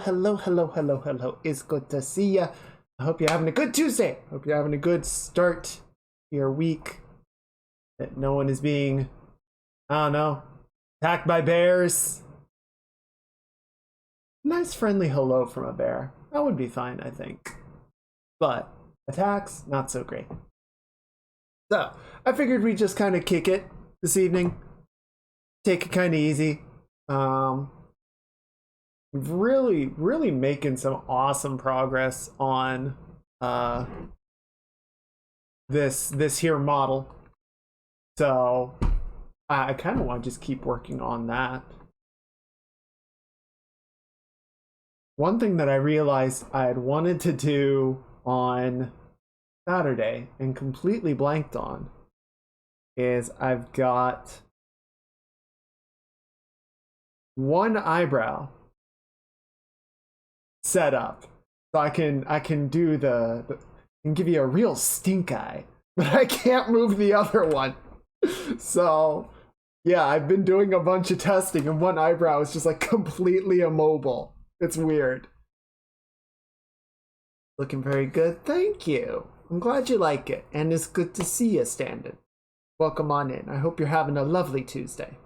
hello. It's good to see ya. I hope you're having a good Tuesday. Hope you're having a good start to your week. That no one is being, I don't know, attacked by bears. Nice friendly hello from a bear. That would be fine, I think. But attacks, not so great. So, I figured we'd just kind of kick it this evening. Take it kind of easy. Really making some awesome progress on this here model. So I kind of want to just keep working on that. One thing that I realized I had wanted to do on Saturday and completely blanked on is I've got one eyebrow set up, so I can do and give you a real stink eye, but I can't move the other one. So yeah, I've been doing a bunch of testing and one eyebrow is just like completely immobile. It's weird. Looking very good, thank you. I'm glad you like it, and it's good to see you standing. Welcome on in. I hope you're having a lovely Tuesday.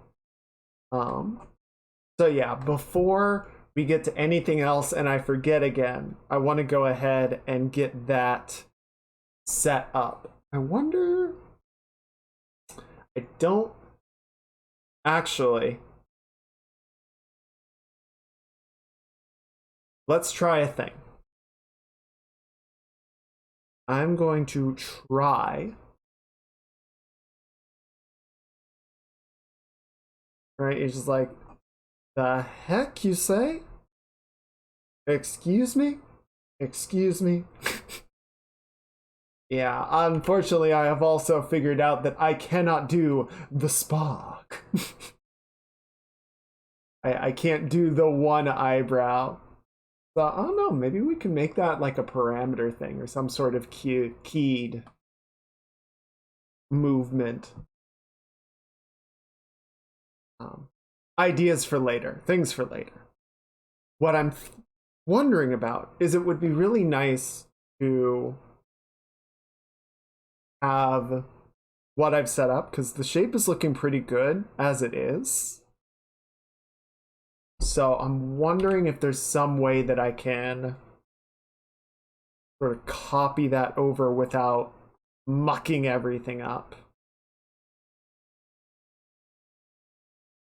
So yeah, before we get to anything else and I forget again, I want to go ahead and get that set up. I wonder, I don't actually, let's try a thing. I'm going to try, right? It's just like, the heck you say? Excuse me? Excuse me? Yeah, unfortunately I have also figured out that I cannot do the spark. I can't do the one eyebrow. So I don't know, maybe we can make that like a parameter thing or some sort of keyed movement. Ideas for later, things for later. What I'm wondering about is it would be really nice to have what I've set up, because the shape is looking pretty good as it is. So I'm wondering if there's some way that I can sort of copy that over without mucking everything up.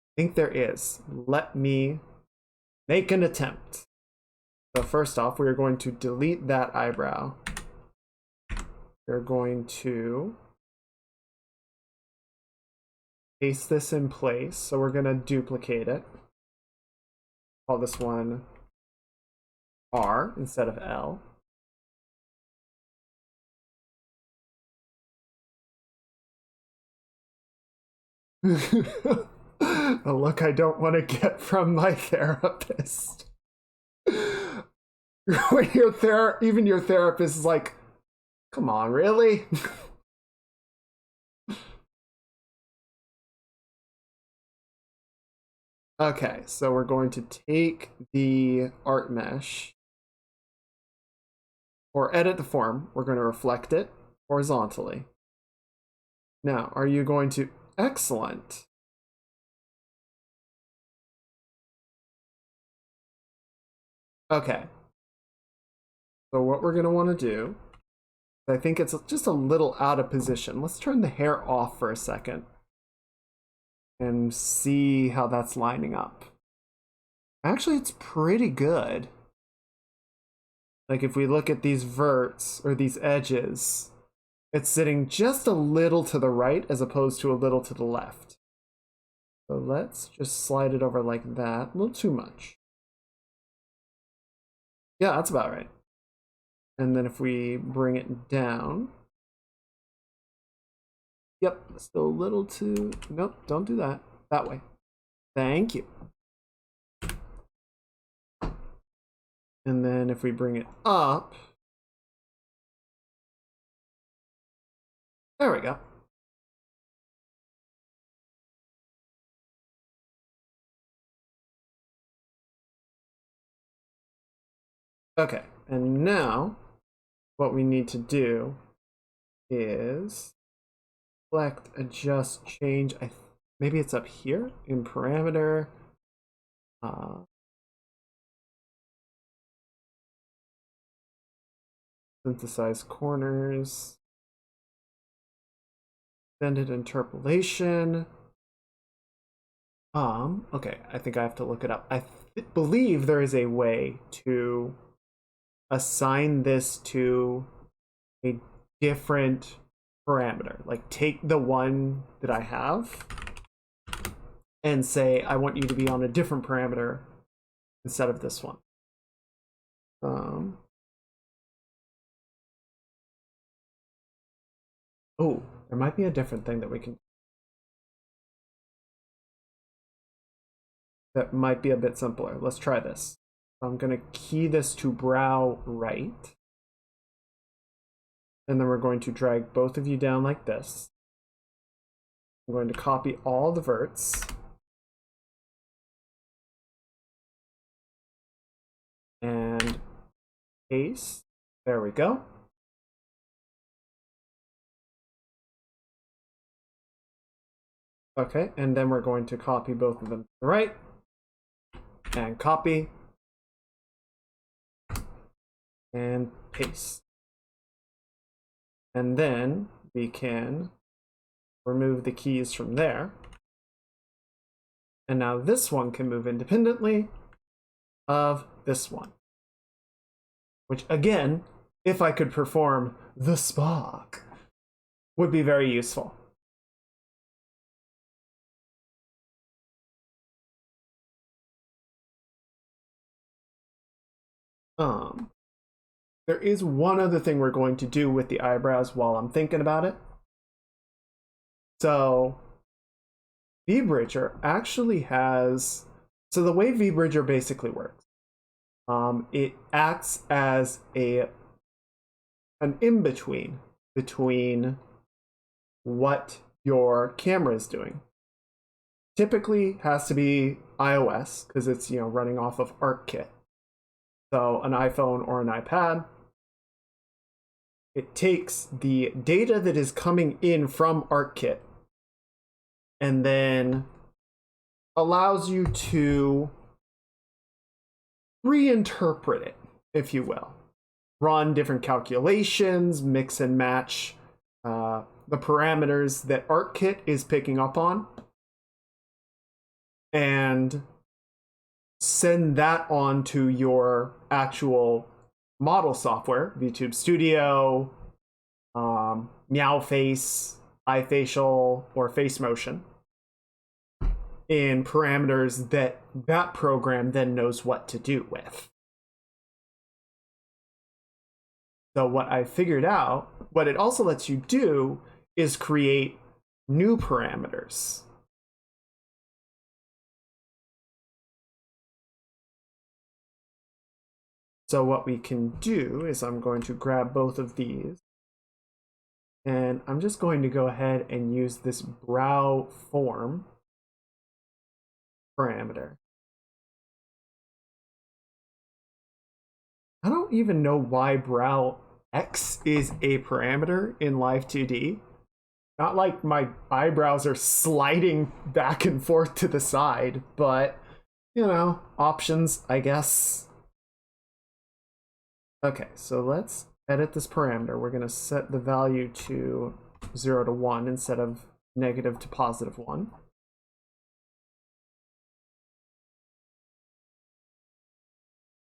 I think there is. Let me make an attempt. So first off, we are going to delete that eyebrow. We're going to paste this in place. So we're going to duplicate it. Call this one R instead of L. A look I don't want to get from my therapist. When even your therapist is like, come on, really? Okay, so we're going to take the art mesh or edit the form. We're going to reflect it horizontally. Now, are you going to, excellent. Okay. So what we're going to want to do, I think it's just a little out of position. Let's turn the hair off for a second and see how that's lining up. Actually, it's pretty good. Like if we look at these verts or these edges, it's sitting just a little to the right as opposed to a little to the left. So let's just slide it over like that. A little too much. Yeah, that's about right. And then if we bring it down. Yep, still a little too, nope, don't do that. That way. Thank you. And then if we bring it up, there we go. Okay, and now what we need to do is select, adjust, change. Maybe it's up here in parameter. Synthesize corners. Extended interpolation. Okay, I think I have to look it up. I believe there is a way to assign this to a different parameter. Like take the one that I have and say, I want you to be on a different parameter instead of this one. Oh, there might be a different thing that we can. That might be a bit simpler. Let's try this. I'm going to key this to brow right. And then we're going to drag both of you down like this. I'm going to copy all the verts. And paste. There we go. Okay, and then we're going to copy both of them to the right. And copy. And paste. And then we can remove the keys from there. And now this one can move independently of this one. Which again, if I could perform the spark, would be very useful. There is one other thing we're going to do with the eyebrows while I'm thinking about it. So VBridger actually has, so the way VBridger basically works, it acts as an in-between between what your camera is doing. Typically has to be iOS because it's running off of ArtKit. So an iPhone or an iPad. It takes the data that is coming in from ArtKit and then allows you to reinterpret it, if you will. Run different calculations, mix and match the parameters that ArtKit is picking up on, and send that on to your actual model software, VTube Studio, Meowface, iFacial, or Face Motion, in parameters that that program then knows what to do with. So what I figured out, what it also lets you do is create new parameters. So what we can do is I'm going to grab both of these and I'm just going to go ahead and use this brow form parameter. I don't even know why brow X is a parameter in Live 2D. Not like my eyebrows are sliding back and forth to the side, but options, I guess. Okay, so let's edit this parameter. We're going to set the value to 0 to 1 instead of negative to positive 1.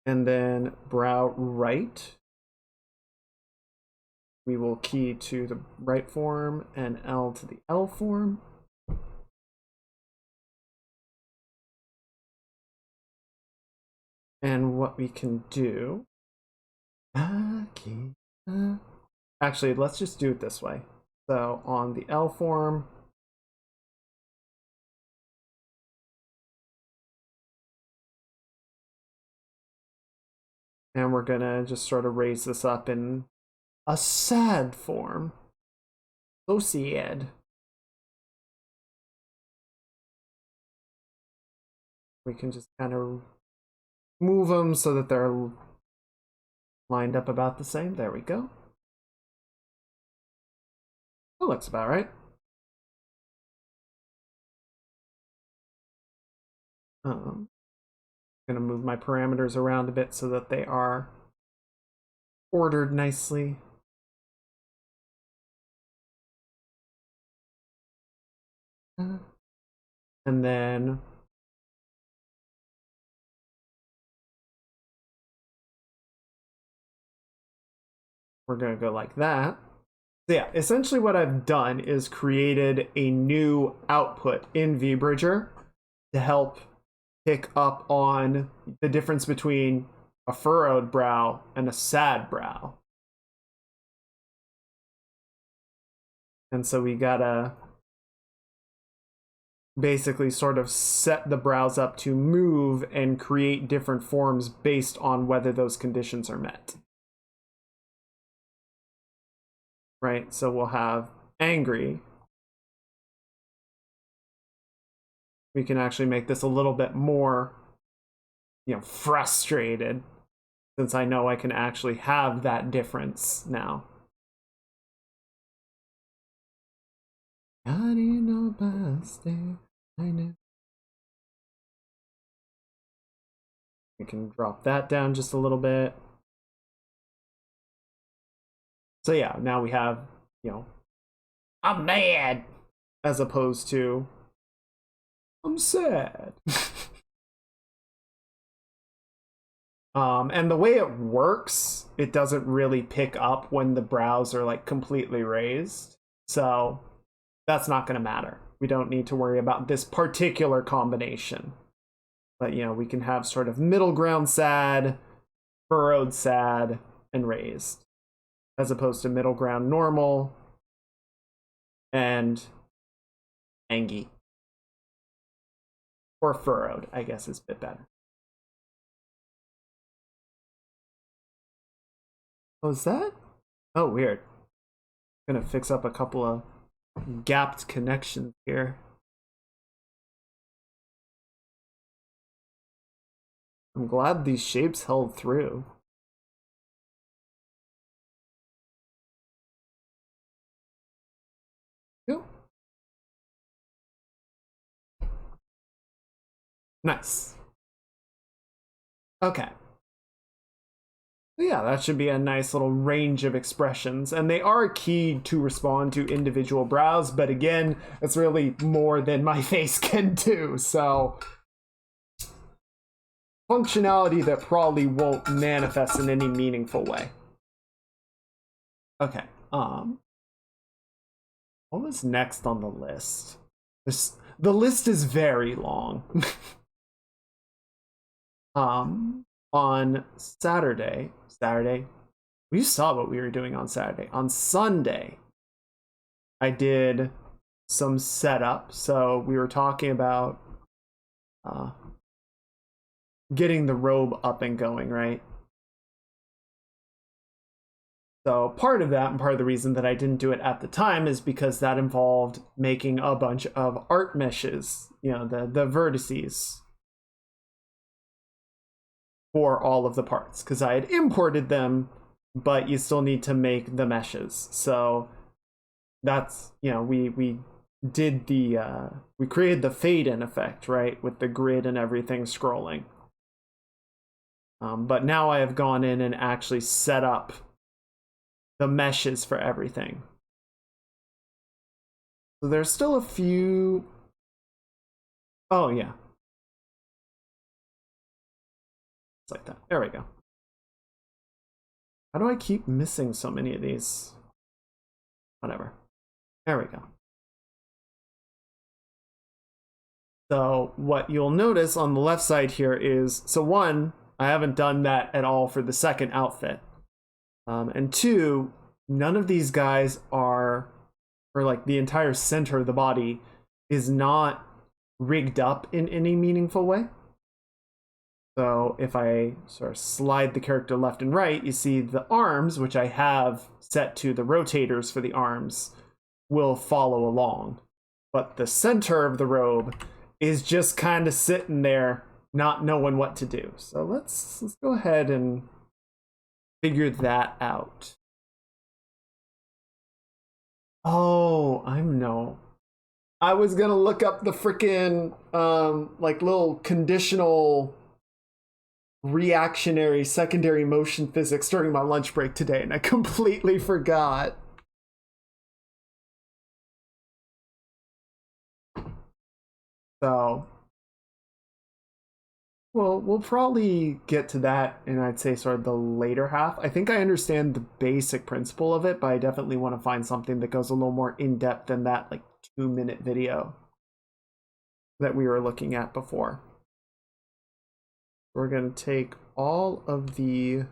And then brow right, we will key to the right form and L to the L form. And what we can do, actually, let's just do it this way. So on the L form, and we're gonna just sort of raise this up in a sad form. So sad. We can just kind of move them so that they're lined up about the same. There we go. That looks about right. I'm gonna move my parameters around a bit so that they are ordered nicely. And then we're gonna go like that. So yeah, essentially what I've done is created a new output in VBridger to help pick up on the difference between a furrowed brow and a sad brow. And so we gotta basically sort of set the brows up to move and create different forms based on whether those conditions are met. Right, so we'll have angry. We can actually make this a little bit more, frustrated, since I know I can actually have that difference now. We can drop that down just a little bit. So yeah, now we have, I'm mad, as opposed to, I'm sad. And the way it works, it doesn't really pick up when the brows are like completely raised. So that's not going to matter. We don't need to worry about this particular combination. But, we can have sort of middle ground sad, furrowed sad, and raised, as opposed to middle ground normal and angy. Or furrowed, I guess is a bit better. Oh, is that? Oh, weird. Gonna fix up a couple of gapped connections here. I'm glad these shapes held through. Yep. Nice. Okay. Yeah, that should be a nice little range of expressions, and they are keyed to respond to individual brows, but again, it's really more than my face can do, so functionality that probably won't manifest in any meaningful way. Okay, what was next on the list? The list is very long. On Saturday, we saw what we were doing on Saturday. On Sunday, I did some setup. So we were talking about getting the robe up and going, right? So part of that, and part of the reason that I didn't do it at the time, is because that involved making a bunch of art meshes, the vertices for all of the parts, because I had imported them, but you still need to make the meshes. So that's, we did we created the fade in effect, right, with the grid and everything scrolling. But now I have gone in and actually set up the meshes for everything. So there's still a few. Oh yeah. It's like that. There we go. How do I keep missing so many of these? Whatever. There we go. So what you'll notice on the left side here is, so one, I haven't done that at all for the second outfit. And two, none of these guys are, or like the entire center of the body is not rigged up in any meaningful way. So if I sort of slide the character left and right, you see the arms, which I have set to the rotators for the arms, will follow along. But the center of the robe is just kind of sitting there, not knowing what to do. So let's go ahead and figure that out. Oh, I was gonna look up the freaking like little conditional reactionary secondary motion physics during my lunch break today, and I completely forgot. So, well, we'll probably get to that in, I'd say, sort of the later half. I think I understand the basic principle of it, but I definitely want to find something that goes a little more in-depth than that, like, 2-minute video that we were looking at before. We're going to take all of the...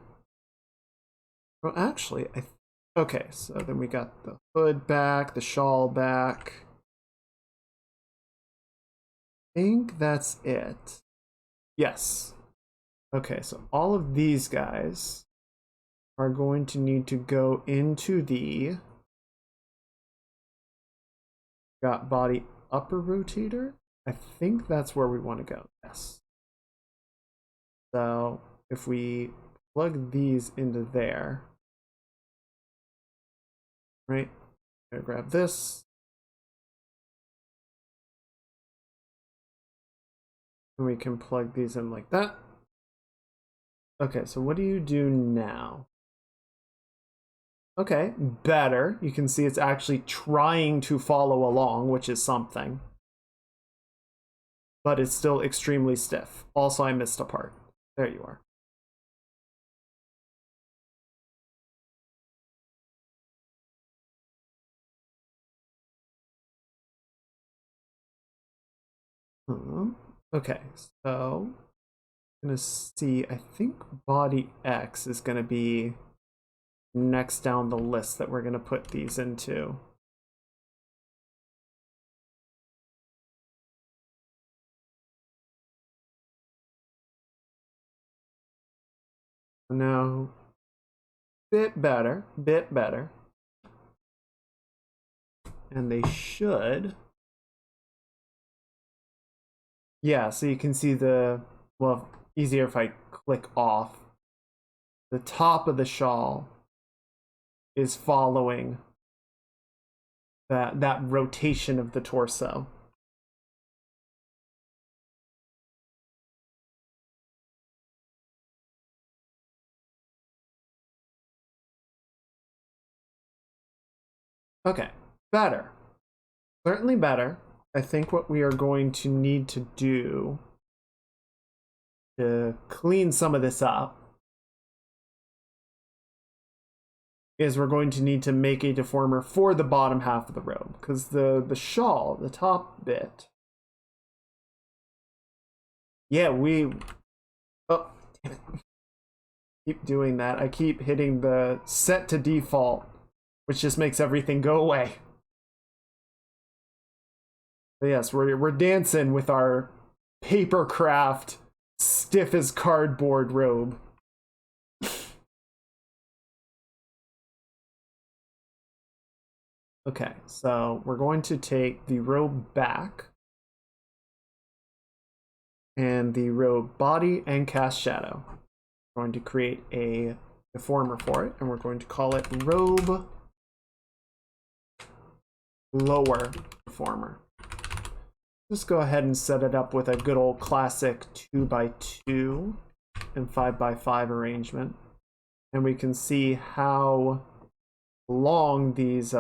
Well, actually, okay, so then we got the hood back, the shawl back. I think that's it. Yes. Okay, so all of these guys are going to need to go into the got body upper rotator. I think that's where we want to go. Yes. So if we plug these into there, right? I'm gonna grab this. And we can plug these in like that. Okay, so what do you do now? Okay, better. You can see it's actually trying to follow along, which is something. But it's still extremely stiff. Also, I missed a part. There you are. Okay, so I'm gonna see, I think body X is gonna be next down the list that we're gonna put these into. No, bit better. And they should. Yeah, so you can see the, well, easier if I click off. The top of the shawl is following that rotation of the torso. Okay, better. Certainly better. I think what we are going to need to do to clean some of this up is we're going to need to make a deformer for the bottom half of the robe, because the shawl, the top bit, yeah, oh, damn it, keep doing that. I keep hitting the set to default, which just makes everything go away. But yes, we're dancing with our paper craft stiff as cardboard robe. Okay, so we're going to take the robe back and the robe body and cast shadow. We're going to create a deformer for it, and we're going to call it robe lower deformer. Just go ahead and set it up with a good old classic 2x2 and 5x5 arrangement. And we can see how long these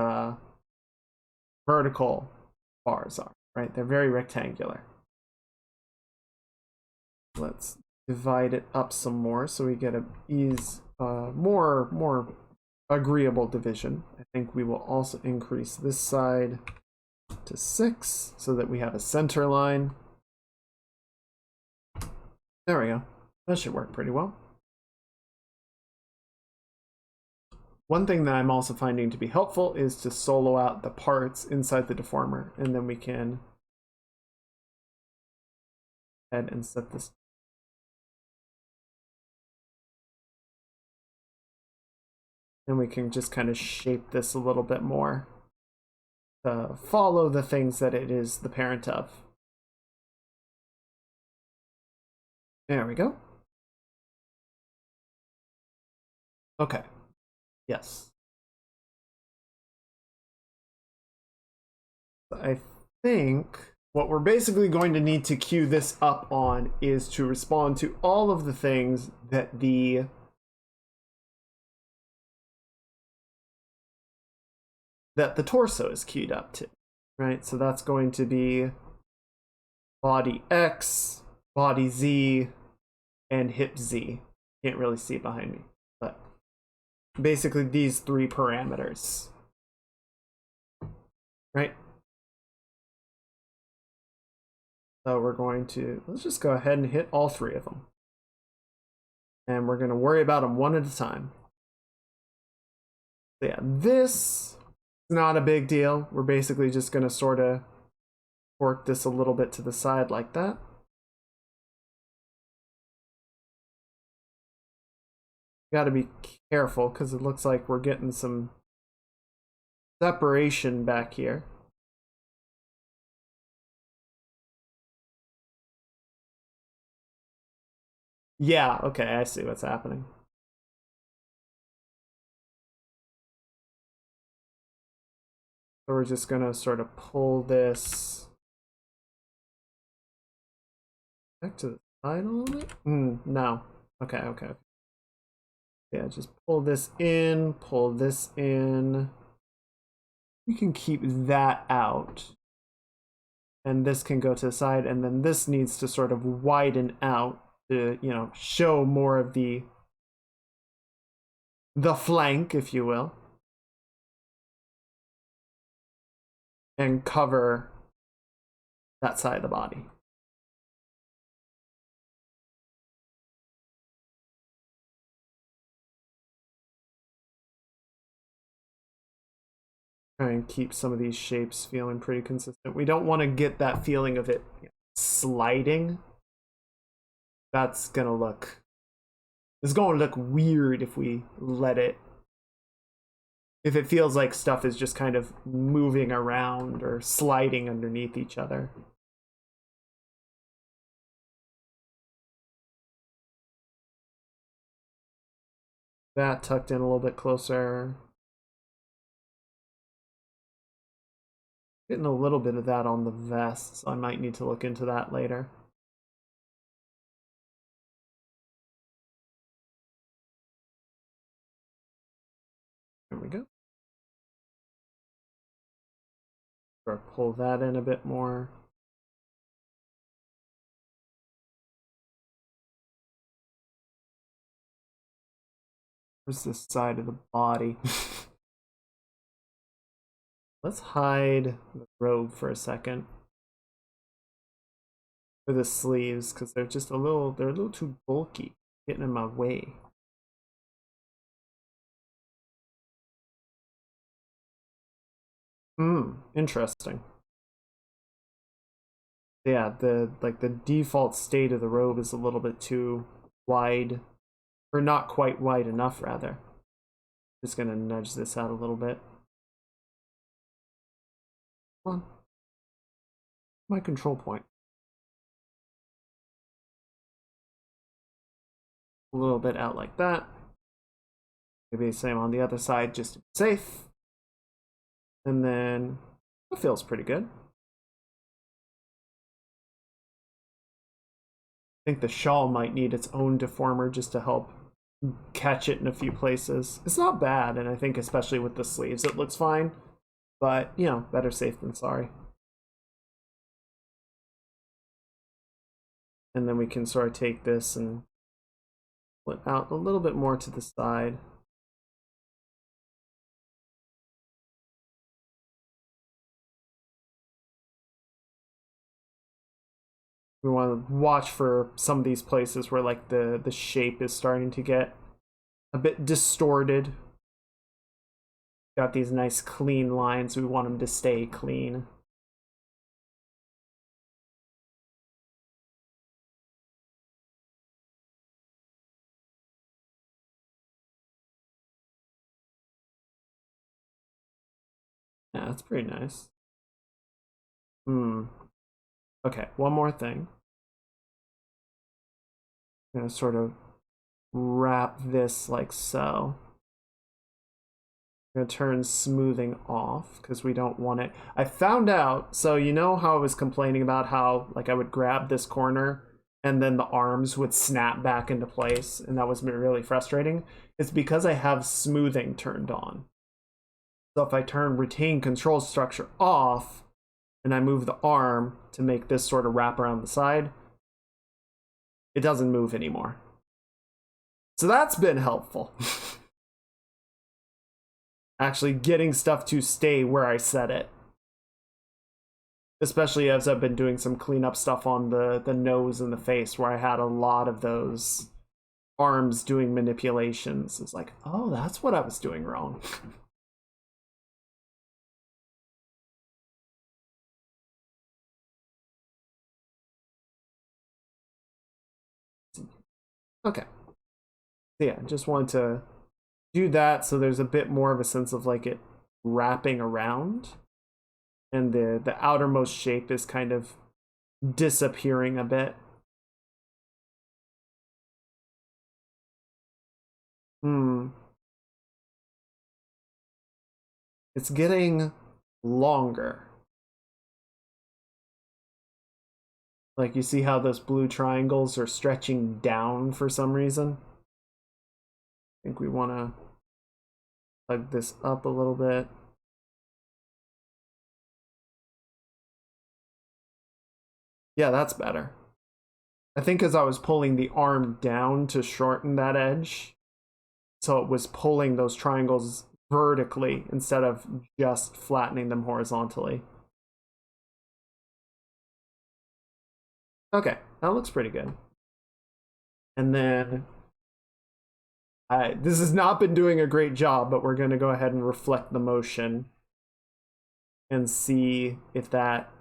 vertical bars are, right? They're very rectangular. Let's divide it up some more so we get a more agreeable division. I think we will also increase this side to 6 so that we have a center line. There we go. That should work pretty well. One thing that I'm also finding to be helpful is to solo out the parts inside the deformer, and then we can head and set this. And we can just kind of shape this a little bit more to follow the things that it is the parent of. There we go. Okay. Yes. I think what we're basically going to need to queue this up on is to respond to all of the things that the torso is queued up to, right? So that's going to be body X, body Z, and hip Z. Can't really see it behind me, but basically these three parameters, right? So we're going to, let's just go ahead and hit all three of them. And we're going to worry about them one at a time. So yeah, this is not a big deal. We're basically just going to sort of work this a little bit to the side like that. Got to be careful because it looks like we're getting some separation back here. Yeah, okay, I see what's happening. So we're just gonna sort of pull this back to the side a little bit. No. Okay, okay. Yeah, just pull this in, pull this in. We can keep that out. And this can go to the side, and then this needs to sort of widen out to, you know, show more of the flank, if you will. And cover that side of the body. Try and keep some of these shapes feeling pretty consistent. We don't want to get that feeling of it sliding. That's gonna look, it's going to look weird if we let it, if it feels like stuff is just kind of moving around or sliding underneath each other. That tucked in a little bit closer. Getting a little bit of that on the vest, so I might need to look into that later. There we go. Or pull that in a bit more. Where's this side of the body? Let's hide the robe for a second. For the sleeves, because they're just a little too bulky, getting in my way. Interesting. Yeah, the default state of the robe is a little bit too wide, or not quite wide enough rather. Just gonna nudge this out a little bit. Come on. My control point. A little bit out like that. Maybe the same on the other side just to be safe. And then that feels pretty good. I think the shawl might need its own deformer just to help catch it in a few places. It's not bad, and I think especially with the sleeves it looks fine. But, you know, better safe than sorry. And then we can sort of take this and flip out a little bit more to the side. We want to watch for some of these places where like the shape is starting to get a bit distorted. Got these nice clean lines. We want them to stay clean. Yeah, that's pretty nice. Okay, one more thing. I'm gonna sort of wrap this like so. I'm gonna turn smoothing off because we don't want it. I found out, so you know how I was complaining about how like I would grab this corner and then the arms would snap back into place, and that was really frustrating. It's because I have smoothing turned on. So if I turn retain control structure off and I move the arm to make this sort of wrap around the side, it doesn't move anymore. So that's been helpful. Actually getting stuff to stay where I set it. Especially as I've been doing some cleanup stuff on the nose and the face where I had a lot of those arms doing manipulations. It's like, oh, that's what I was doing wrong. Okay. So yeah, just wanted to do that so there's a bit more of a sense of like it wrapping around. And the outermost shape is kind of disappearing a bit. It's getting longer. Like, you see how those blue triangles are stretching down for some reason? I think we want to plug this up a little bit. Yeah, that's better. I think as I was pulling the arm down to shorten that edge, so it was pulling those triangles vertically instead of just flattening them horizontally. Okay, that looks pretty good. And then this has not been doing a great job, but we're going to go ahead and reflect the motion and see if that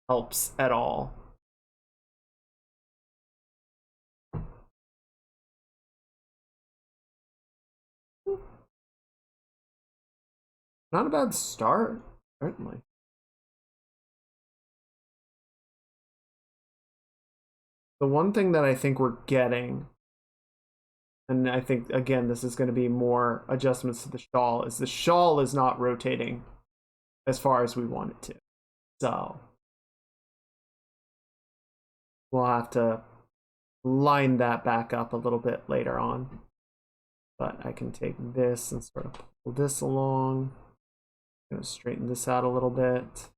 helps at all. Not a bad start, certainly. The one thing that I think we're getting, and I think, again, this is going to be more adjustments to the shawl, is the shawl is not rotating as far as we want it to. So we'll have to line that back up a little bit later on. But I can take this and sort of pull this along. I'm gonna straighten this out a little bit.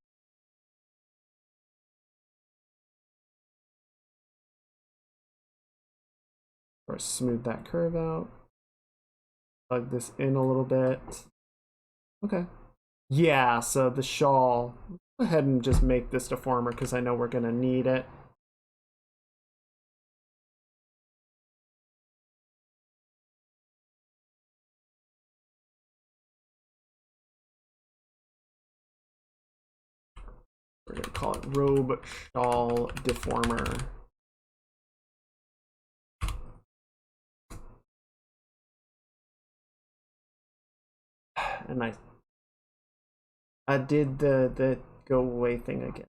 Or smooth that curve out. Plug this in a little bit. Okay. Yeah, so the shawl, go ahead and just make this deformer because I know we're gonna need it. We're gonna call it robe shawl deformer. And I did the go away thing again.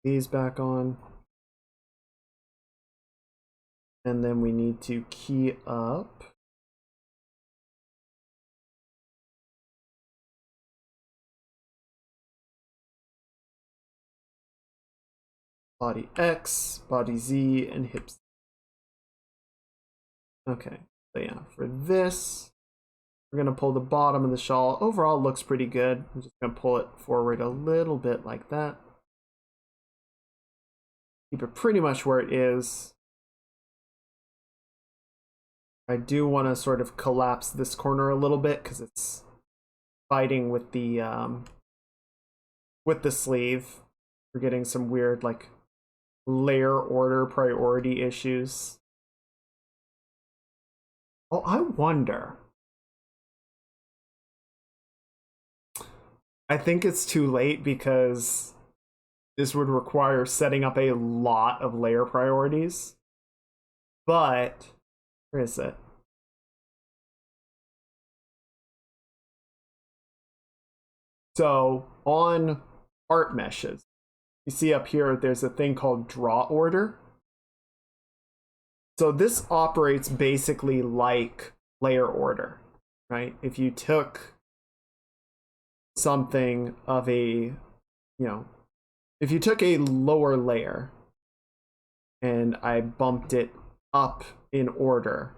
These back on. And then we need to key up body X, body Z, and hips. Okay, so yeah, for this, we're gonna pull the bottom of the shawl. Overall, it looks pretty good. I'm just gonna pull it forward a little bit like that. Keep it pretty much where it is. I do want to sort of collapse this corner a little bit because it's fighting with the sleeve. We're getting some weird like layer order priority issues. Oh, I wonder. I think it's too late because this would require setting up a lot of layer priorities. But where is it? So on art meshes. You see up here, there's a thing called draw order. So this operates basically like layer order, right? If you took something of a, if you took a lower layer and I bumped it up in order,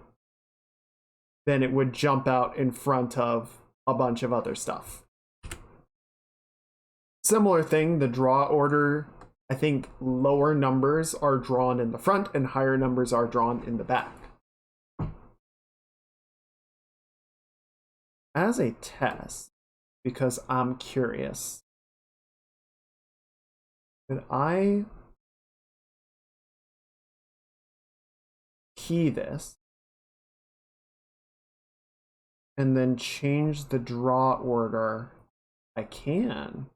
then it would jump out in front of a bunch of other stuff. Similar thing, the draw order, I think lower numbers are drawn in the front and higher numbers are drawn in the back. As a test, because I'm curious, could I key this and then change the draw order? I can.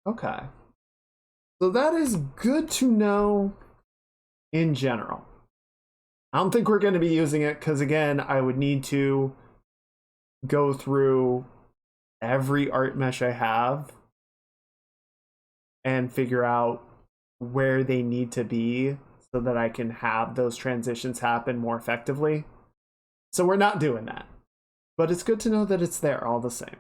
Okay. So that is good to know in general. I don't think we're going to be using it because, again, I would need to go through every art mesh I have and figure out where they need to be so that I can have those transitions happen more effectively. So we're not doing that. But it's good to know that it's there all the same.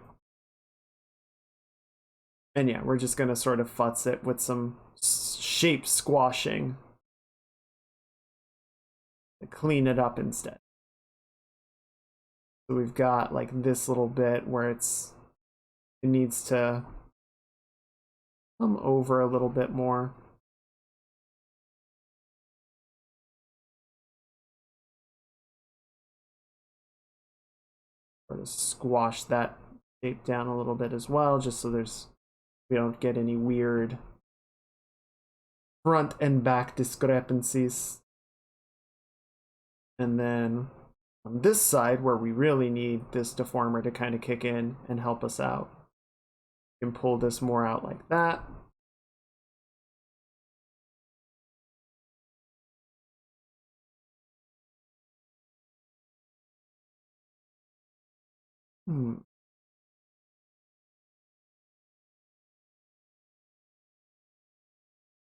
And yeah, we're just going to sort of futz it with some shape squashing. Clean it up instead. So we've got like this little bit where it needs to come over a little bit more. Sort of squash that shape down a little bit as well, just so we don't get any weird front and back discrepancies. And then on this side, where we really need this deformer to kind of kick in and help us out, we can pull this more out like that.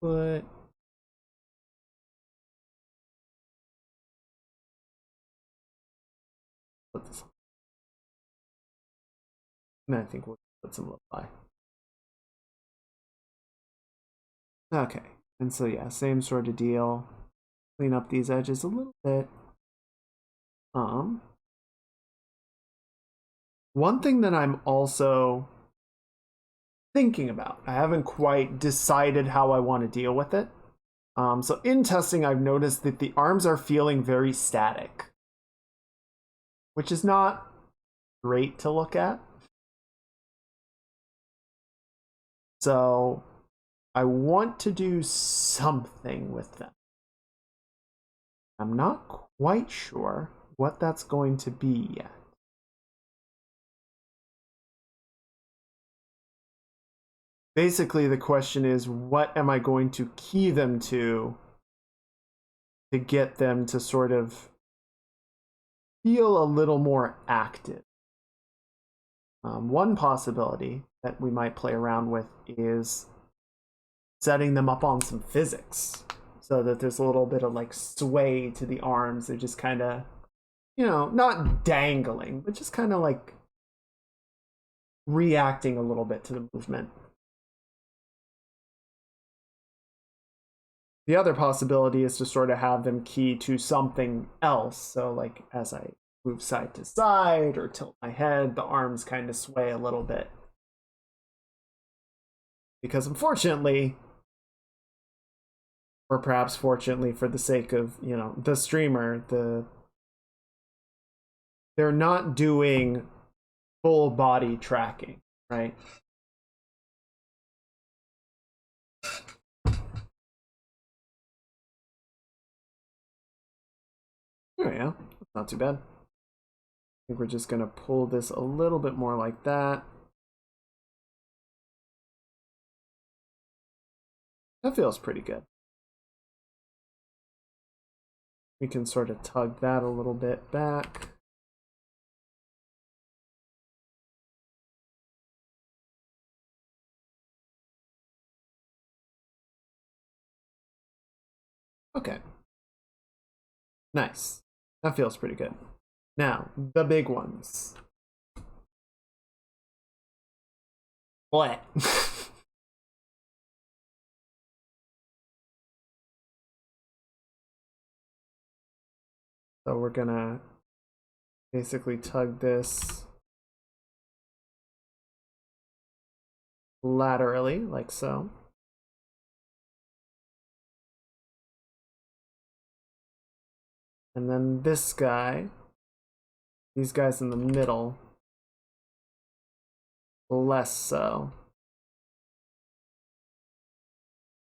But put this on. And I think we'll put some lo-fi. Okay, and so yeah, same sort of deal. Clean up these edges a little bit. One thing that I'm also thinking about, I haven't quite decided how I want to deal with it. So in testing, I've noticed that the arms are feeling very static, which is not great to look at. So I want to do something with them. I'm not quite sure what that's going to be yet. Basically, the question is, what am I going to key them to get them to sort of feel a little more active? One possibility that we might play around with is setting them up on some physics so that there's a little bit of like sway to the arms. They're just kind of, not dangling, but just kind of like reacting a little bit to the movement. The other possibility is to sort of have them key to something else. So like as I move side to side or tilt my head, the arms kind of sway a little bit. Because unfortunately, or perhaps fortunately for the sake of, the streamer, they're not doing full body tracking, right? Oh yeah, that's not too bad. I think we're just gonna pull this a little bit more like that. That feels pretty good. We can sort of tug that a little bit back. Okay. Nice. That feels pretty good. Now, the big ones. What? So we're gonna basically tug this laterally, like so. And then this guy, these guys in the middle, less so.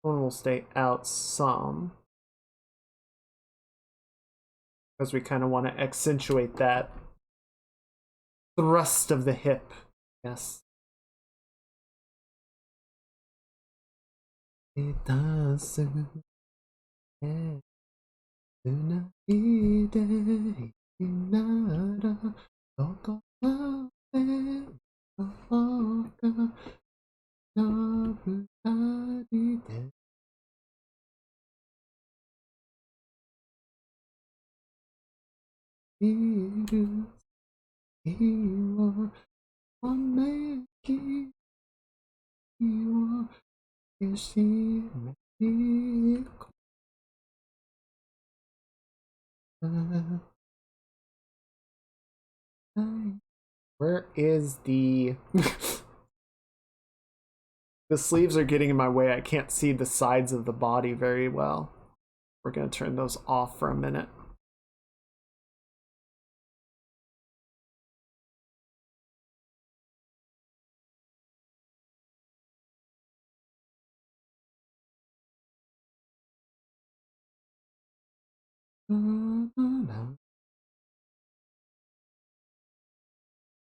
One will stay out some, because we kind of want to accentuate that thrust of the hip. Yes. Where is the the sleeves are getting in my way. I can't see the sides of the body very well. We're gonna turn those off for a minute.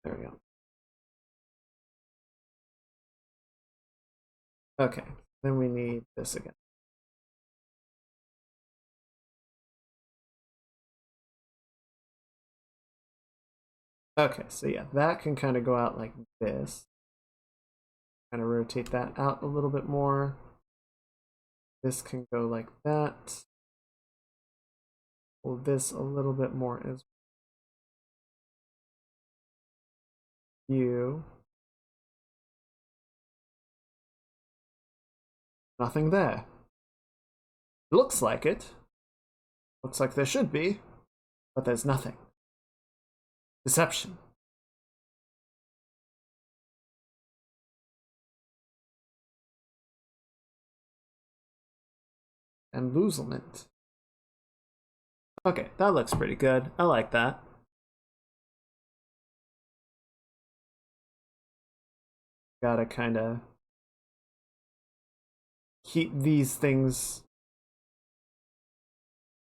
There we go. Okay, then we need this again. Okay, so yeah, that can kind of go out like this. Kind of rotate that out a little bit more. This can go like that. Pull this a little bit more as you. Nothing there. Looks like it. Looks like there should be, but there's nothing. Deception. Embezzlement. Okay, that looks pretty good. I like that. Gotta kind of keep these things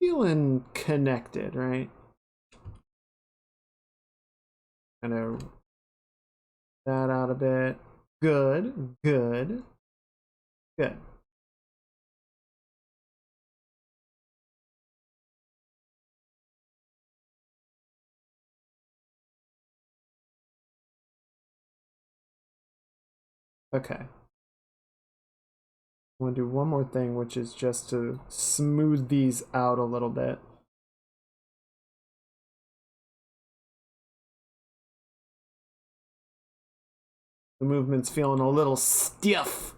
feeling connected, right? Kind of that out a bit. Good, good, good. Okay. I want to do one more thing, which is just to smooth these out a little bit. The movement's feeling a little stiff.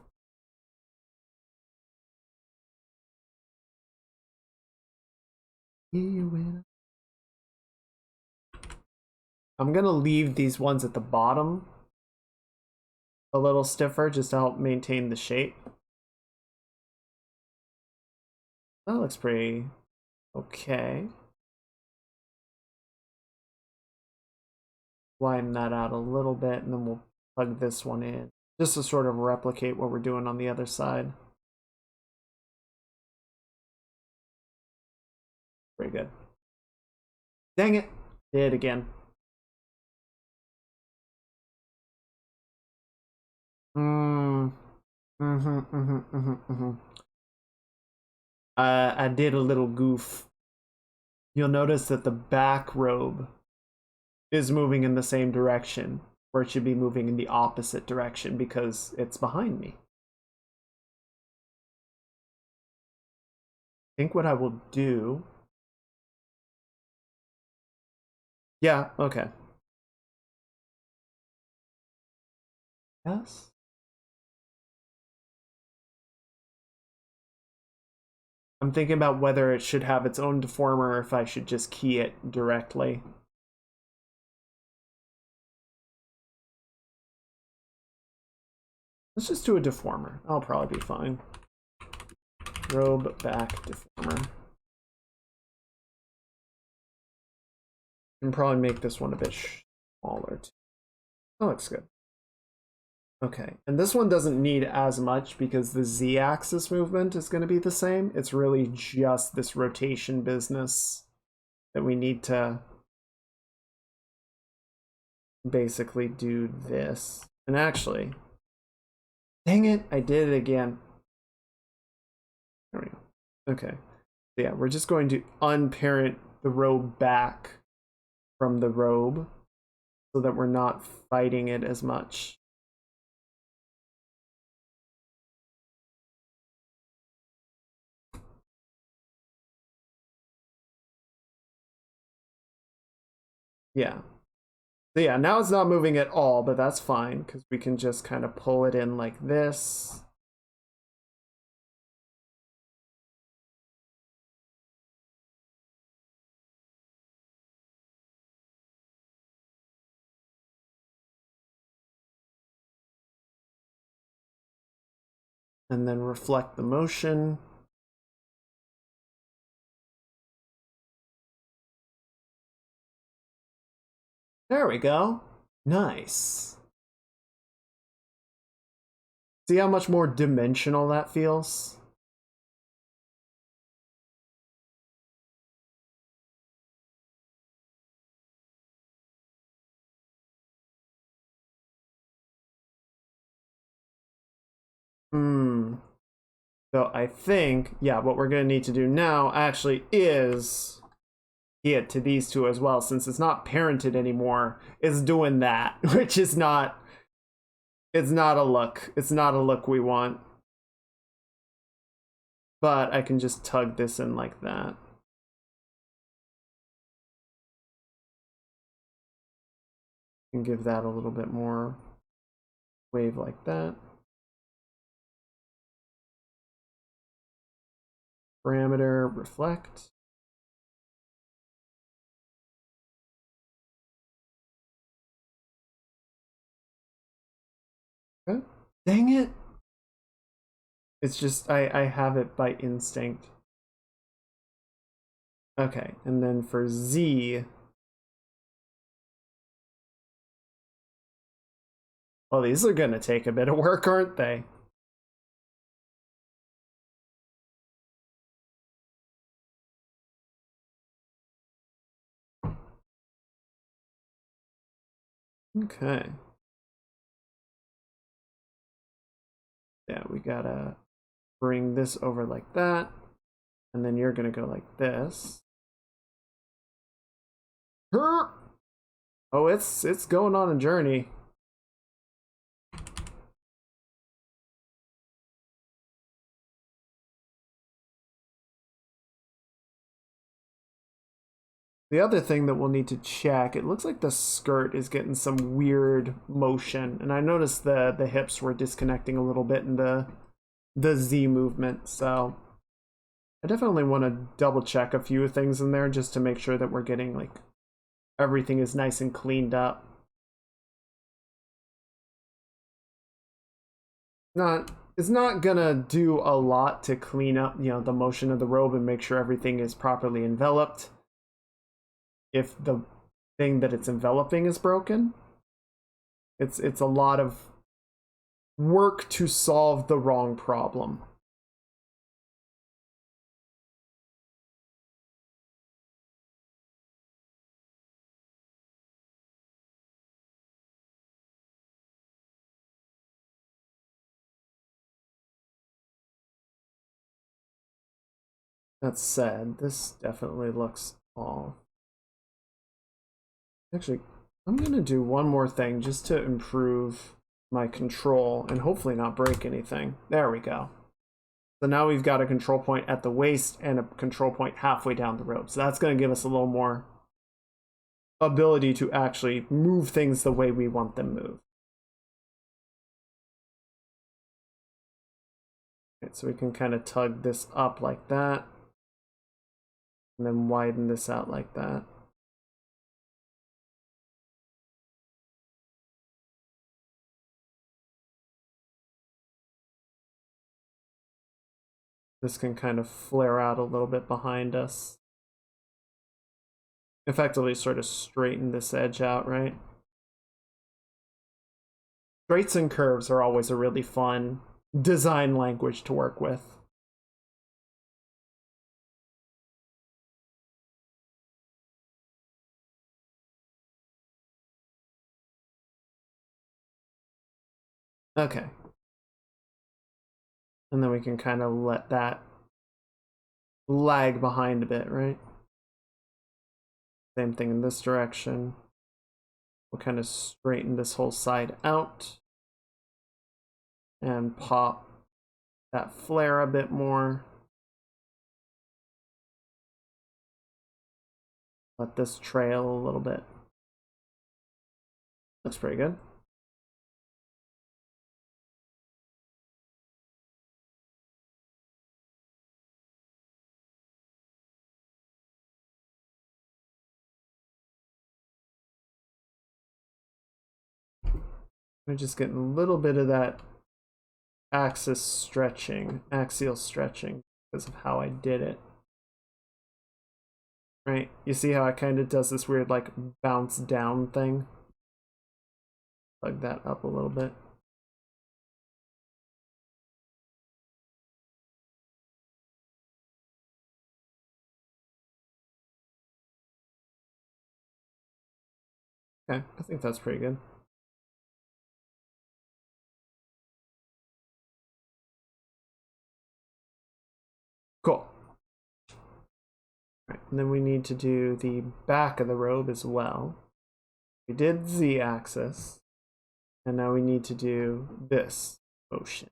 I'm gonna leave these ones at the bottom a little stiffer just to help maintain the shape. That looks pretty okay. Widen that out a little bit, and then we'll plug this one in just to sort of replicate what we're doing on the other side. Very good. Dang it. Did it again. I did a little goof. You'll notice that the back robe is moving in the same direction, or it should be moving in the opposite direction because it's behind me. think what I will do. Yeah, okay. Yes. I'm thinking about whether it should have its own deformer or if I should just key it directly. Let's just do a deformer. I'll probably be fine. Robe back deformer. And probably make this one a bit smaller too. That looks good. Okay, and this one doesn't need as much because the z-axis movement is going to be the same. It's really just this rotation business that we need to basically do this. And actually, dang it, I did it again. There we go. Okay, so yeah, we're just going to unparent the robe back from the robe so that we're not fighting it as much. Yeah. So yeah, now it's not moving at all, but that's fine because we can just kind of pull it in like this. And then reflect the motion. There we go. Nice. See how much more dimensional that feels? So I think, yeah, what we're going to need to do now actually is get to these two as well, since it's not parented anymore. It's doing that, which is not, it's not a look. It's not a look we want. But I can just tug this in like that. And give that a little bit more wave like that. Parameter, reflect. Okay. Dang it. It's just, I have it by instinct. Okay, and then for Z. Well, these are gonna take a bit of work, aren't they? Okay. Yeah, we gotta bring this over like that. And then you're gonna go like this. Oh, it's going on a journey. The other thing that we'll need to check, it looks like the skirt is getting some weird motion. And I noticed the hips were disconnecting a little bit in the Z movement. So I definitely want to double check a few things in there just to make sure that we're getting like everything is nice and cleaned up. It's not gonna do a lot to clean up, you know, the motion of the robe and make sure everything is properly enveloped if the thing that it's enveloping is broken. It's a lot of work to solve the wrong problem. That said, this definitely looks off. Actually, I'm gonna do one more thing just to improve my control and hopefully not break anything. There we go. So now we've got a control point at the waist and a control point halfway down the robe. So that's going to give us a little more ability to actually move things the way we want them moved. Okay, so we can kind of tug this up like that, and then widen this out like that. This can kind of flare out a little bit behind us. Effectively sort of straighten this edge out, right? Straights and curves are always a really fun design language to work with. Okay. And then we can kind of let that lag behind a bit, right? Same thing in this direction. We'll kind of straighten this whole side out and pop that flare a bit more. Let this trail a little bit. Looks pretty good. I'm just getting a little bit of that axial stretching because of how I did it. Right? You see how it kind of does this weird like bounce down thing? Plug that up a little bit. Okay, I think that's pretty good. Cool. Right, and then we need to do the back of the robe as well. We did Z-axis, and now we need to do this motion.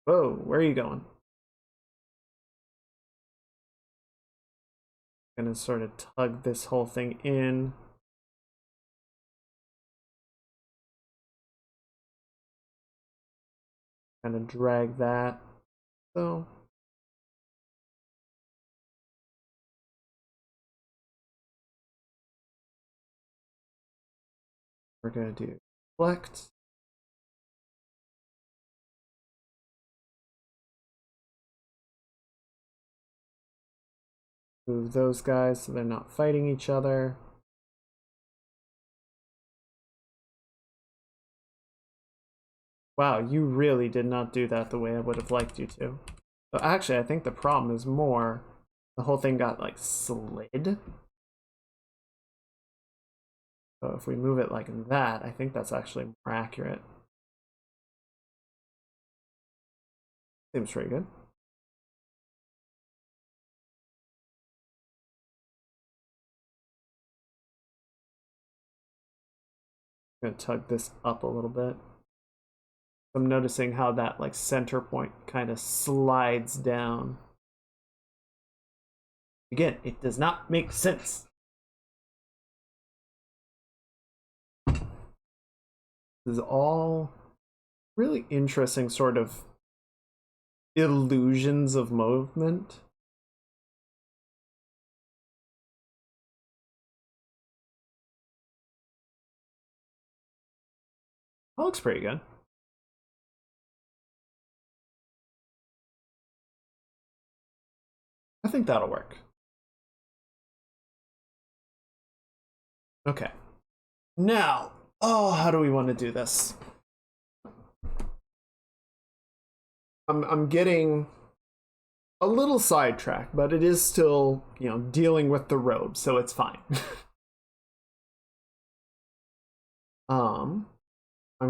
Whoa, where are you going? I'm gonna sort of tug this whole thing in. Kind of drag that. So we're going to do select. Move those guys so they're not fighting each other. Wow, you really did not do that the way I would have liked you to. But actually, I think the problem is more the whole thing got like slid. So if we move it like that, I think that's actually more accurate. Seems pretty good. I'm gonna tug this up a little bit. I'm noticing how that like center point kind of slides down. Again, it does not make sense. This is all really interesting sort of illusions of movement. That looks pretty good. I think that'll work. Okay. Now, oh, how do we want to do this? I'm getting a little sidetracked, but it is still, you know, dealing with the robe, so it's fine. I'm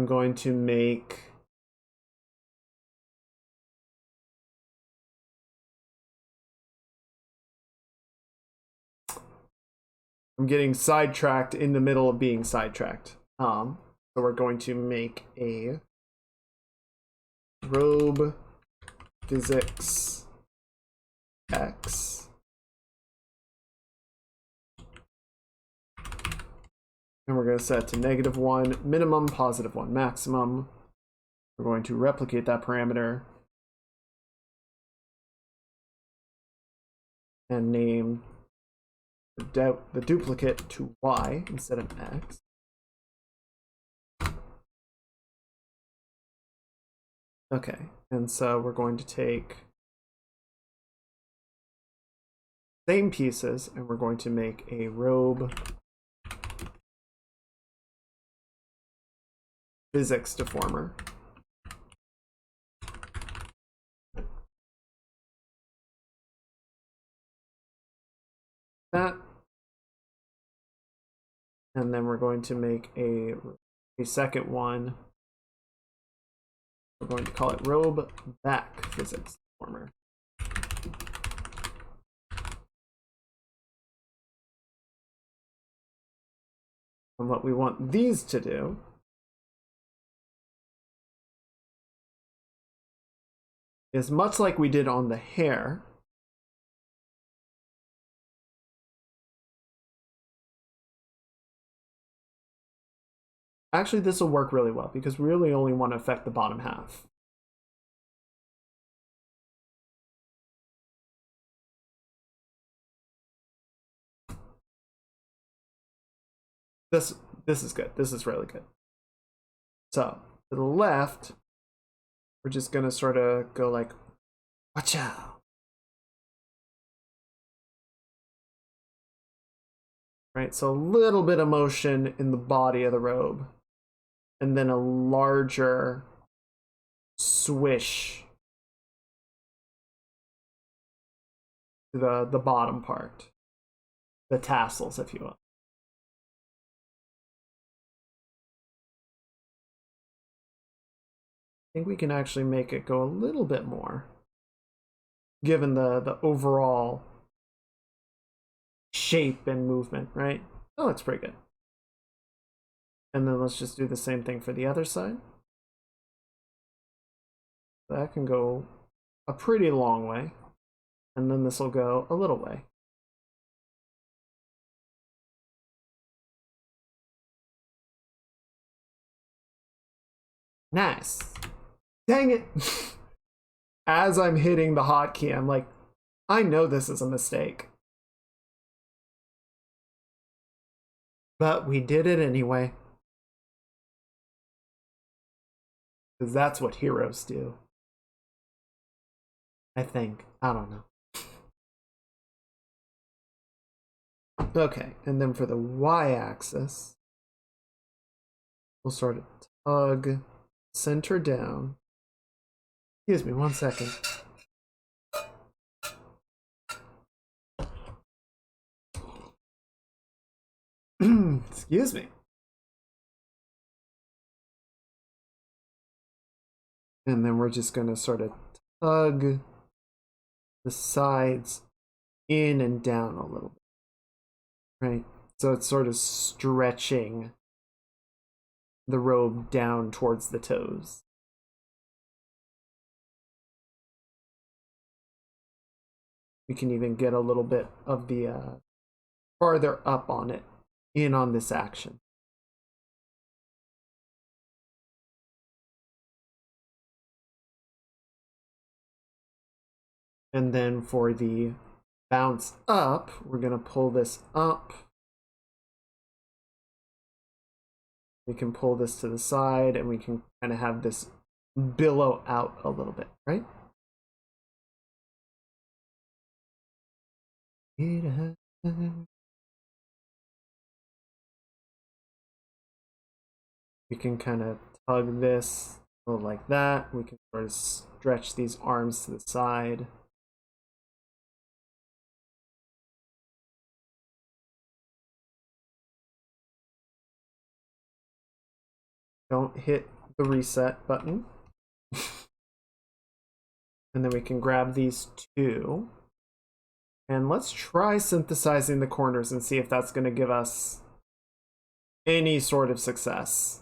going to make I'm getting sidetracked in the middle of being sidetracked. So we're going to make a robe physics x. And we're going to set to -1 minimum, +1 maximum. We're going to replicate that parameter and name the duplicate to y instead of x. Okay, and so we're going to take same pieces and we're going to make a robe physics deformer. That. And then we're going to make a second one. We're going to call it robe back physics deformer. And what we want these to do is much like we did on the hair. Actually, this will work really well because we really only want to affect the bottom half. This is good. This is really good. So to the left, we're just gonna sort of go like, watch out. Right, so a little bit of motion in the body of the robe, and then a larger swish to the bottom part, the tassels, if you will. I think we can actually make it go a little bit more, given the overall shape and movement, right? Oh, that's pretty good. And then let's just do the same thing for the other side. That can go a pretty long way. And then this will go a little way. Nice. Dang it. As I'm hitting the hotkey, I'm like, I know this is a mistake. But we did it anyway. Because that's what heroes do. I think. I don't know. Okay, and then for the y-axis, we'll sort of tug center down. Excuse me, 1 second. Excuse me. And then we're just going to sort of tug the sides in and down a little bit, right? So it's sort of stretching the robe down towards the toes. We can even get a little bit of the farther up on it, in on this action. And then for the bounce up, we're going to pull this up. We can pull this to the side and we can kind of have this billow out a little bit, right? We can kind of tug this like that. We can sort of stretch these arms to the side. Don't hit the reset button. And then we can grab these two. And let's try synthesizing the corners and see if that's going to give us any sort of success.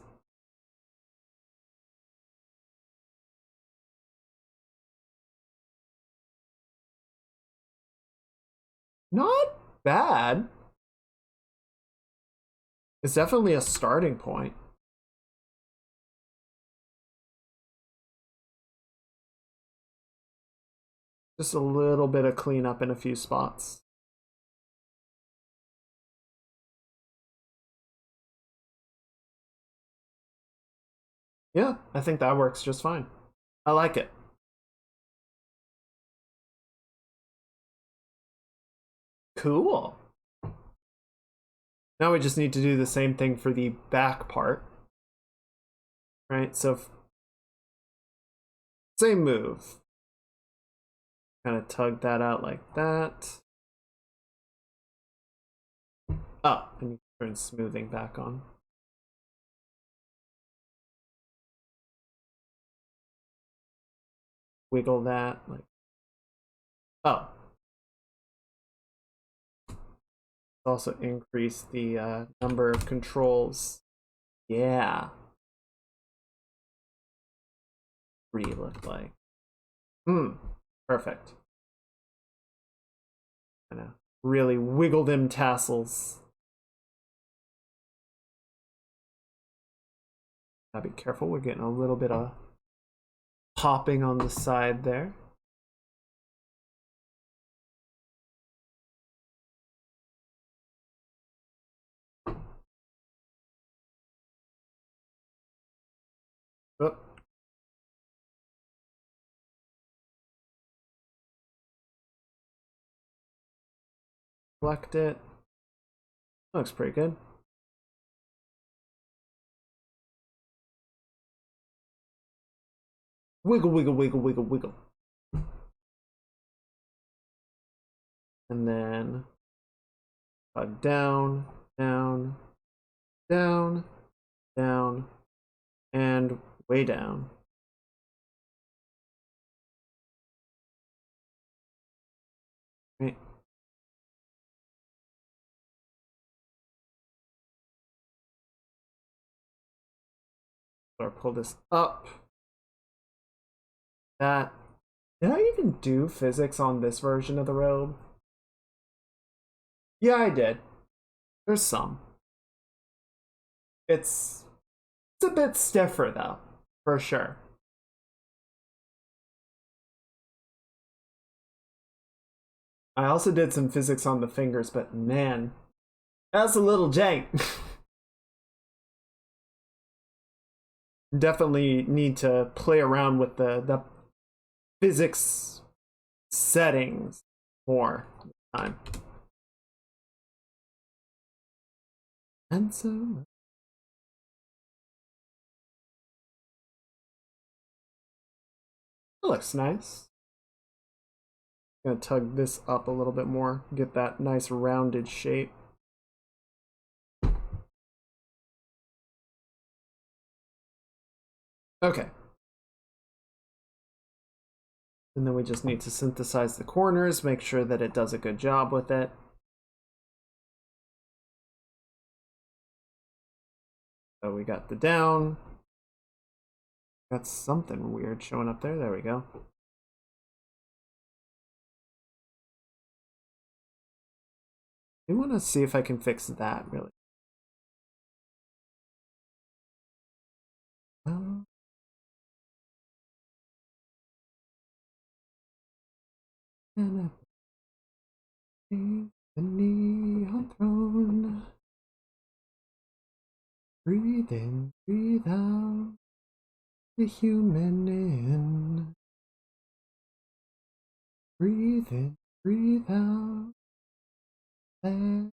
Not bad. It's definitely a starting point. Just a little bit of cleanup in a few spots. Yeah, I think that works just fine. I like it. Cool. Now we just need to do the same thing for the back part. Right, so same move. Kind of tug that out like that. Oh, I need to turn smoothing back on. Wiggle that like, oh. Also increase the number of controls. Yeah. Three look like. Perfect. Kind of really wiggle them tassels. Gotta be careful, we're getting a little bit of popping on the side there. Oh. Collect it. Looks pretty good. Wiggle, wiggle, wiggle, wiggle, wiggle. And then down, down, down, down, and way down. Right. Or pull this up. That. Did I even do physics on this version of the robe? Yeah, I did. There's some. It's a bit stiffer though, for sure. I also did some physics on the fingers, but man, that's a little jank. Definitely need to play around with the physics settings more time. And so it looks nice. Gonna tug this up a little bit more, get that nice rounded shape. Okay. And then we just need to synthesize the corners, make sure that it does a good job with it. So we got the down. Got something weird showing up there. There we go. I want to see if I can fix that really. Oh. And the neon throne. Breathe in, breathe out. The human in. Breathe in, breathe out. There.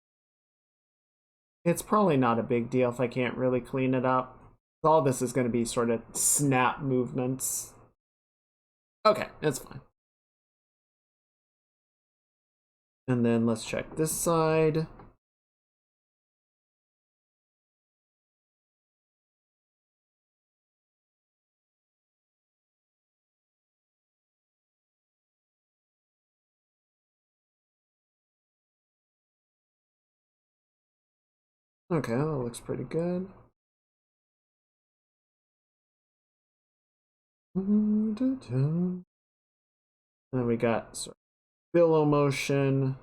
It's probably not a big deal if I can't really clean it up. All this is going to be sort of snap movements. Okay, that's fine. And then let's check this side. Okay, that looks pretty good. And then we got sort of billow motion.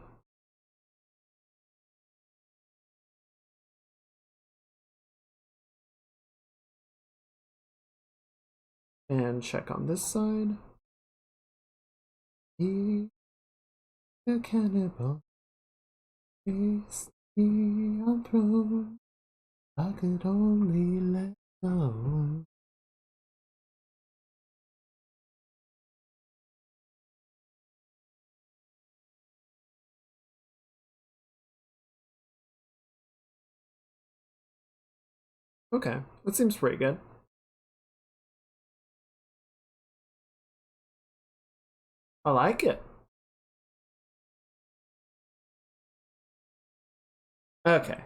And check on this side. He, the cannibal, is me on throne. I could only let go. Okay, that seems pretty good. I like it. Okay.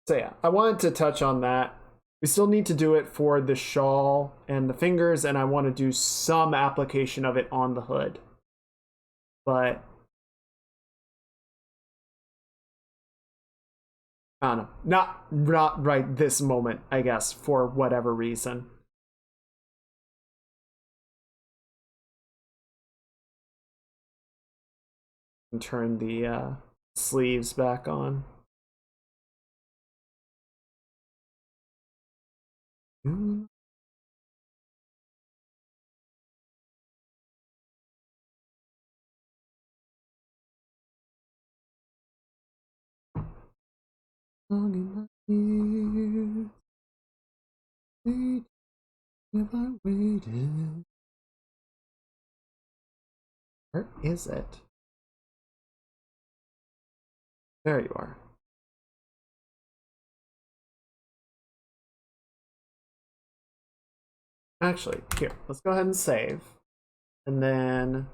So yeah, I wanted to touch on that. We still need to do it for the shawl and the fingers, and I want to do some application of it on the hood. But I don't know. Not right this moment, I guess, for whatever reason. And turn the sleeves back on. Ooh. Long in my ears, wait, have I waited? Where is it? There you are. Actually, here, let's go ahead and save. And then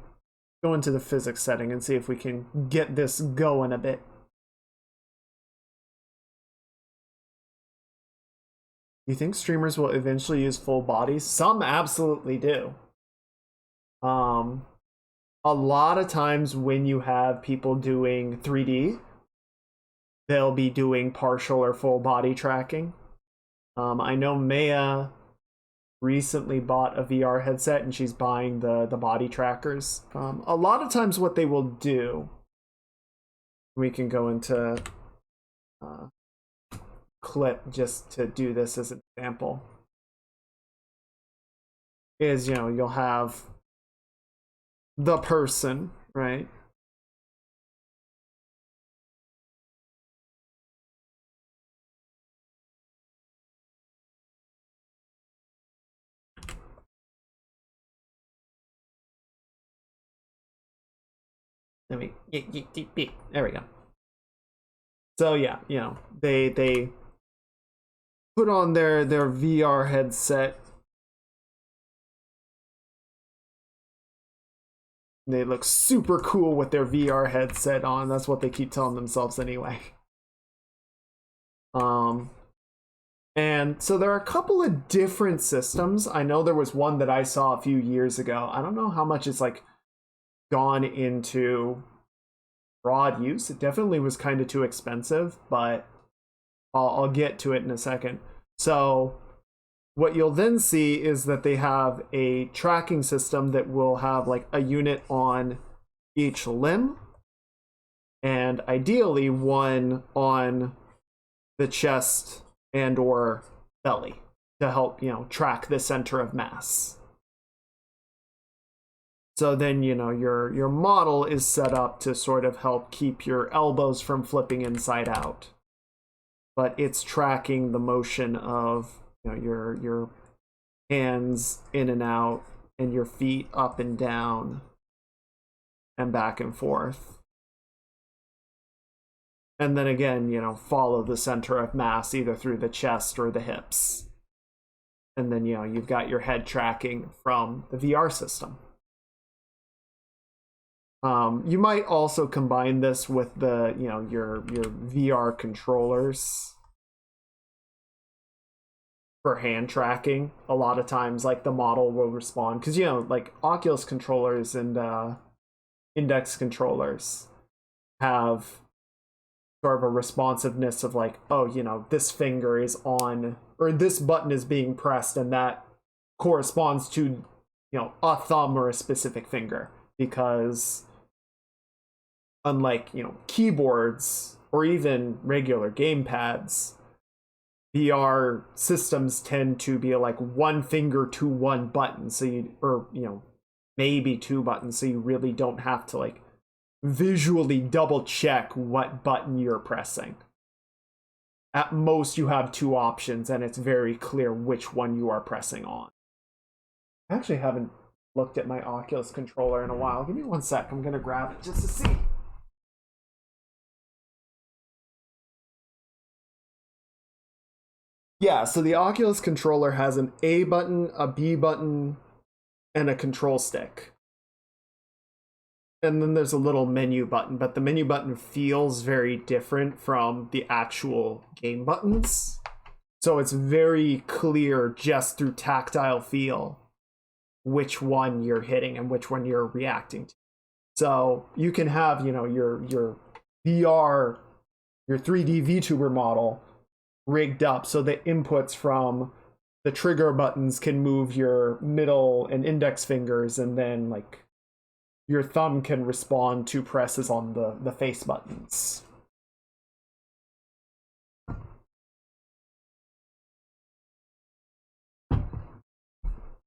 go into the physics setting and see if we can get this going a bit. You think streamers will eventually use full bodies? Some absolutely do. A lot of times when you have people doing 3D, they'll be doing partial or full body tracking. I know Maya recently bought a VR headset and she's buying the body trackers. A lot of times what they will do, we can go into clip just to do this as an example, is, you know, you'll have the person, right? There we go. So yeah, you know, they put on their VR headset. They look super cool with their VR headset on. That's what they keep telling themselves anyway. And so there are a couple of different systems. I know there was one that I saw a few years ago. I don't know how much it's like gone into broad use. It definitely was kind of too expensive, but I'll get to it in a second. So what you'll then see is that they have a tracking system that will have like a unit on each limb, and ideally one on the chest and or belly to help, you know, track the center of mass. So then, you know, your model is set up to sort of help keep your elbows from flipping inside out, but it's tracking the motion of, you know, your hands in and out and your feet up and down and back and forth. And then again, you know, follow the center of mass either through the chest or the hips. And then, you know, you've got your head tracking from the VR system. You might also combine this with the, you know, your VR controllers for hand tracking. A lot of times, like, the model will respond because, you know, like Oculus controllers and Index controllers have sort of a responsiveness of like, oh, you know, this finger is on, or this button is being pressed, and that corresponds to, you know, a thumb or a specific finger. Because unlike, you know, keyboards or even regular game pads, VR systems tend to be like one finger to one button, so you, or maybe two buttons, so you really don't have to like visually double check what button you're pressing. At most, you have two options, and it's very clear which one you are pressing on. I actually haven't looked at my Oculus controller in a while. Give me 1 sec. I'm gonna grab it just to see. Yeah, so the Oculus controller has an A button, a B button, and a control stick. And then there's a little menu button, but the menu button feels very different from the actual game buttons. So it's very clear just through tactile feel which one you're hitting and which one you're reacting to. So you can have, your VR, your 3D VTuber model rigged up so the inputs from the trigger buttons can move your middle and index fingers, and then like your thumb can respond to presses on the face buttons.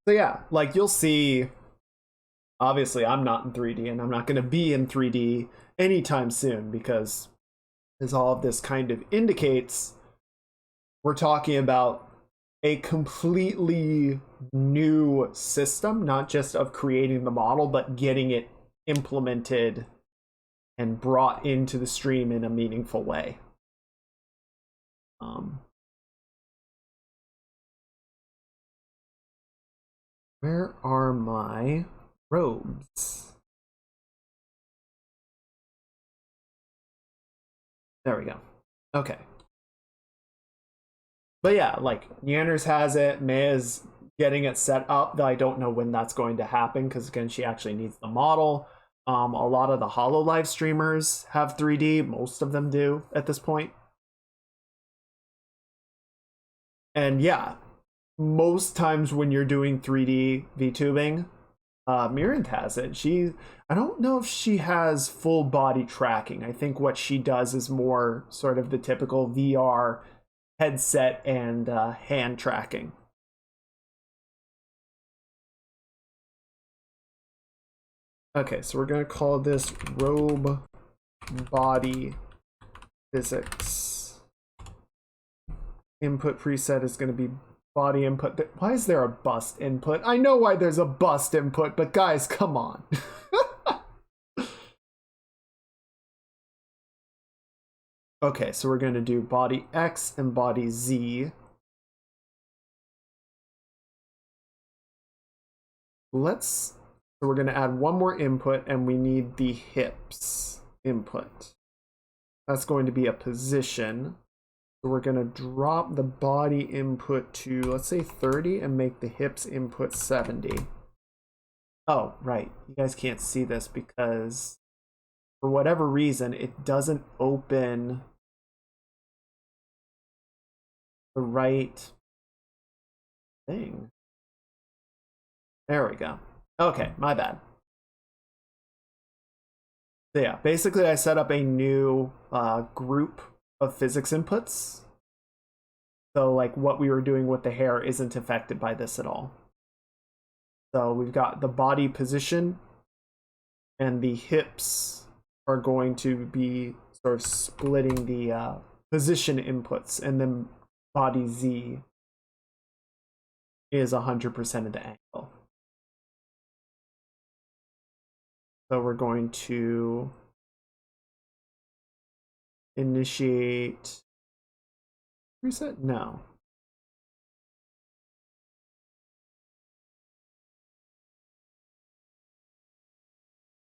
So yeah, like you'll see, obviously I'm not in 3D and I'm not going to be in 3D anytime soon, because as all of this kind of indicates, we're talking about a completely new system, not just of creating the model, but getting it implemented and brought into the stream in a meaningful way. Where are my robes? There we go. Okay. But yeah, like Neanders has it, Maya's getting it set up. I don't know when that's going to happen, because again, she actually needs the model. A lot of the HoloLive streamers have 3D. Most of them do at this point. And yeah, most times when you're doing 3D VTubing, Mirand has it. I don't know if she has full body tracking. I think what she does is more sort of the typical VR headset and hand tracking. Okay, so we're gonna call this robe body physics. Input preset is gonna be body input. Why is there a bust input? I know why there's a bust input, but guys, come on. Okay, so we're going to do body X and body Z. So we're going to add one more input, and we need the hips input. That's going to be a position. So we're going to drop the body input to, let's say 30, and make the hips input 70. Oh, right. You guys can't see this because for whatever reason, it doesn't open the right thing. There we go. Okay, my bad. So yeah, basically I set up a new group of physics inputs. So like what we were doing with the hair isn't affected by this at all. So we've got the body position, and the hips are going to be sort of splitting the position inputs, and then body Z is 100% of the angle. So we're going to initiate preset? No.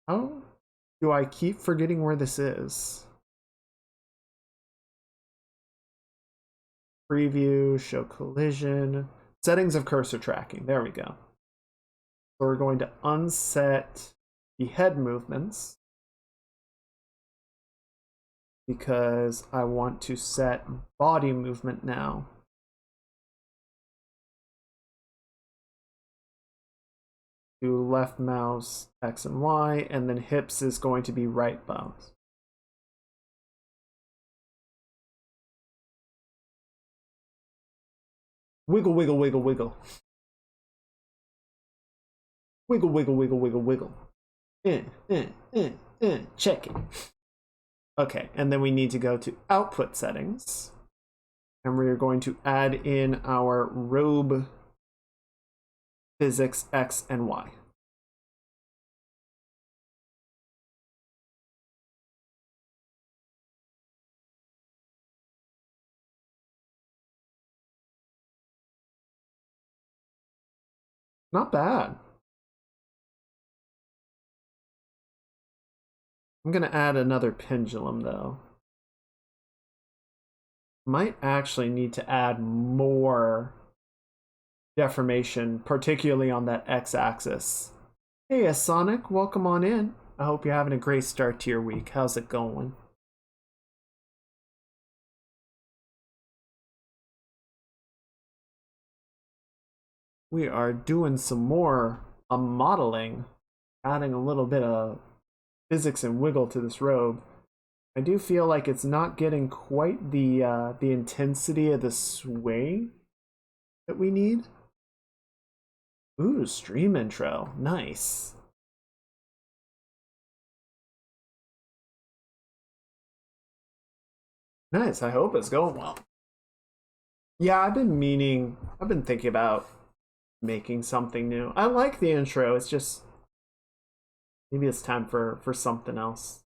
How do I keep forgetting where this is? Preview, show collision, settings of cursor tracking. There we go. So we're going to unset the head movements, because I want to set body movement now. Do left mouse, X and Y, and then hips is going to be right mouse. Wiggle, wiggle, wiggle, wiggle. Wiggle, wiggle, wiggle, wiggle, wiggle. Check it. Okay, and then we need to go to output settings. And we're going to add in our robe physics X and Y. Not bad. I'm gonna add another pendulum though. Might actually need to add more deformation, particularly on that x-axis. Hey, Sonic, welcome on in. I hope you're having a great start to your week. How's it going? We are doing some more modeling, adding a little bit of physics and wiggle to this robe. I do feel like it's not getting quite the intensity of the sway that we need. Ooh, stream intro. Nice. Nice. I hope it's going well. Yeah, I've been thinking about making something new. I like the intro. It's just maybe it's time for something else.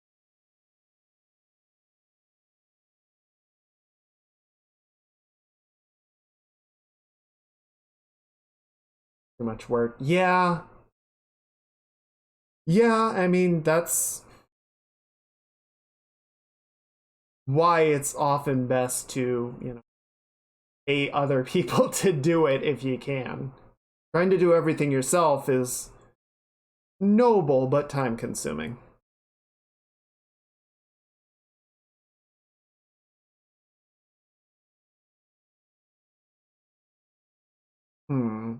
Too much work. Yeah. Yeah, I mean, that's why it's often best to, pay other people to do it if you can. Trying to do everything yourself is noble but time consuming. Hmm.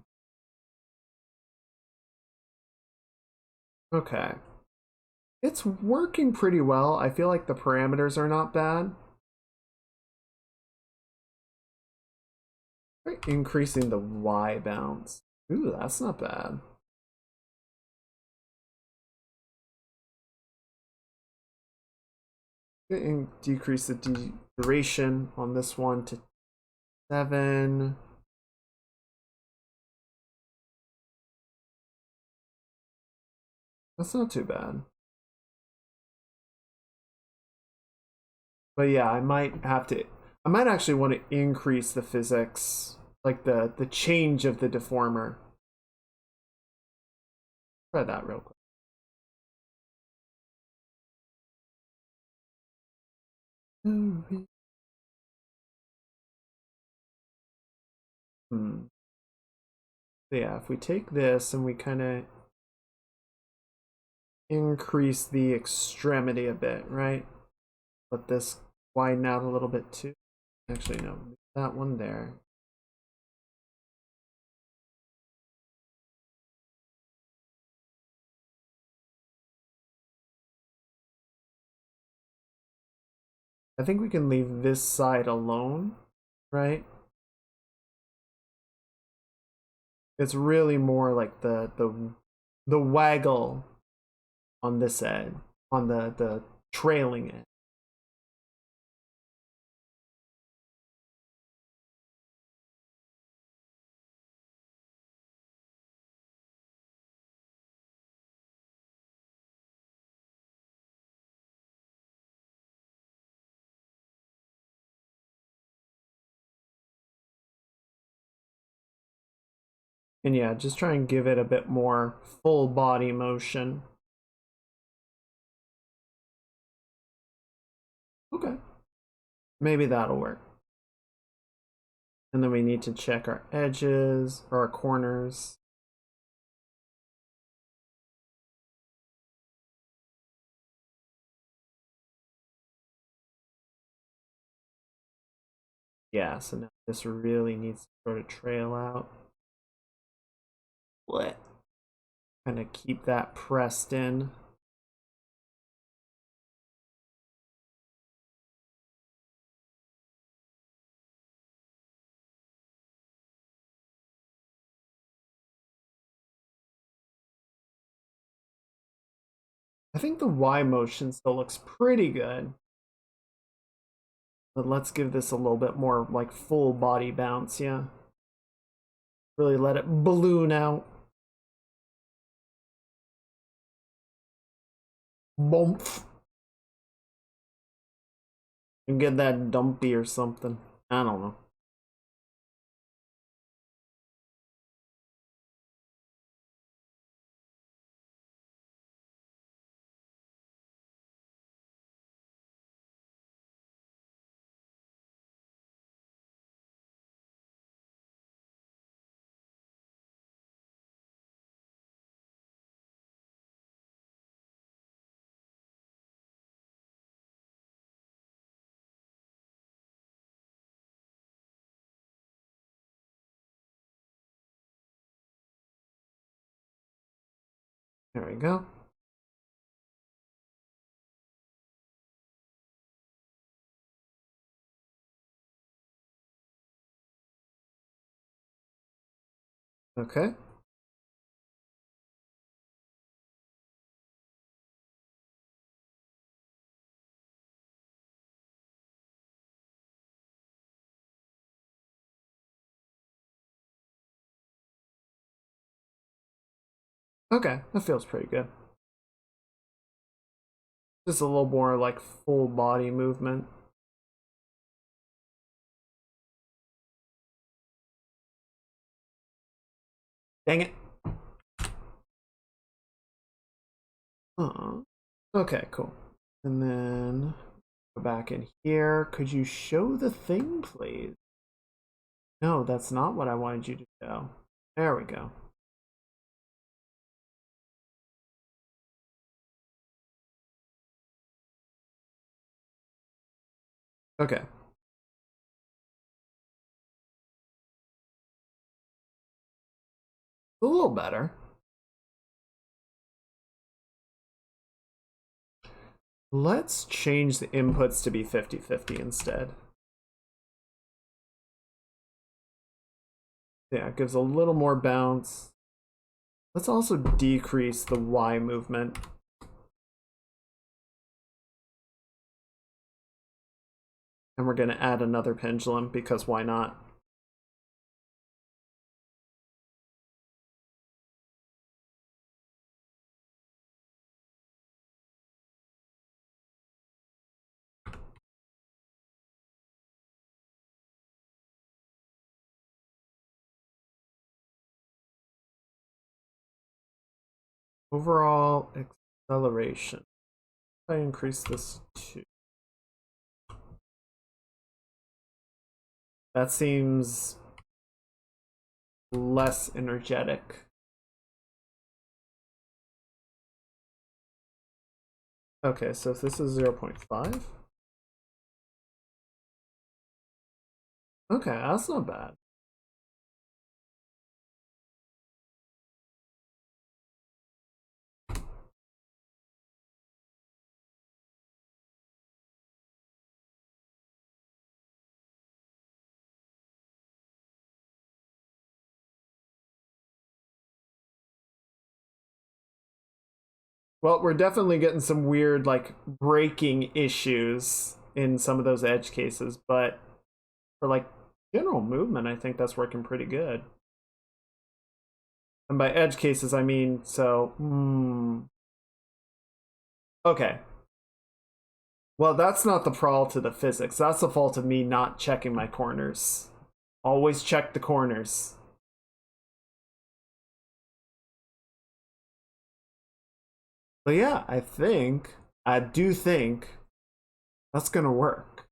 Okay. It's working pretty well. I feel like the parameters are not bad. Increasing the Y bounce. Ooh, that's not bad. Decrease the duration on this one to 7. That's not too bad. But yeah, I might actually want to increase the physics, like the change of the deformer. Try that real quick. Hmm. So yeah, if we take this and we kind of increase the extremity a bit, right? Let this widen out a little bit too. Actually, no, that one there. I think we can leave this side alone, right? It's really more like the waggle on this end, on the trailing end. And yeah, just try and give it a bit more full body motion. Okay. Maybe that'll work. And then we need to check our edges or our corners. Yeah, so now this really needs to sort of trail out. What? Kind of keep that pressed in. I think the Y motion still looks pretty good. But let's give this a little bit more like full body bounce, yeah. Really let it balloon out. Bump. And get that dumpy or something. I don't know. There we go. Okay. Okay, that feels pretty good. Just a little more like full body movement. Dang it. Okay, cool. And then go back in here. Could you show the thing, please? No, that's not what I wanted you to show. There we go. Okay. A little better. Let's change the inputs to be 50-50 instead. Yeah, it gives a little more bounce. Let's also decrease the Y movement. And we're going to add another pendulum because why not? Overall acceleration. If I increase this to... That seems less energetic. Okay, so if this is 0.5. Okay, that's not bad. Well, we're definitely getting some weird, like, braking issues in some of those edge cases, but for, like, general movement, I think that's working pretty good. And by edge cases, I mean, so, okay. Well, that's not the fault of the physics. That's the fault of me not checking my corners. Always check the corners. But yeah, I do think that's gonna work.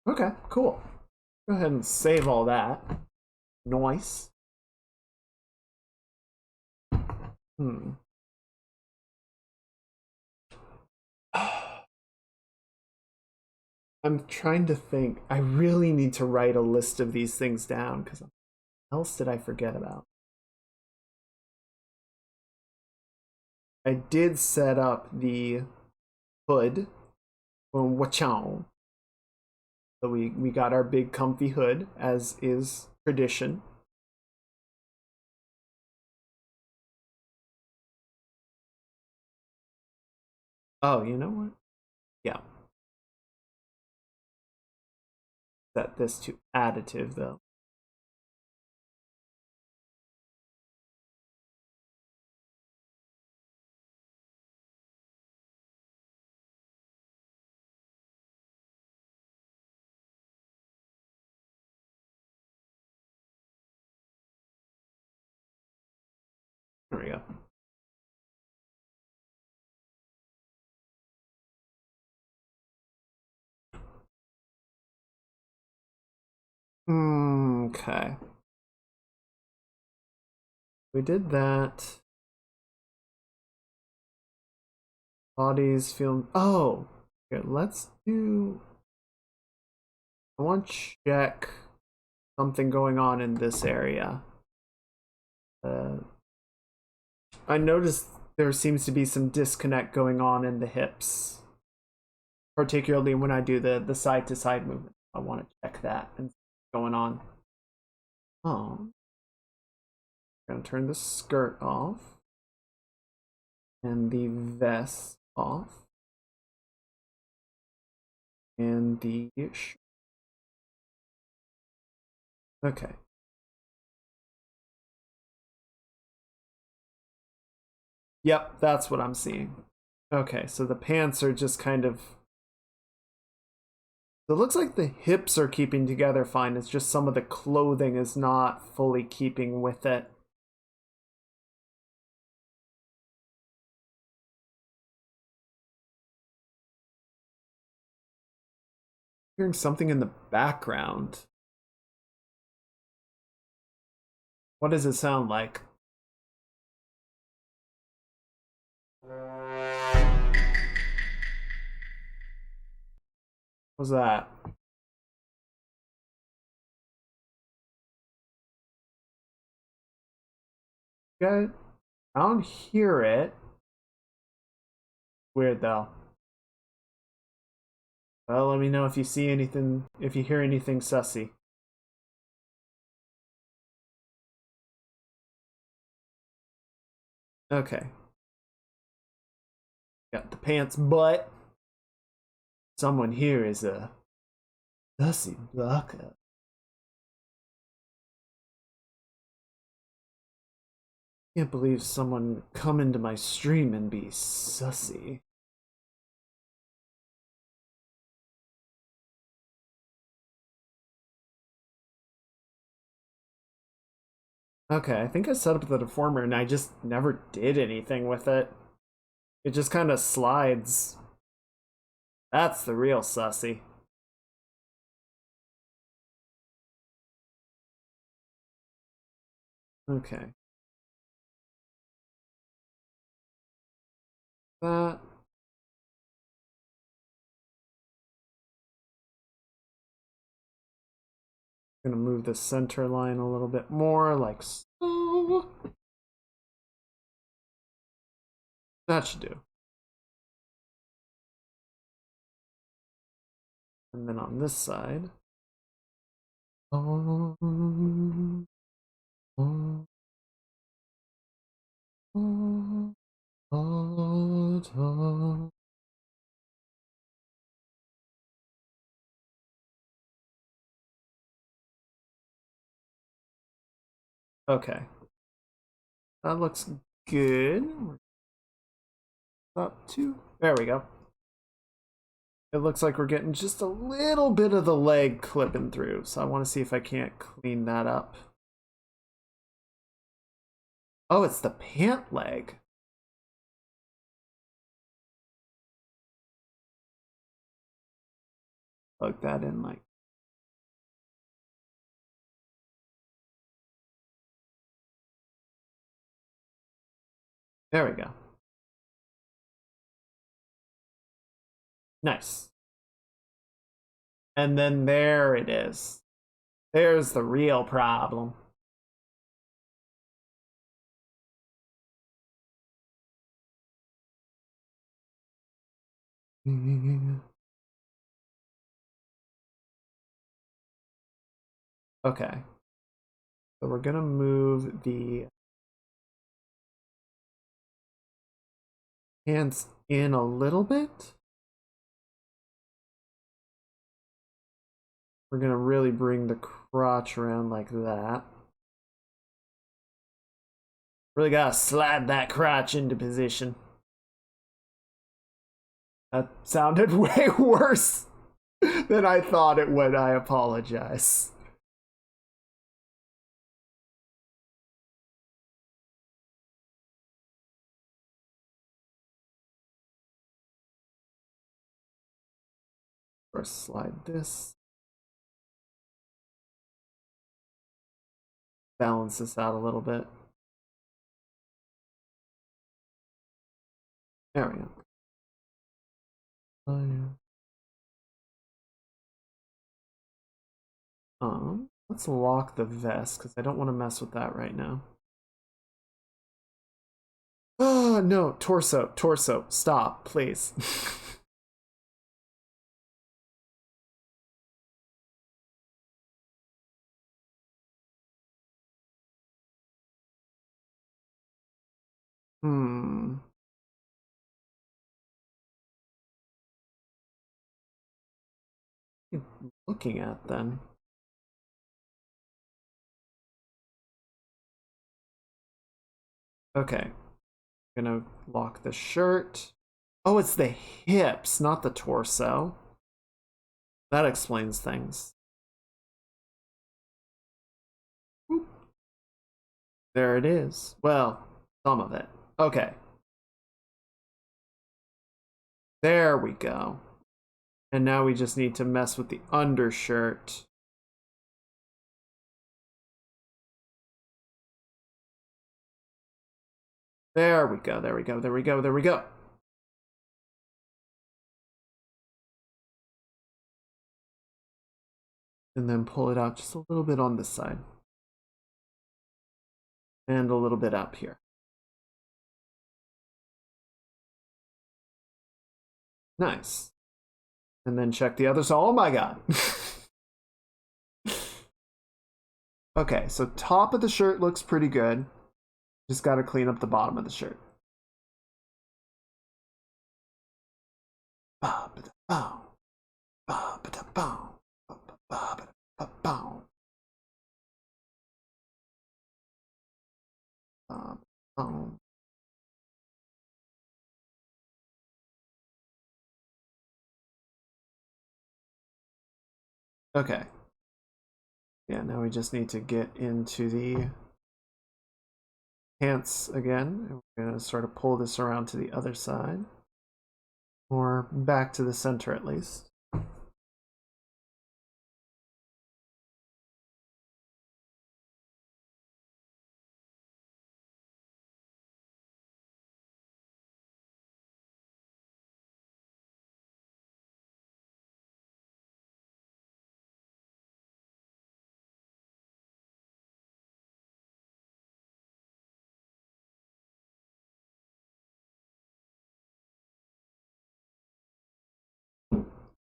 Okay, cool. Go ahead and save all that. Nice. Hmm. I'm trying to think. I really need to write a list of these things down because what else did I forget about? I did set up the hood from Wachow. So we got our big comfy hood, as is tradition. Oh, you know what? Yeah. Set this to additive though. There we go. Okay. We did that. Bodies feel. Oh, here, let's do. I want to check something going on in this area. I noticed there seems to be some disconnect going on in the hips, particularly when I do the side to side movement. I want to check that and what's going on. Oh, I'm gonna turn the skirt off and the vest off and the shirt. Okay. Yep, that's what I'm seeing. Okay, so the pants are just kind of. It looks like the hips are keeping together fine. It's just some of the clothing is not fully keeping with it. Hearing something in the background. What does it sound like? What's that? Okay, I don't hear it. Weird though. Well, let me know if you see anything, if you hear anything sussy. Okay. Got the pants butt. Someone here is a sussy blocker. Can't believe someone come into my stream and be sussy. Okay, I think I set up the deformer and I just never did anything with it. It just kind of slides. That's the real sussy. Okay. That. Gonna move the center line a little bit more, like so. That should do. And then on this side. Oh, oh, oh, oh. Okay. That looks good. Up two. There we go. It looks like we're getting just a little bit of the leg clipping through, so I want to see if I can't clean that up. Oh, it's the pant leg. Plug that in like. There we go. Nice. And then there it is. There's the real problem. Okay. So we're gonna move the hands in a little bit. We're gonna really bring the crotch around like that. Really gotta slide that crotch into position. That sounded way worse than I thought it would. I apologize. Or slide this. Balance this out a little bit. There we go. Oh, yeah. Let's lock the vest because I don't want to mess with that right now. Oh no, torso, stop, please. Hmm. What are you looking at then? Okay. I'm gonna lock the shirt. Oh, it's the hips, not the torso. That explains things. There it is. Well, some of it. Okay. There we go. And now we just need to mess with the undershirt. There we go, there we go, there we go, there we go. And then pull it out just a little bit on this side. And a little bit up here. Nice. And then check the other side. Oh my god. Okay, so top of the shirt looks pretty good. Just got to clean up the bottom of the shirt. Okay. Yeah, now we just need to get into the pants again. And we're going to sort of pull this around to the other side. Or back to the center at least.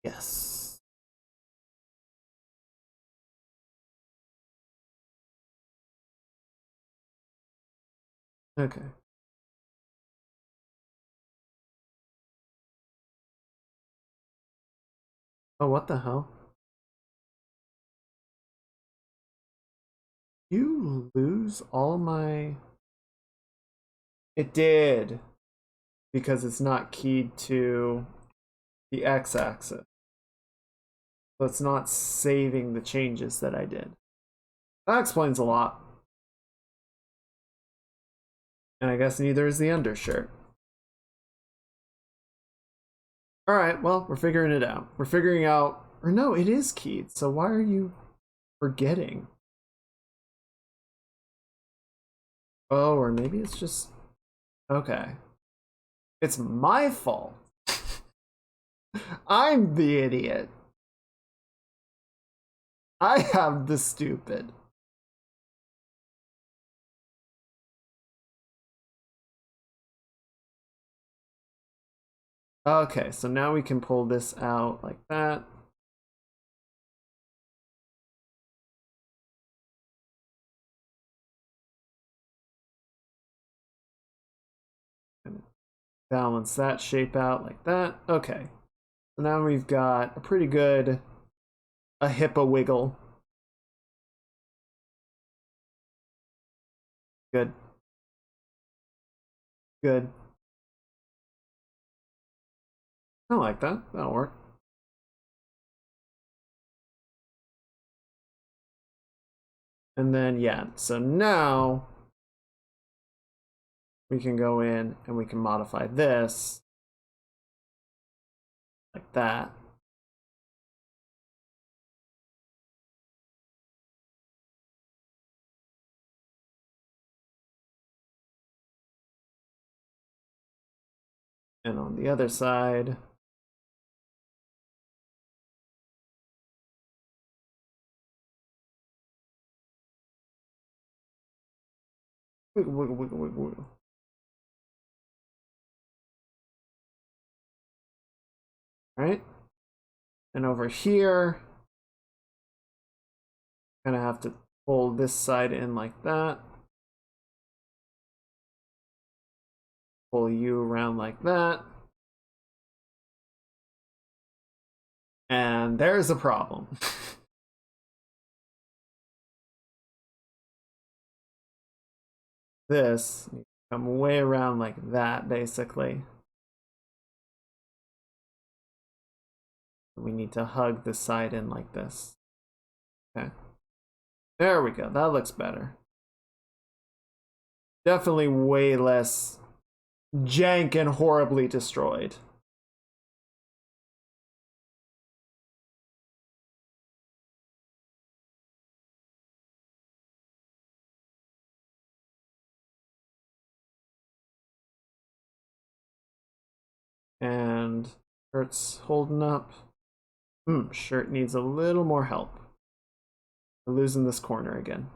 Yes. Okay. Oh, what the hell? You lose all my... It did. Because it's not keyed to the x-axis. So it's not saving the changes that I did. That explains a lot. And I guess neither is the undershirt. Alright, well, we're figuring it out. We're figuring out... Or no, it is keyed, so why are you forgetting? Oh, or maybe it's just... Okay. It's my fault. I'm the idiot. I have the stupid. Okay, so now we can pull this out like that. balance that shape out like that. Okay. So now we've got a pretty good, a hippo wiggle. Good. Good. I like that. That'll work. And then, yeah, so now we can go in and we can modify this like that. And on the other side, wiggle, wiggle, wiggle, wiggle, wiggle. All right. And over here, gonna have to pull this side in like that. Pull you around like that. And there's a problem. This needs to come way around like that, basically. We need to hug the side in like this. Okay. There we go. That looks better. Definitely way less jank and horribly destroyed. And shirt's holding up. Shirt needs a little more help. We're losing this corner again.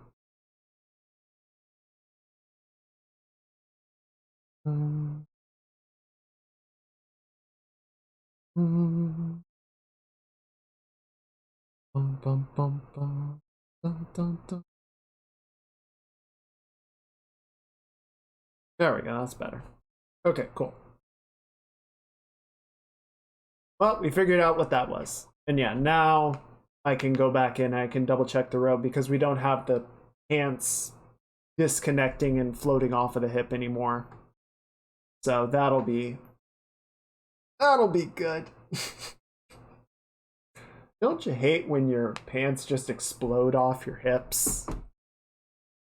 Bum, bum, bum, bum. Dun, dun, dun. There we go, that's better. Okay, cool. Well, we figured out what that was. And yeah, now I can go back in, I can double check the robe because we don't have the pants disconnecting and floating off of the hip anymore. So that'll be good. Don't you hate when your pants just explode off your hips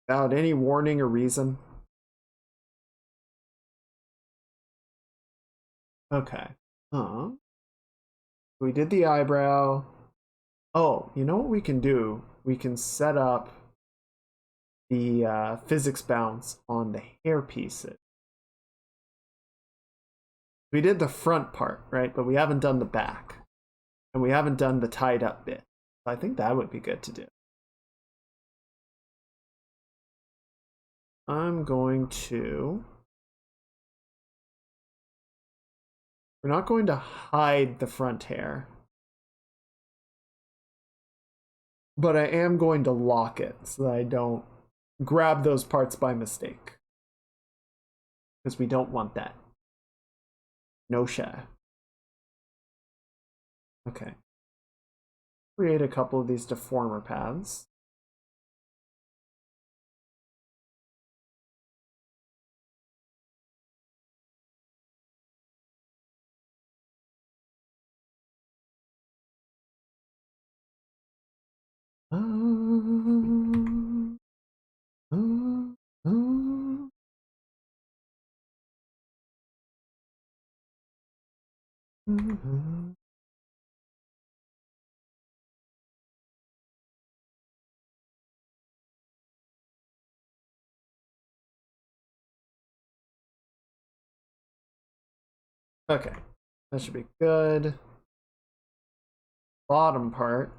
without any warning or reason? Okay. We did the eyebrow. Oh, you know what we can do? We can set up the physics bounce on the hair pieces. We did the front part, right? But we haven't done the back. And we haven't done the tied up bit. I think that would be good to do. I'm going to... We're not going to hide the front hair. But I am going to lock it so that I don't grab those parts by mistake. Because we don't want that. No share. Okay. Create a couple of these deformer paths. Okay, that should be good. Bottom part.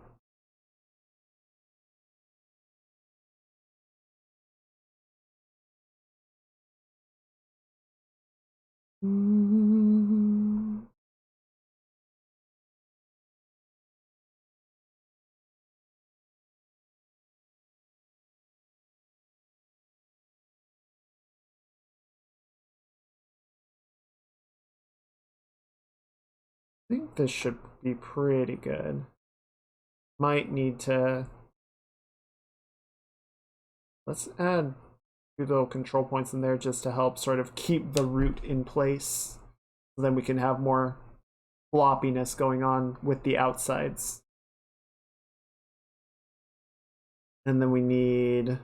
I think this should be pretty good. Might need to... Let's add 2 little control points in there just to help sort of keep the root in place. So then we can have more floppiness going on with the outsides. And then we need...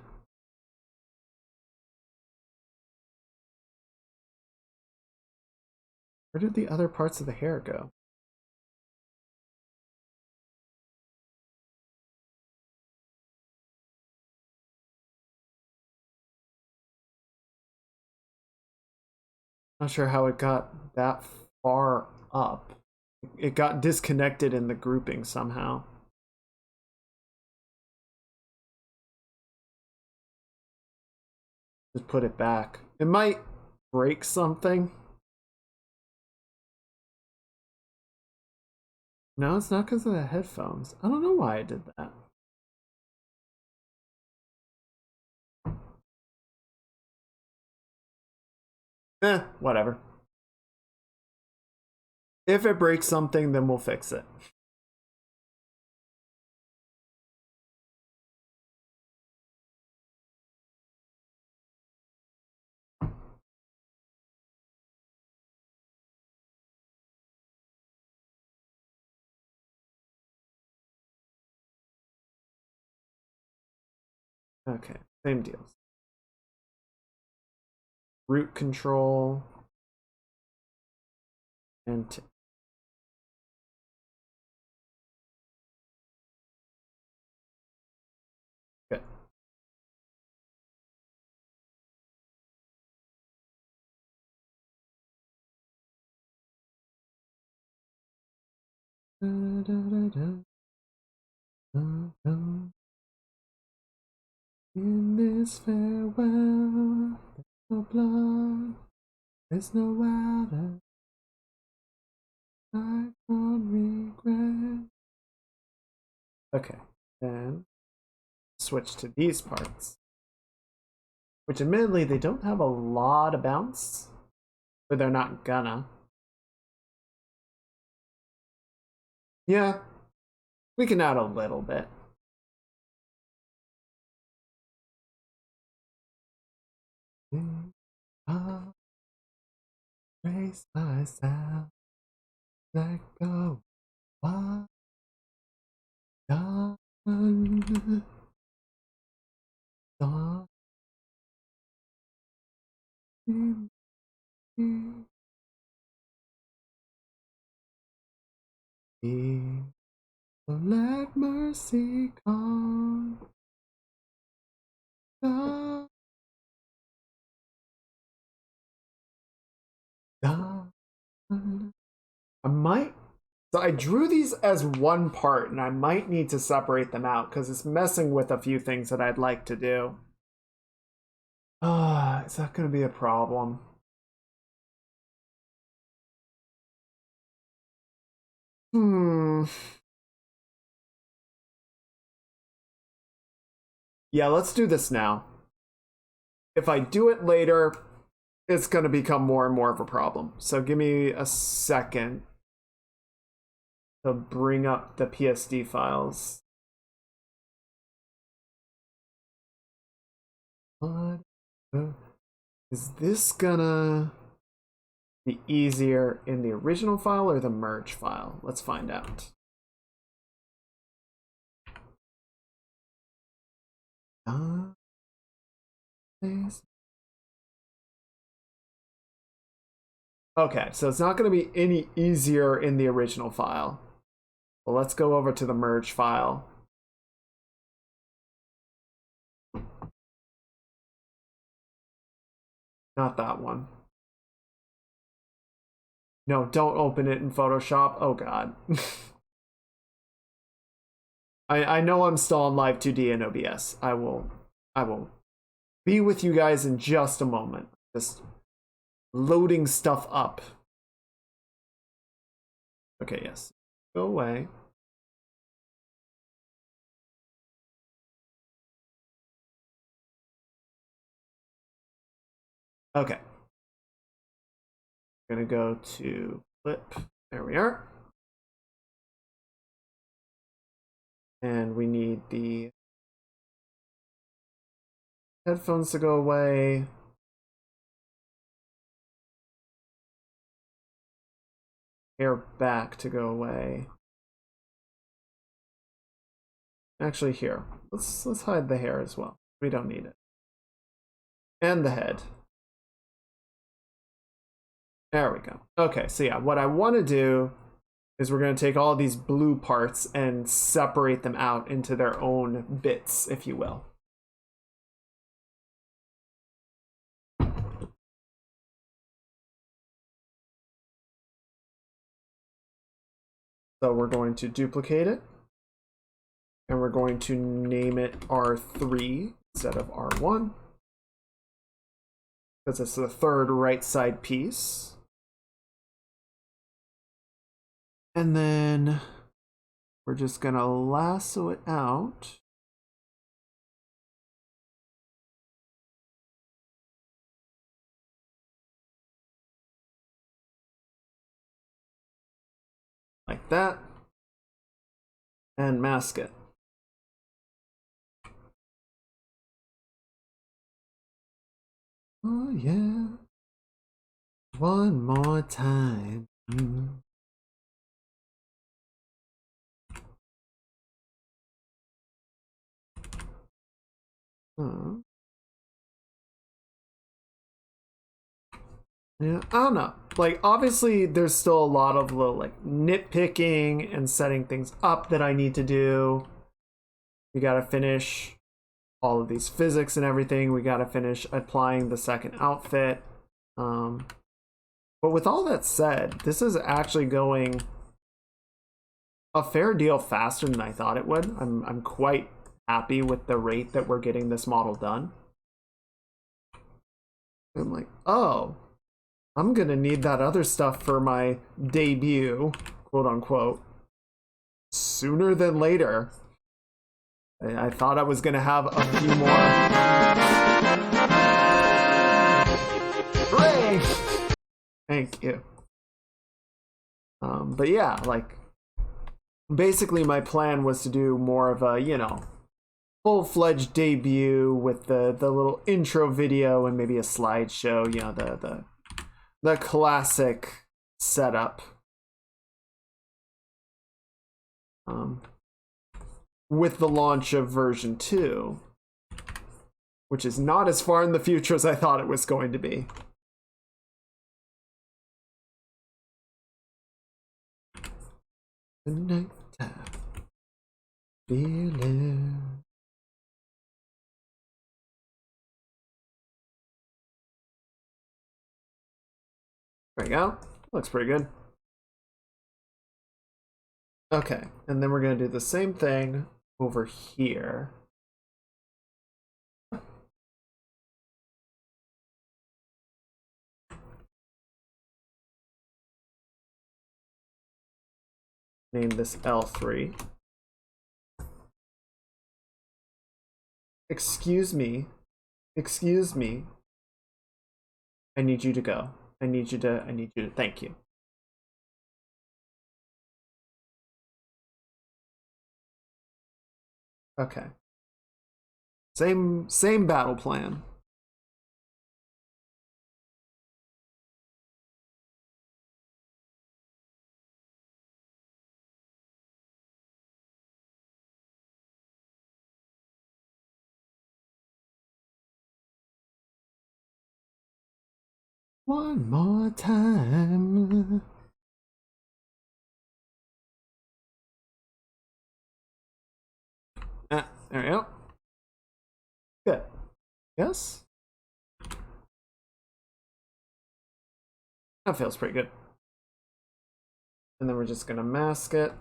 Where did the other parts of the hair go? Not sure how it got that far up. It got disconnected in the grouping somehow. Just put it back. It might break something. No, it's not because of the headphones. I don't know why I did that. Whatever. If it breaks something, then we'll fix it. Okay, same deals. Root control. And good. In this farewell, there's no blood, there's no water, I can't regret. Okay, then switch to these parts, which admittedly they don't have a lot of bounce, but they're not gonna. Yeah, we can add a little bit. Brace myself, let go, what done, done. So let mercy come. Done, done. I might. So I drew these as one part, and I might need to separate them out because it's messing with a few things that I'd like to do. Is that going to be a problem? Yeah, let's do this now. If I do it later, it's going to become more and more of a problem. So give me a second to bring up the PSD files. What? Is this gonna be easier in the original file or the merge file? Let's find out. Okay, so it's not going to be any easier in the original file. Well, let's go over to the merge file. Not that one. No, don't open it in Photoshop. Oh god. I know I'm still on Live 2D and OBS. I will be with you guys in just a moment. Just loading stuff up. Okay, yes. Go away. Okay. I'm gonna go to clip. There we are. And we need the headphones to go away. Hair back to go away. Actually, here, let's hide the hair as well. We don't need it. And the head. There we go. Okay, so yeah, what I want to do is we're going to take all these blue parts and separate them out into their own bits, if you will. So we're going to duplicate it, and we're going to name it R3 instead of R1, because it's the third right side piece. And then we're just gonna lasso it out. Like that. And mask it. Oh yeah. One more time. Yeah, I don't know. Like, obviously, there's still a lot of little, like, nitpicking and setting things up that I need to do. We gotta finish all of these physics and everything. We gotta finish applying the second outfit. But with all that said, this is actually going a fair deal faster than I thought it would. I'm quite happy with the rate that we're getting this model done. I'm like, oh, I'm gonna need that other stuff for my debut, quote unquote, sooner than later. I thought I was gonna have a few more. Hooray! Thank you. But yeah, like, basically my plan was to do more of a, you know, full-fledged debut with the little intro video and maybe a slideshow, you know, the classic setup. With the launch of version 2, which is not as far in the future as I thought it was going to be. The nighttime feeling. There we go. Looks pretty good. Okay, and then we're going to do the same thing over here. Name this L3. Excuse me. Excuse me. I need you to go. I need you to, thank you. Okay. Same battle plan. One more time. There we go. Good. Yes? That feels pretty good. And then we're just gonna mask it.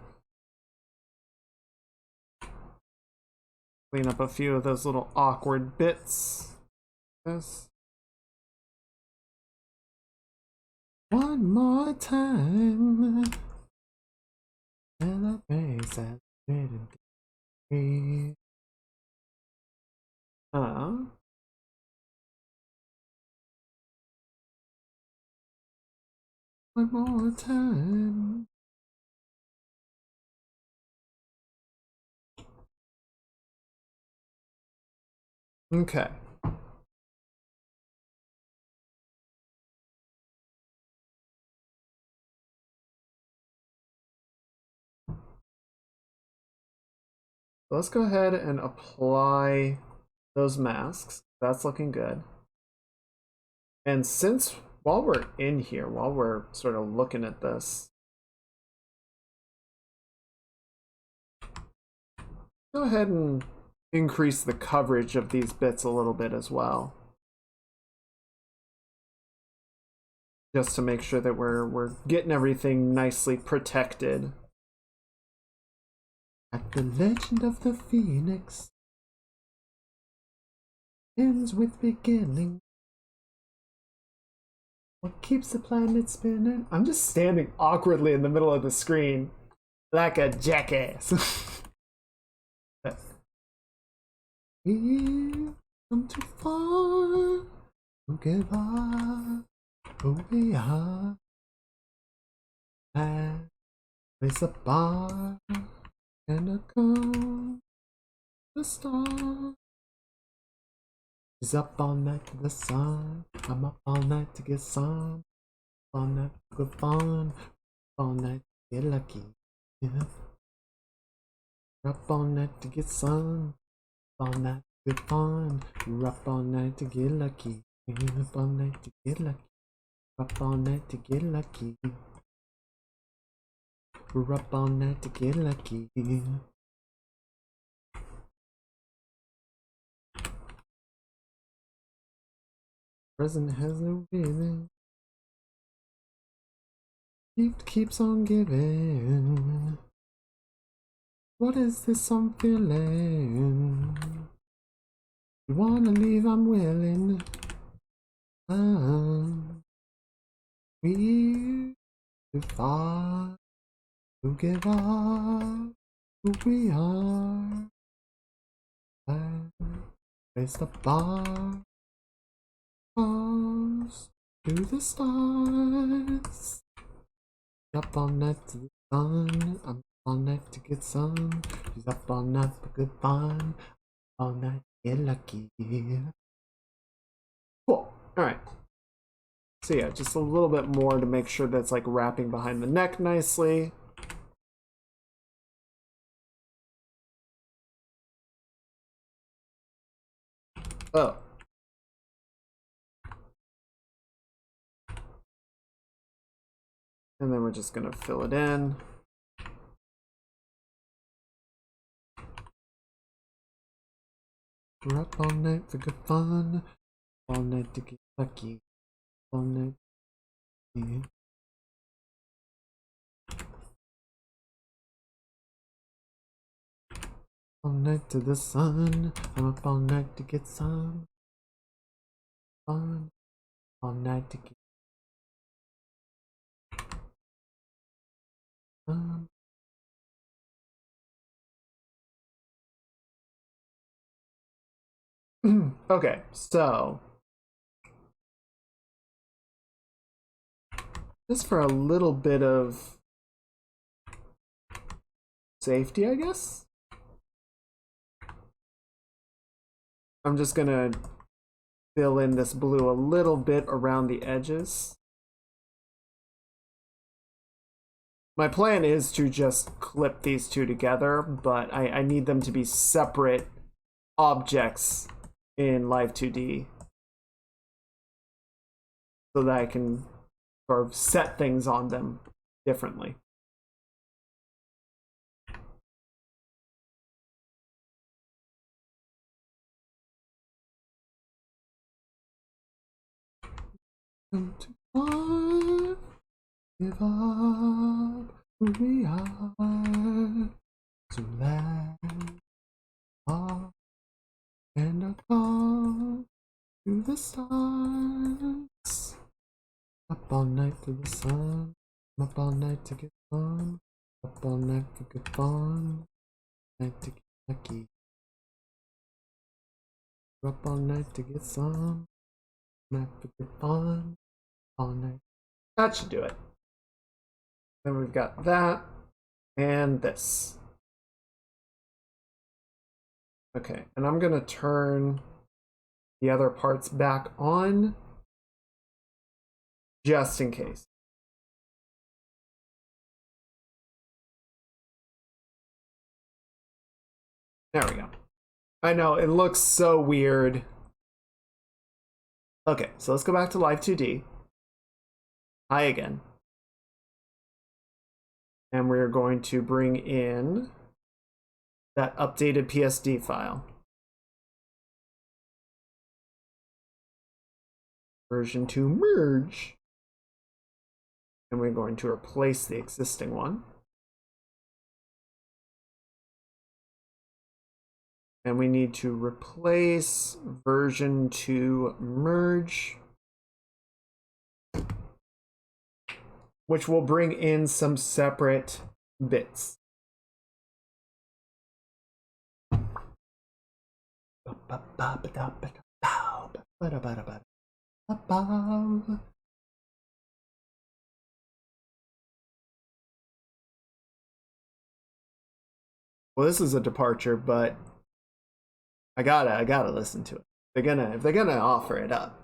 Clean up a few of those little awkward bits. Yes. One more time. And the face that didn't breathe. One more time. Okay. Let's go ahead and apply those masks. That's looking good. And since, while we're in here, while we're sort of looking at this, go ahead and increase the coverage of these bits a little bit as well. Just to make sure that we're getting everything nicely protected. Like the legend of the Phoenix ends with beginning. What keeps the planet spinning? I'm just standing awkwardly in the middle of the screen like a jackass. We've come too far to give up who we are. And raise a bar and a come the star. She's up all night to the sun. I'm up all night to get some. All night to get fun. All night to get lucky. Yeah. Up all night to get sun. All night to get fun. We're up all night to get lucky. Up all night to get lucky. Up all night to get lucky. We're up all night to get lucky. Present has no feeling. Keeps on giving. What is this I'm feeling? You wanna leave, I'm willing. We too far to give up who we are. Raise the bar, close to the stars. Up all night to the sun. I'm up all night to get some. She's up all night for good fun. All night to get lucky. Cool. Alright. So yeah, just a little bit more to make sure that's like wrapping behind the neck nicely. Oh. And then we're just gonna fill it in. We're up all night for good fun. All night to get lucky. All night. Yeah. All night to the sun. I'm up all night to get some fun. All night to get some. Okay, so just for a little bit of safety, I guess, I'm just gonna fill in this blue a little bit around the edges. My plan is to just clip these two together, but I need them to be separate objects in Live 2D so that I can sort of set things on them differently. Come too far, give up who we are, to let off and a call to the stars. Up all night to the sun, up all night to get fun, up all night for good fun, night to get lucky. Up all night to get some, night for good fun, all night. That should do it. Then we've got that and this. Okay, and I'm gonna turn the other parts back on, just in case. There we go. I know, it looks so weird. Okay, so let's go back to Live 2D. Hi again. And we're going to bring in that updated PSD file. Version 2 merge. And we're going to replace the existing one. And we need to replace version 2 merge, which will bring in some separate bits. Well, this is a departure, but I gotta listen to it. If they're gonna offer it up.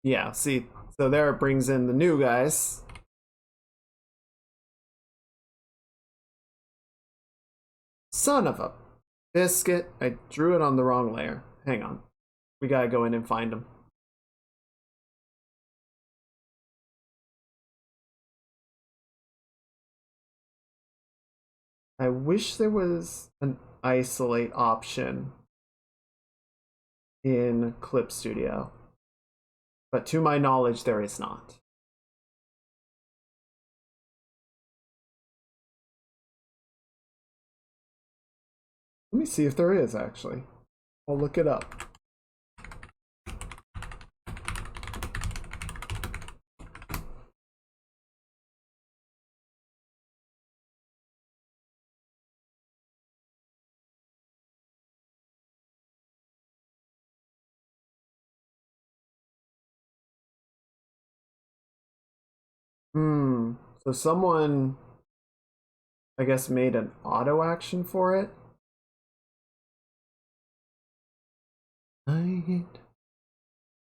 Yeah, see, so there it brings in the new guys. Son of a biscuit. I drew it on the wrong layer. Hang on. We gotta go in and find them. I wish there was an isolate option in Clip Studio, but to my knowledge, there is not. Let me see if there is, actually. I'll look it up. So someone, I guess, made an auto action for it.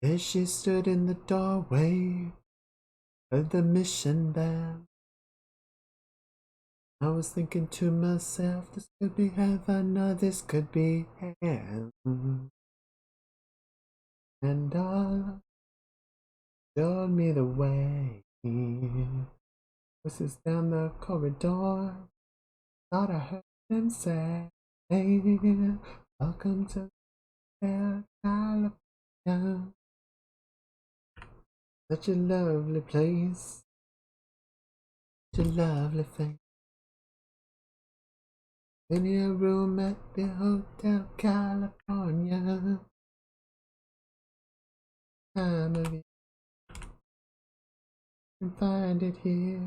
There she stood in the doorway of the mission bell. I was thinking to myself, this could be heaven or this could be hell. And Allah showed me the way. Voices down the corridor. Thought I heard them say, welcome to California. Such a lovely place. Such a lovely thing. In your room at the Hotel California. Time of year. You can find it here.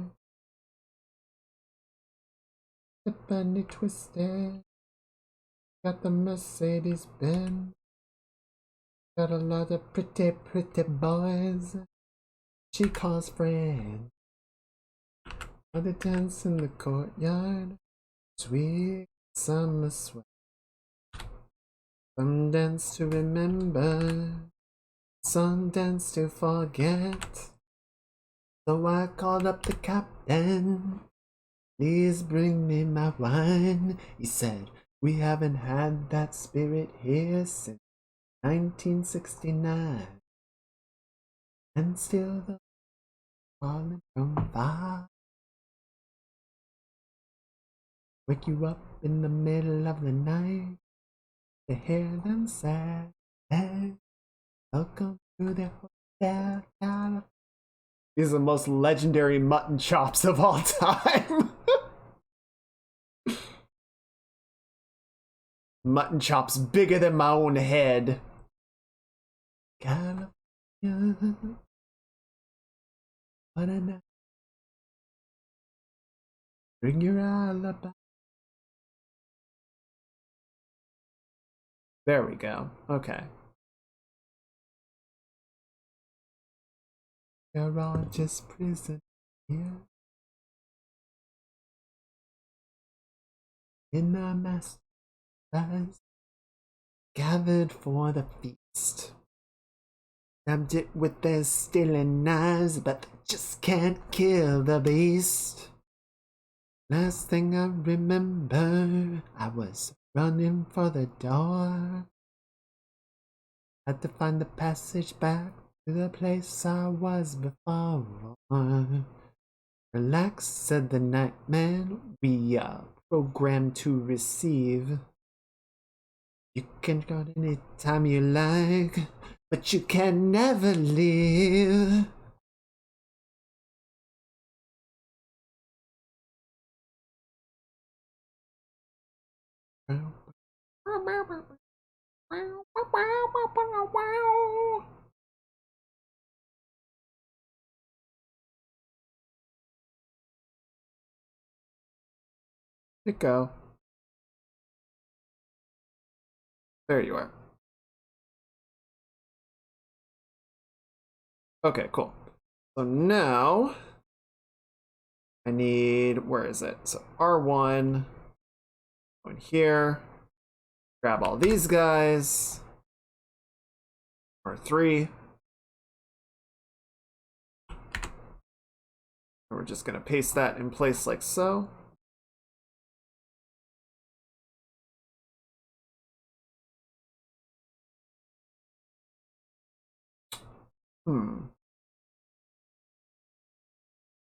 The bunny twisted. Got the Mercedes Benz. Got a lot of pretty, pretty boys. She calls friends. While they dance in the courtyard. Sweet summer sweat. Some dance to remember. Some dance to forget. So I called up the captain. Please bring me my wine. He said, we haven't had that spirit here since 1969. And still the falling from far. Wake you up in the middle of the night to hear them say, welcome to the Hotel California. These are the most legendary mutton chops of all time. Mutton chops bigger than my own head. California. What a night. Bring your alibi. There we go. Okay. You're all just prisoners here. in the master's gathered for the feast. Stabbed it with their stealing knives, but they just can't kill the beast. Last thing I remember, I was running for the door. Had to find the passage back to the place I was before. Relax, said the nightman, we are programmed to receive. You can go any time you like, but you can never leave. Where'd it go? There you are. Okay, cool. So now I need, where is it? So R1, go in here, grab all these guys, R3. And we're just gonna paste that in place like so.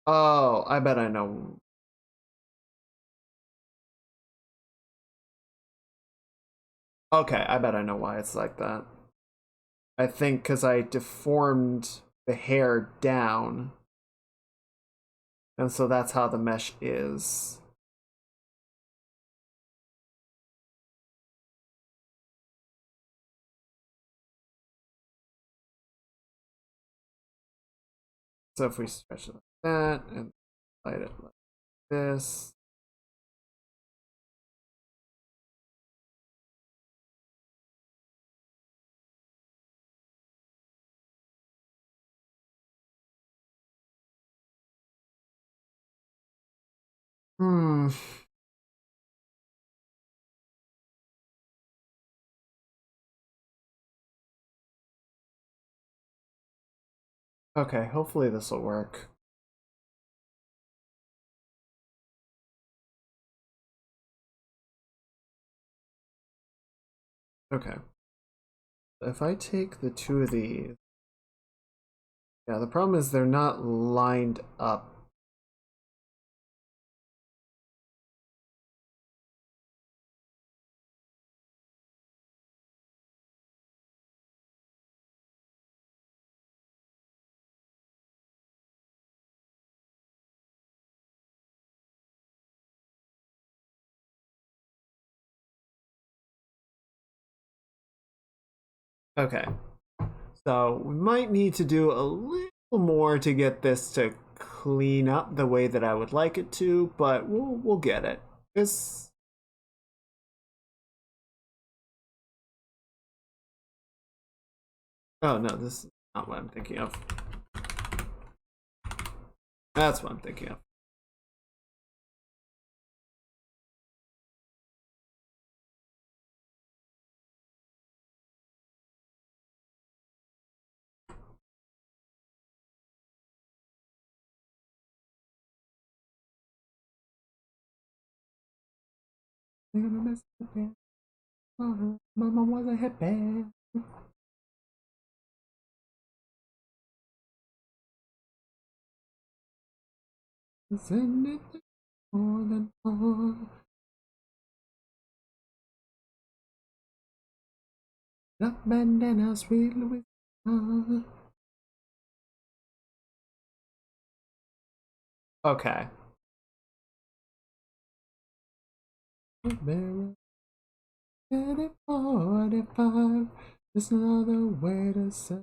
Oh, I bet I know. Okay, I bet I know why it's like that. I think because I deformed the hair down. And so that's how the mesh is. So if we stretch it like that and light it like this. Okay, hopefully this will work. Okay. If I take the two of these, yeah, the problem is they're not lined up. Okay. So we might need to do a little more to get this to clean up the way that I would like it to, but we'll get it. This. Oh no, this is not what I'm thinking of. That's what I'm thinking of. Mama was a hippie. Isn't it more than all? Black bandana, sweet Louis. Okay. Get it 45. There's another way to say.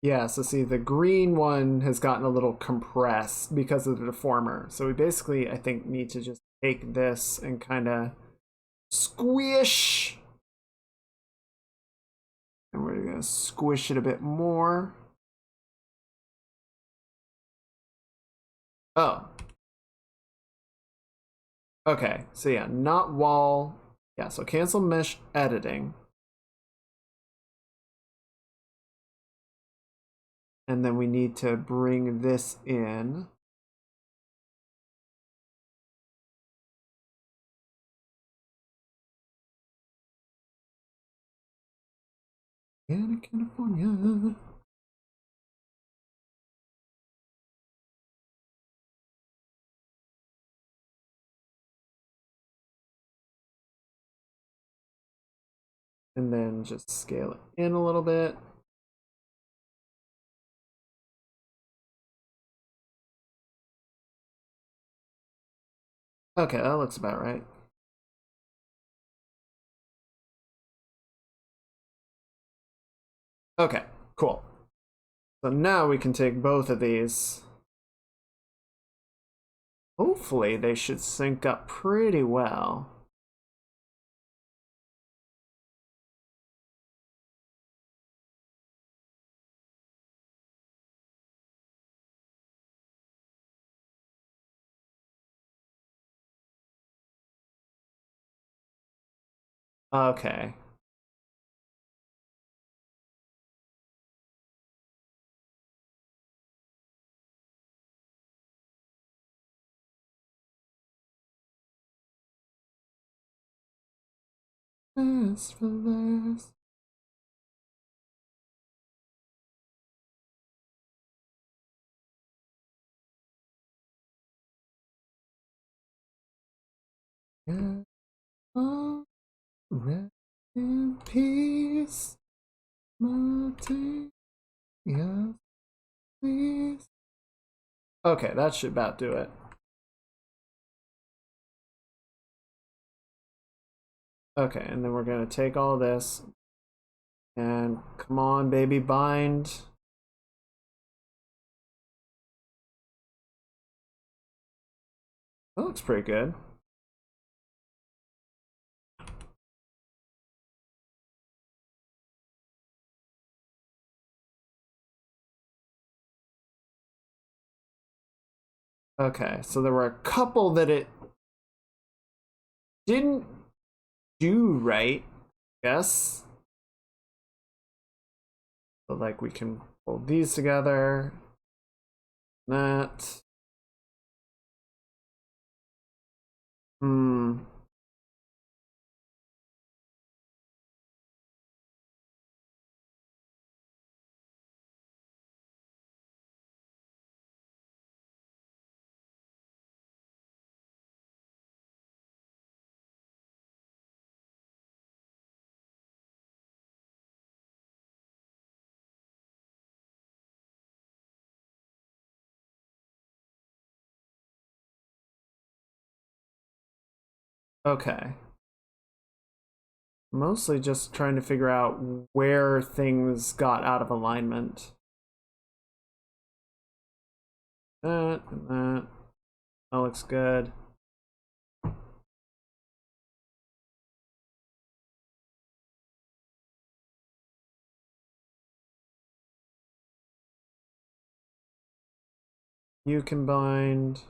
Yeah, so see, the green one has gotten a little compressed because of the deformer. So we basically, I think, need to just take this and kind of squish. And we're going to squish it a bit more. Oh. Okay, so yeah, not wall. Yeah, so cancel mesh editing. And then we need to bring this in. In California. And then just scale it in a little bit. Okay, that looks about right. Okay, cool. So now we can take both of these. Hopefully they should sync up pretty well. Okay. Last for last. Yeah. Oh, rest in peace, Martin. Yes, please. Okay, that should about do it. Okay, and then we're gonna take all this and come on, baby, bind. That looks pretty good. Okay, so there were a couple that it didn't do right, I guess. So like we can pull these together. That. Hmm. Okay. Mostly just trying to figure out where things got out of alignment. That and that. That looks good. You can bind.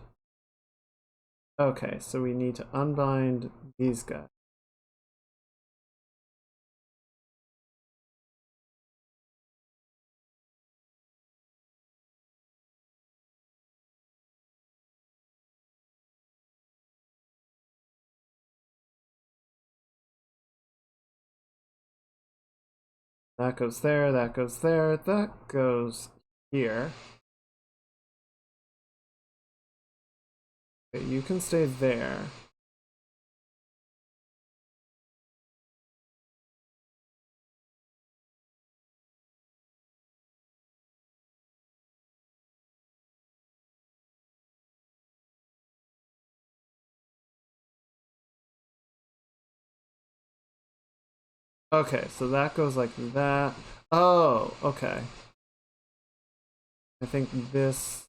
Okay, so we need to unbind these guys. That goes there, that goes there, that goes here. Okay, you can stay there. Okay, so that goes like that. Oh, okay. I think this.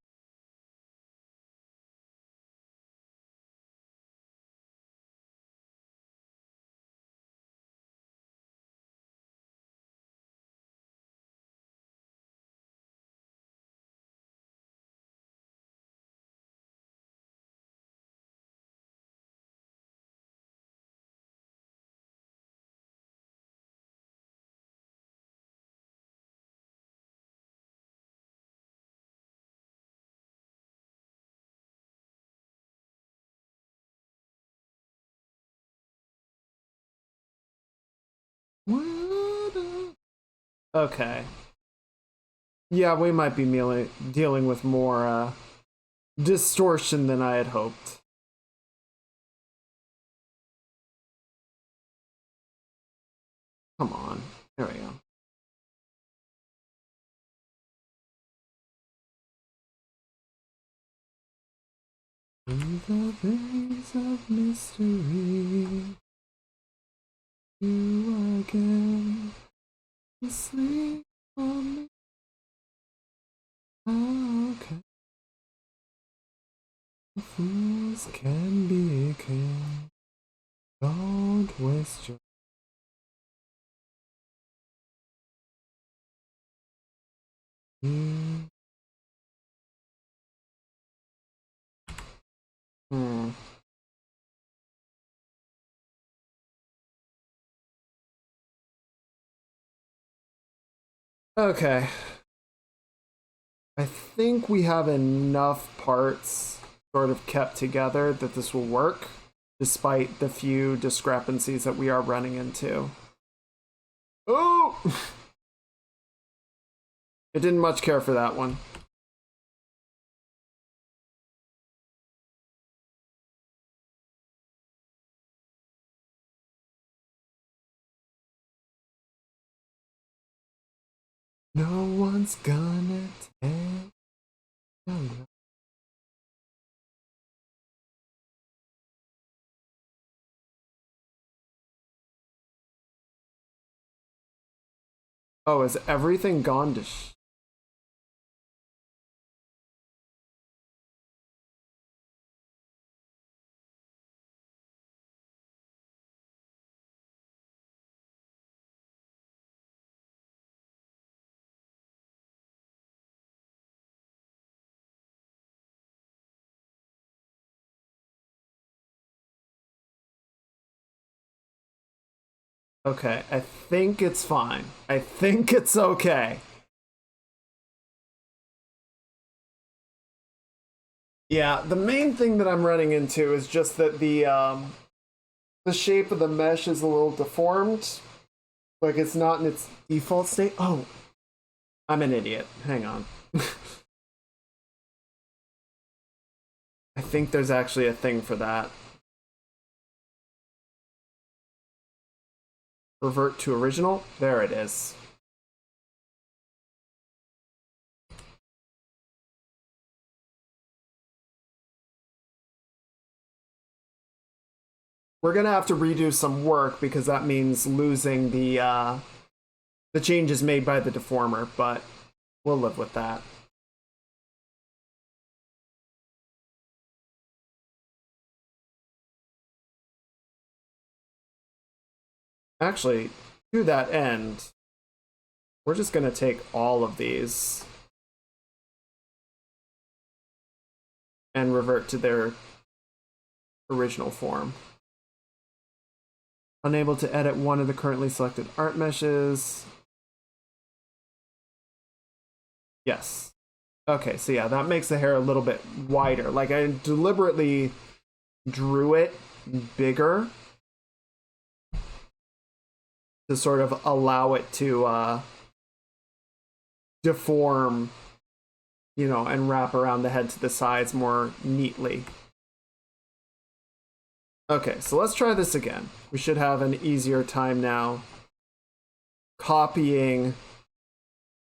Okay. Yeah, we might be dealing with more distortion than I had hoped. Come on. There we go. In the veins of mystery, you again sleep on me. Okay. Fools can be king. Don't waste your. Hmm. Okay. I think we have enough parts sort of kept together that this will work, despite the few discrepancies that we are running into. Oh! I didn't much care for that one. No one's gonna take. Oh, is everything gone to Okay, I think it's fine. I think it's okay. Yeah, the main thing that I'm running into is just that the shape of the mesh is a little deformed. Like it's not in its default state. Oh, I'm an idiot. Hang on. I think there's actually a thing for that. Revert to original. There it is. We're gonna have to redo some work because that means losing the changes made by the deformer, but we'll live with that. Actually, to that end, we're just gonna take all of these and revert to their original form. Unable to edit one of the currently selected art meshes. Yes. Okay, so yeah, that makes the hair a little bit wider. Like I deliberately drew it bigger to sort of allow it to deform, you know, and wrap around the head to the sides more neatly. Okay, so let's try this again. We should have an easier time now copying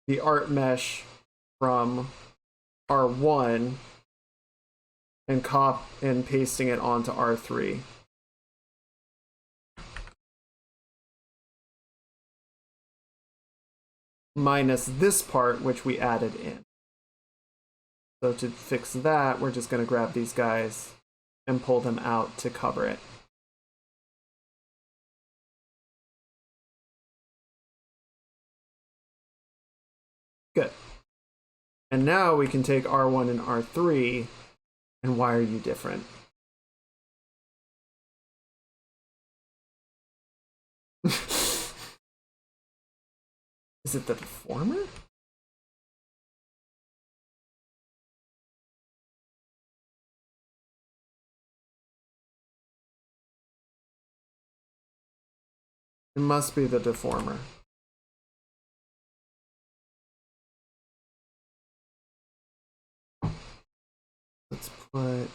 the art mesh from R1 and pasting it onto R3. Minus this part, which we added in. So to fix that, we're just going to grab these guys and pull them out to cover it. Good. And now we can take R1 and R3, and why are you different? Is it the deformer? It must be the deformer. Let's put...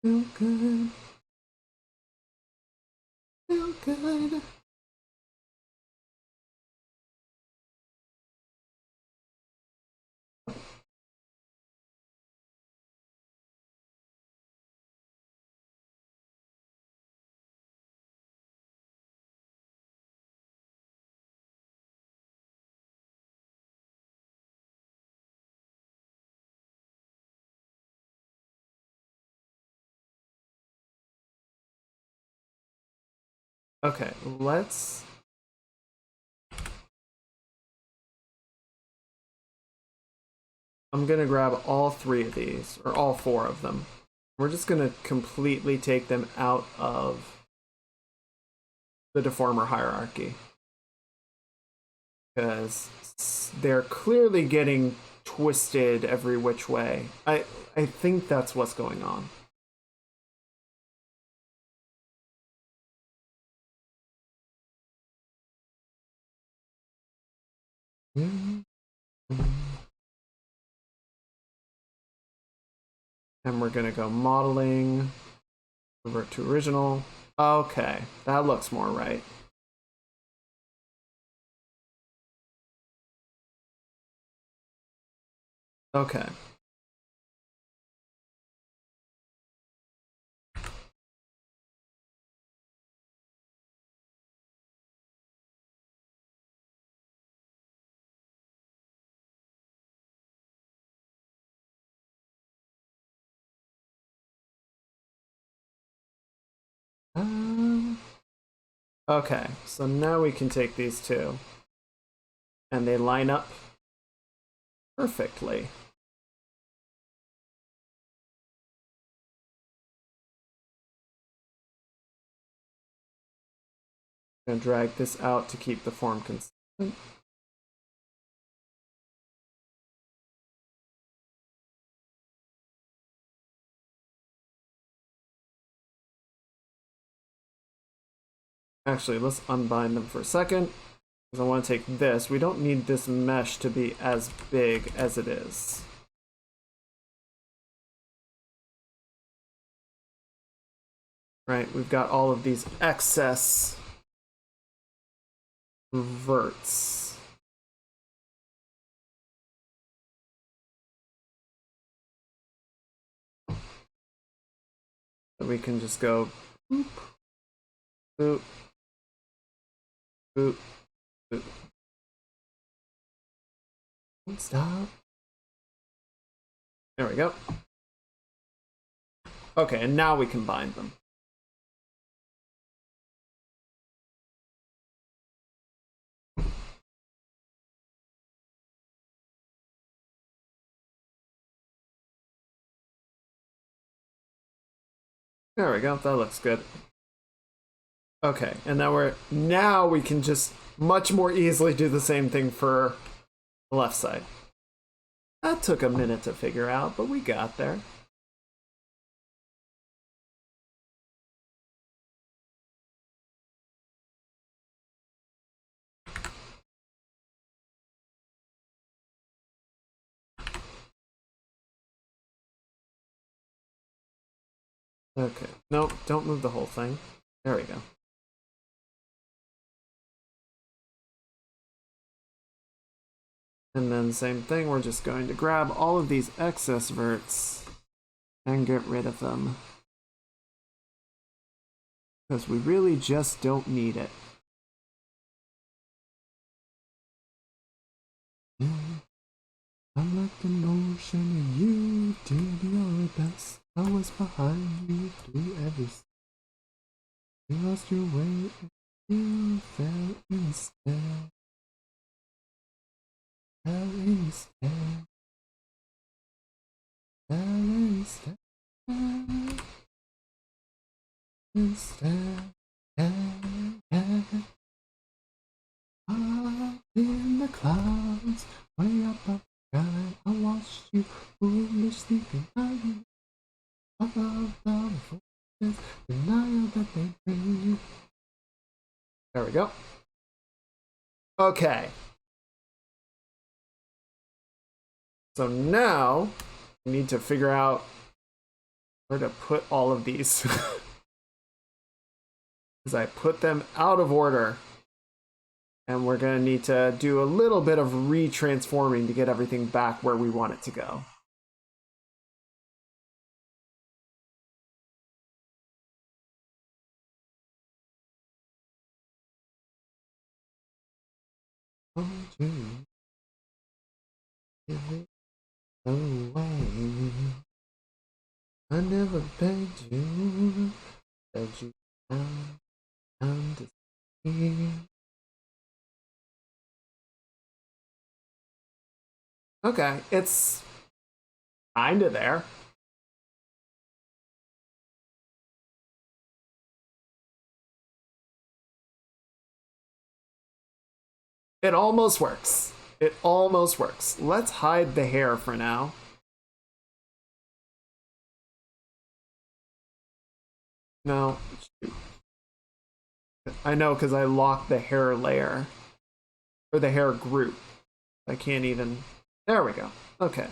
Feel good. Feel good. Okay, let's... I'm gonna grab all 3 of these, or all 4 of them. We're just gonna completely take them out of the deformer hierarchy. Because they're clearly getting twisted every which way. I think that's what's going on. And we're gonna go modeling, revert to original. Okay, that looks more right. Okay. Okay, so now we can take these 2. And they line up perfectly. I'm gonna drag this out to keep the form consistent. Actually, let's unbind them for a second, because I want to take this. We don't need this mesh to be as big as it is. Right, we've got all of these excess verts. So we can just go boop, boop, boop, boop. Stop. There we go. Okay, and now we can bind them. There we go, that looks good. Okay, and now we can just much more easily do the same thing for the left side. That took a minute to figure out, but we got there. Okay, nope, don't move the whole thing. There we go. And then same thing, we're just going to grab all of these excess verts and get rid of them. Because we really just don't need it. I'm like the motion and you did your best. I was behind you through everything. You lost your way and you fell instead. Fell instead. Fell instead. in the clouds, way up the sky, I watched you foolish thinking above the voices, denial that they bring you. There we go. Okay. So now we need to figure out where to put all of these. Because I put them out of order. And we're going to need to do a little bit of retransforming to get everything back where we want it to go. Oh, June, give it away. I never begged you down to see. Okay, it's kinda there. It almost works. It almost works. Let's hide the hair for now. No. I know because I locked the hair layer. Or the hair group. I can't even... There we go. Okay.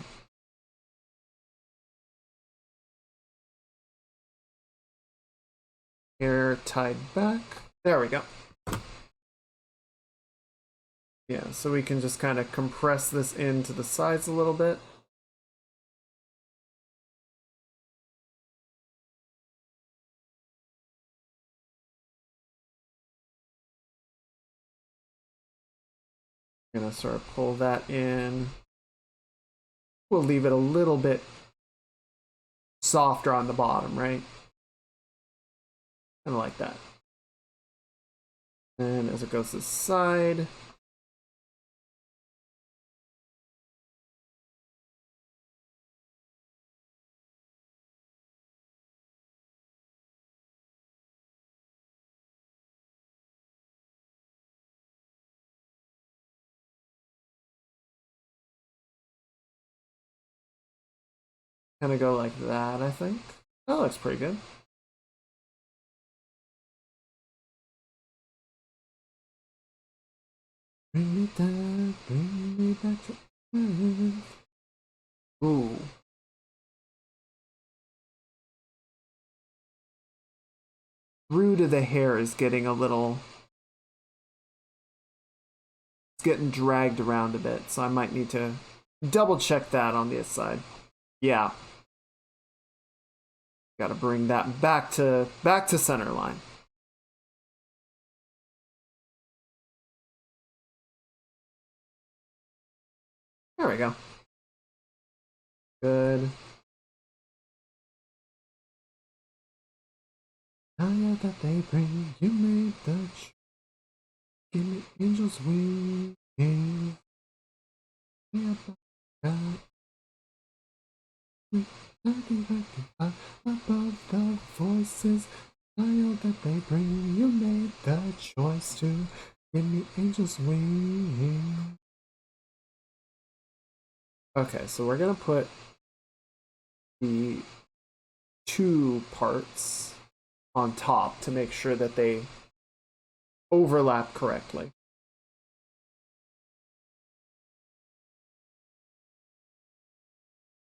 Hair tied back. There we go. Yeah, so we can just kind of compress this into the sides a little bit. I'm gonna sort of pull that in. We'll leave it a little bit softer on the bottom, right? Kind of like that. And as it goes to the side, kind of go like that, I think. That looks pretty good. Bring me back to earth. Ooh. Root of the hair is getting a little... It's getting dragged around a bit, so I might need to double check that on the side. Yeah. Gotta bring that back to center line. There we go. Good. Fire that they bring, you made the give me angels wings. Above the voices, fire that they bring, you made the choice to give me angels wings. Okay, so we're gonna put the two parts on top to make sure that they overlap correctly.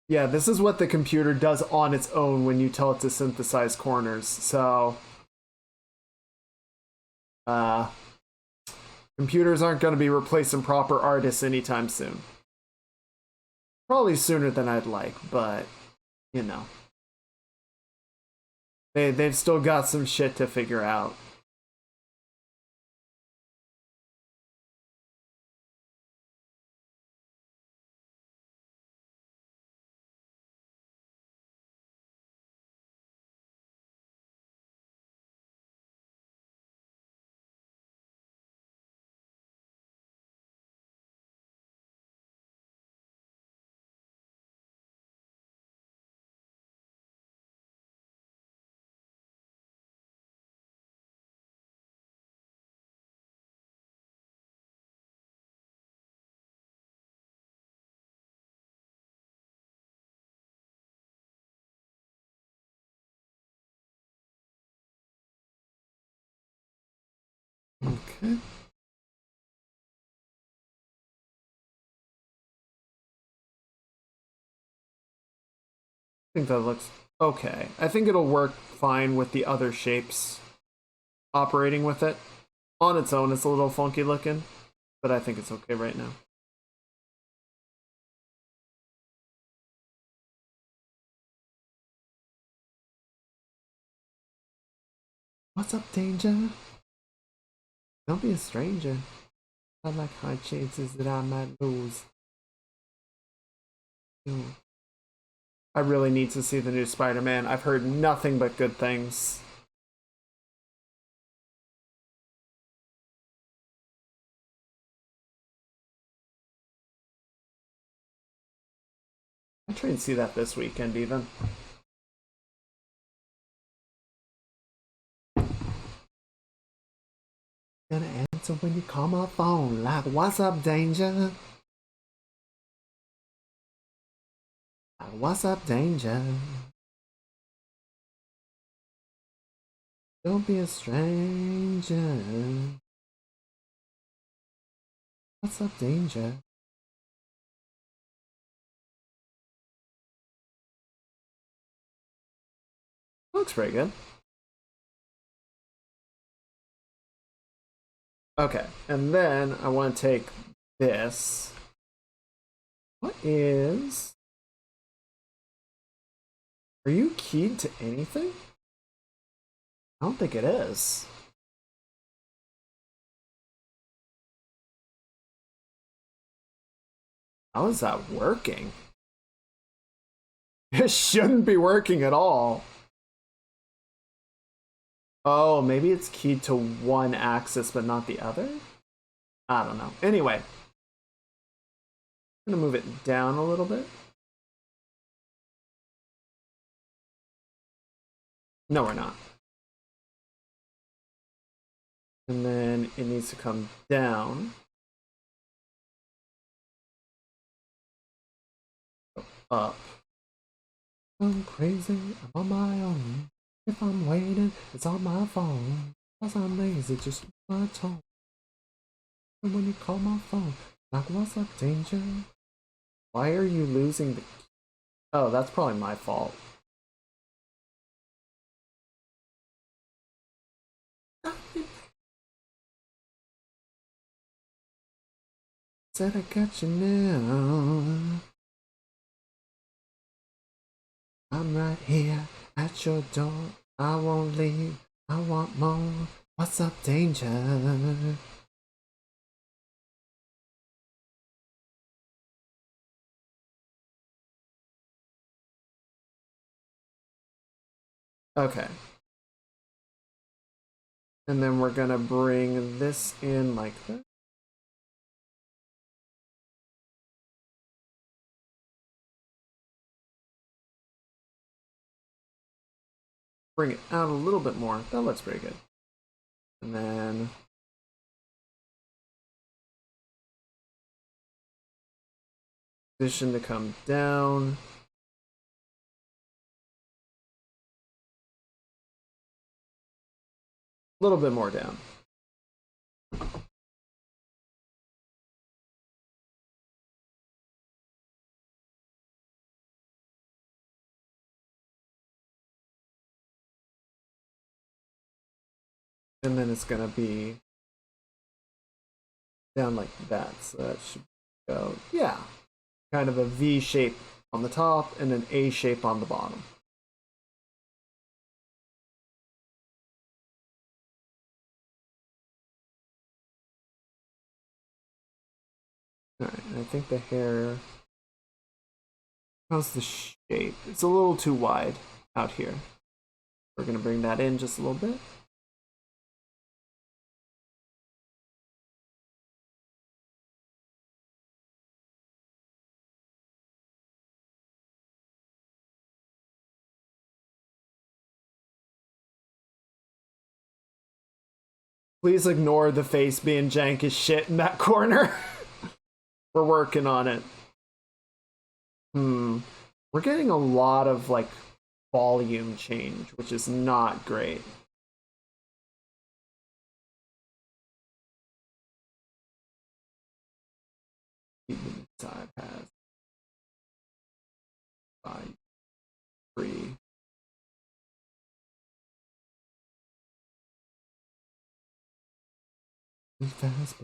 Yeah, this is what the computer does on its own when you tell it to synthesize corners. So, computers aren't going to be replacing proper artists anytime soon. Probably sooner than I'd like, but, you know. They've still got some shit to figure out. I think that looks okay. I think it'll work fine with the other shapes operating with it. On its own, it's a little funky looking, but I think it's okay right now. What's up, danger? Don't be a stranger. I like high chances that I might lose. I really need to see the new Spider-Man. I've heard nothing but good things. I try and see that this weekend even. Gonna answer when you call my phone, like, what's up, danger? Like, what's up, danger? Don't be a stranger. What's up, danger? Looks pretty good. Okay, and then I want to take this. What is... Are you keyed to anything? I don't think it is. How is that working? It shouldn't be working at all. Oh, maybe it's keyed to one axis but not the other? I don't know. Anyway, I'm gonna move it down a little bit. No, we're not. And then it needs to come down. Up. I'm crazy, I'm on my own. If I'm waiting, it's on my phone. Cause I'm lazy, just my tone. And when you call my phone, like, what's up, danger? Why are you losing the... Oh, that's probably my fault. Said I got you now. I'm right here at your door. I won't leave. I want more. What's up, danger? Okay. And then we're gonna bring this in like that. Bring it out a little bit more. That looks pretty good. And then position to come down. A little bit more down. And then it's gonna be down like that. So that should go, yeah, kind of a V shape on the top and an A shape on the bottom. All right, and I think the hair, how's the shape? It's a little too wide out here. We're gonna bring that in just a little bit. Please ignore the face being jank as shit in that corner. We're working on it. We're getting a lot of like volume change, which is not great. side has 5, 3. Fast.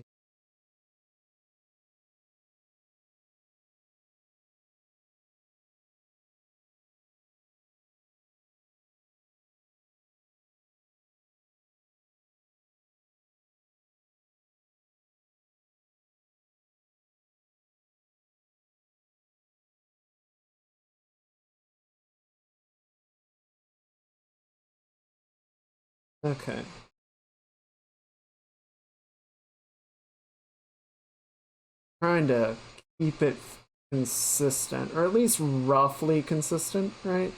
Okay. Trying to keep it consistent, or at least roughly consistent, right?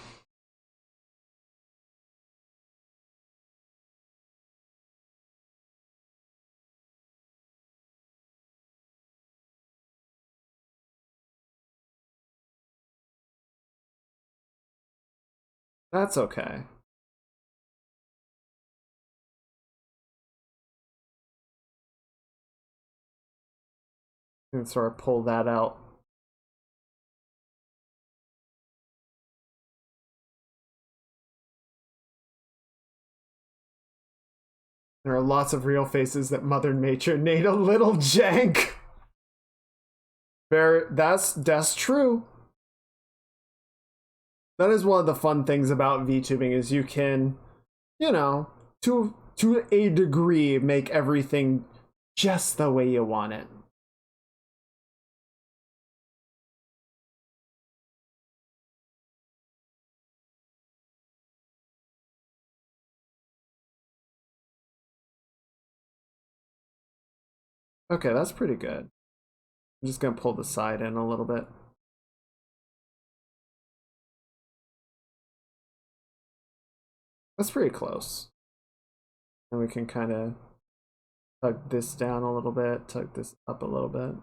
That's okay. And sort of pull that out. There are lots of real faces that Mother Nature made a little jank. That's true. That is one of the fun things about VTubing is you can, you know, to a degree make everything just the way you want it. Okay, that's pretty good. I'm just gonna pull the side in a little bit. That's pretty close. And we can kind of tug this down a little bit, tug this up a little bit.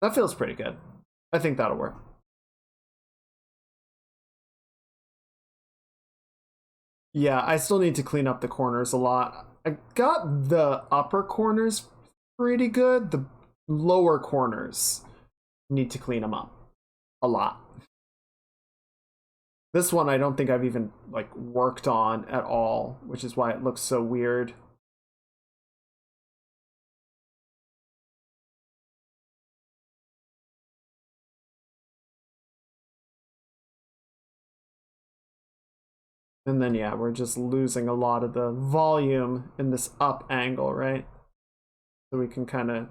That feels pretty good. I think that'll work. Yeah, I still need to clean up the corners a lot. I got the upper corners pretty good. The lower corners need to clean them up a lot. This one I don't think I've even like worked on at all, which is why it looks so weird. And then yeah, we're just losing a lot of the volume in this up angle, right? So we can kind of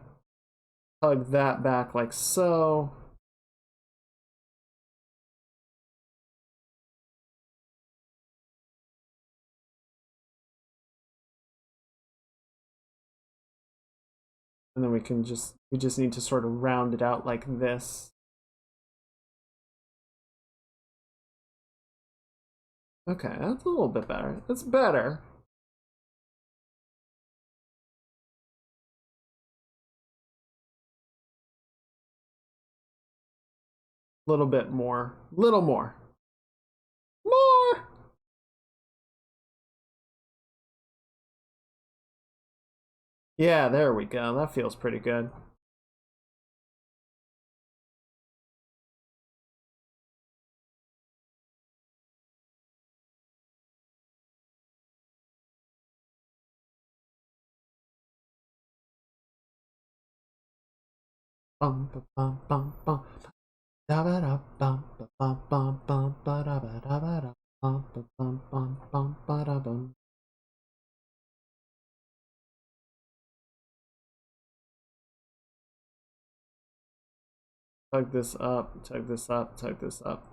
tug that back like so. And then we just need to sort of round it out like this. Okay, that's a little bit better. That's better. A little bit more. Little more. More! Yeah, there we go. That feels pretty good. Bum ba bum bum bum. Da ba da bum ba bum bum bum ba da ba da ba da bum ba bum bum bum ba da bum. Tug this up, tug this up, tug this up.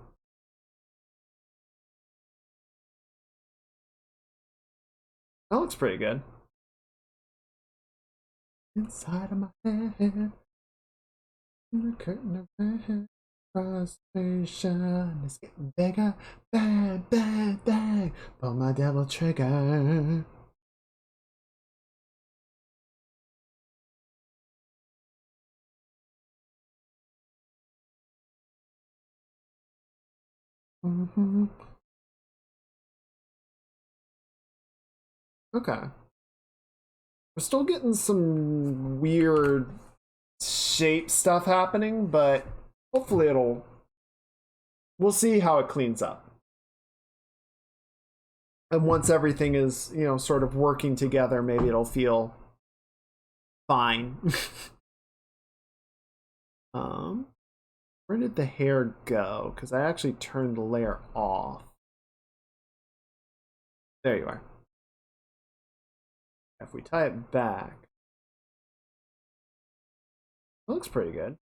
That looks pretty good. Inside of my head, the curtain of red, frustration is getting bigger. Bang, bang, bang. Pull my devil trigger. Mm-hmm. Okay. We're still getting some weird shape stuff happening, but hopefully we'll see how it cleans up. And once everything is, you know, sort of working together, maybe it'll feel fine. Where did the hair go? Because I actually turned the layer off. There you are. If we tie it back, it looks pretty good.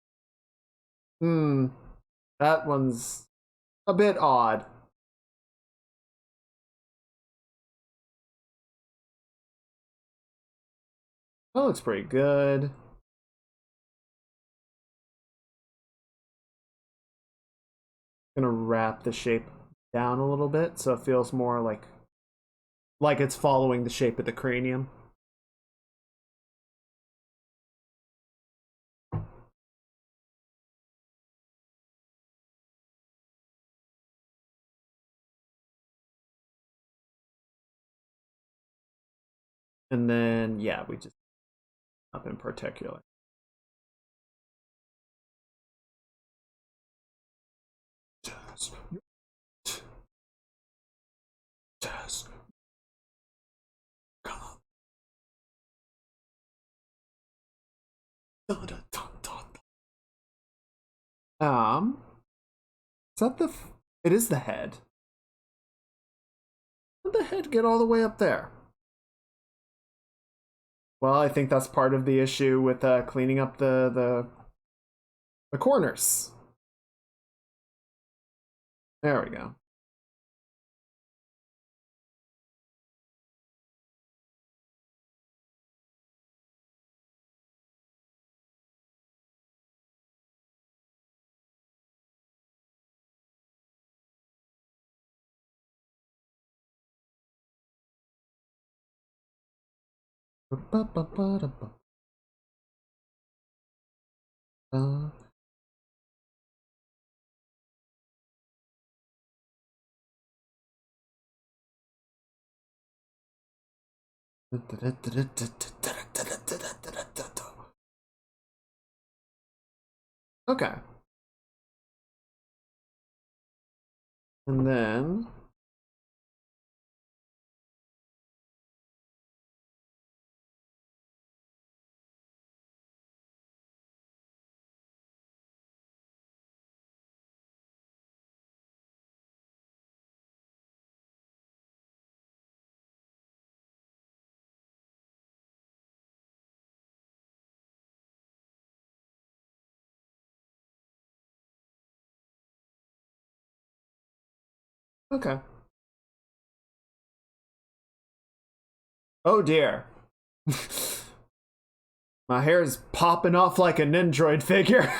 That one's a bit odd. That looks pretty good. Gonna wrap the shape down a little bit so it feels more like it's following the shape of the cranium. And then, yeah, we just up in particular. Is that it is the head. How did the head get all the way up there? Well, I think that's part of the issue with cleaning up the corners. There we go. Okay. And then okay. Oh dear. My hair is popping off like an Nendroid figure.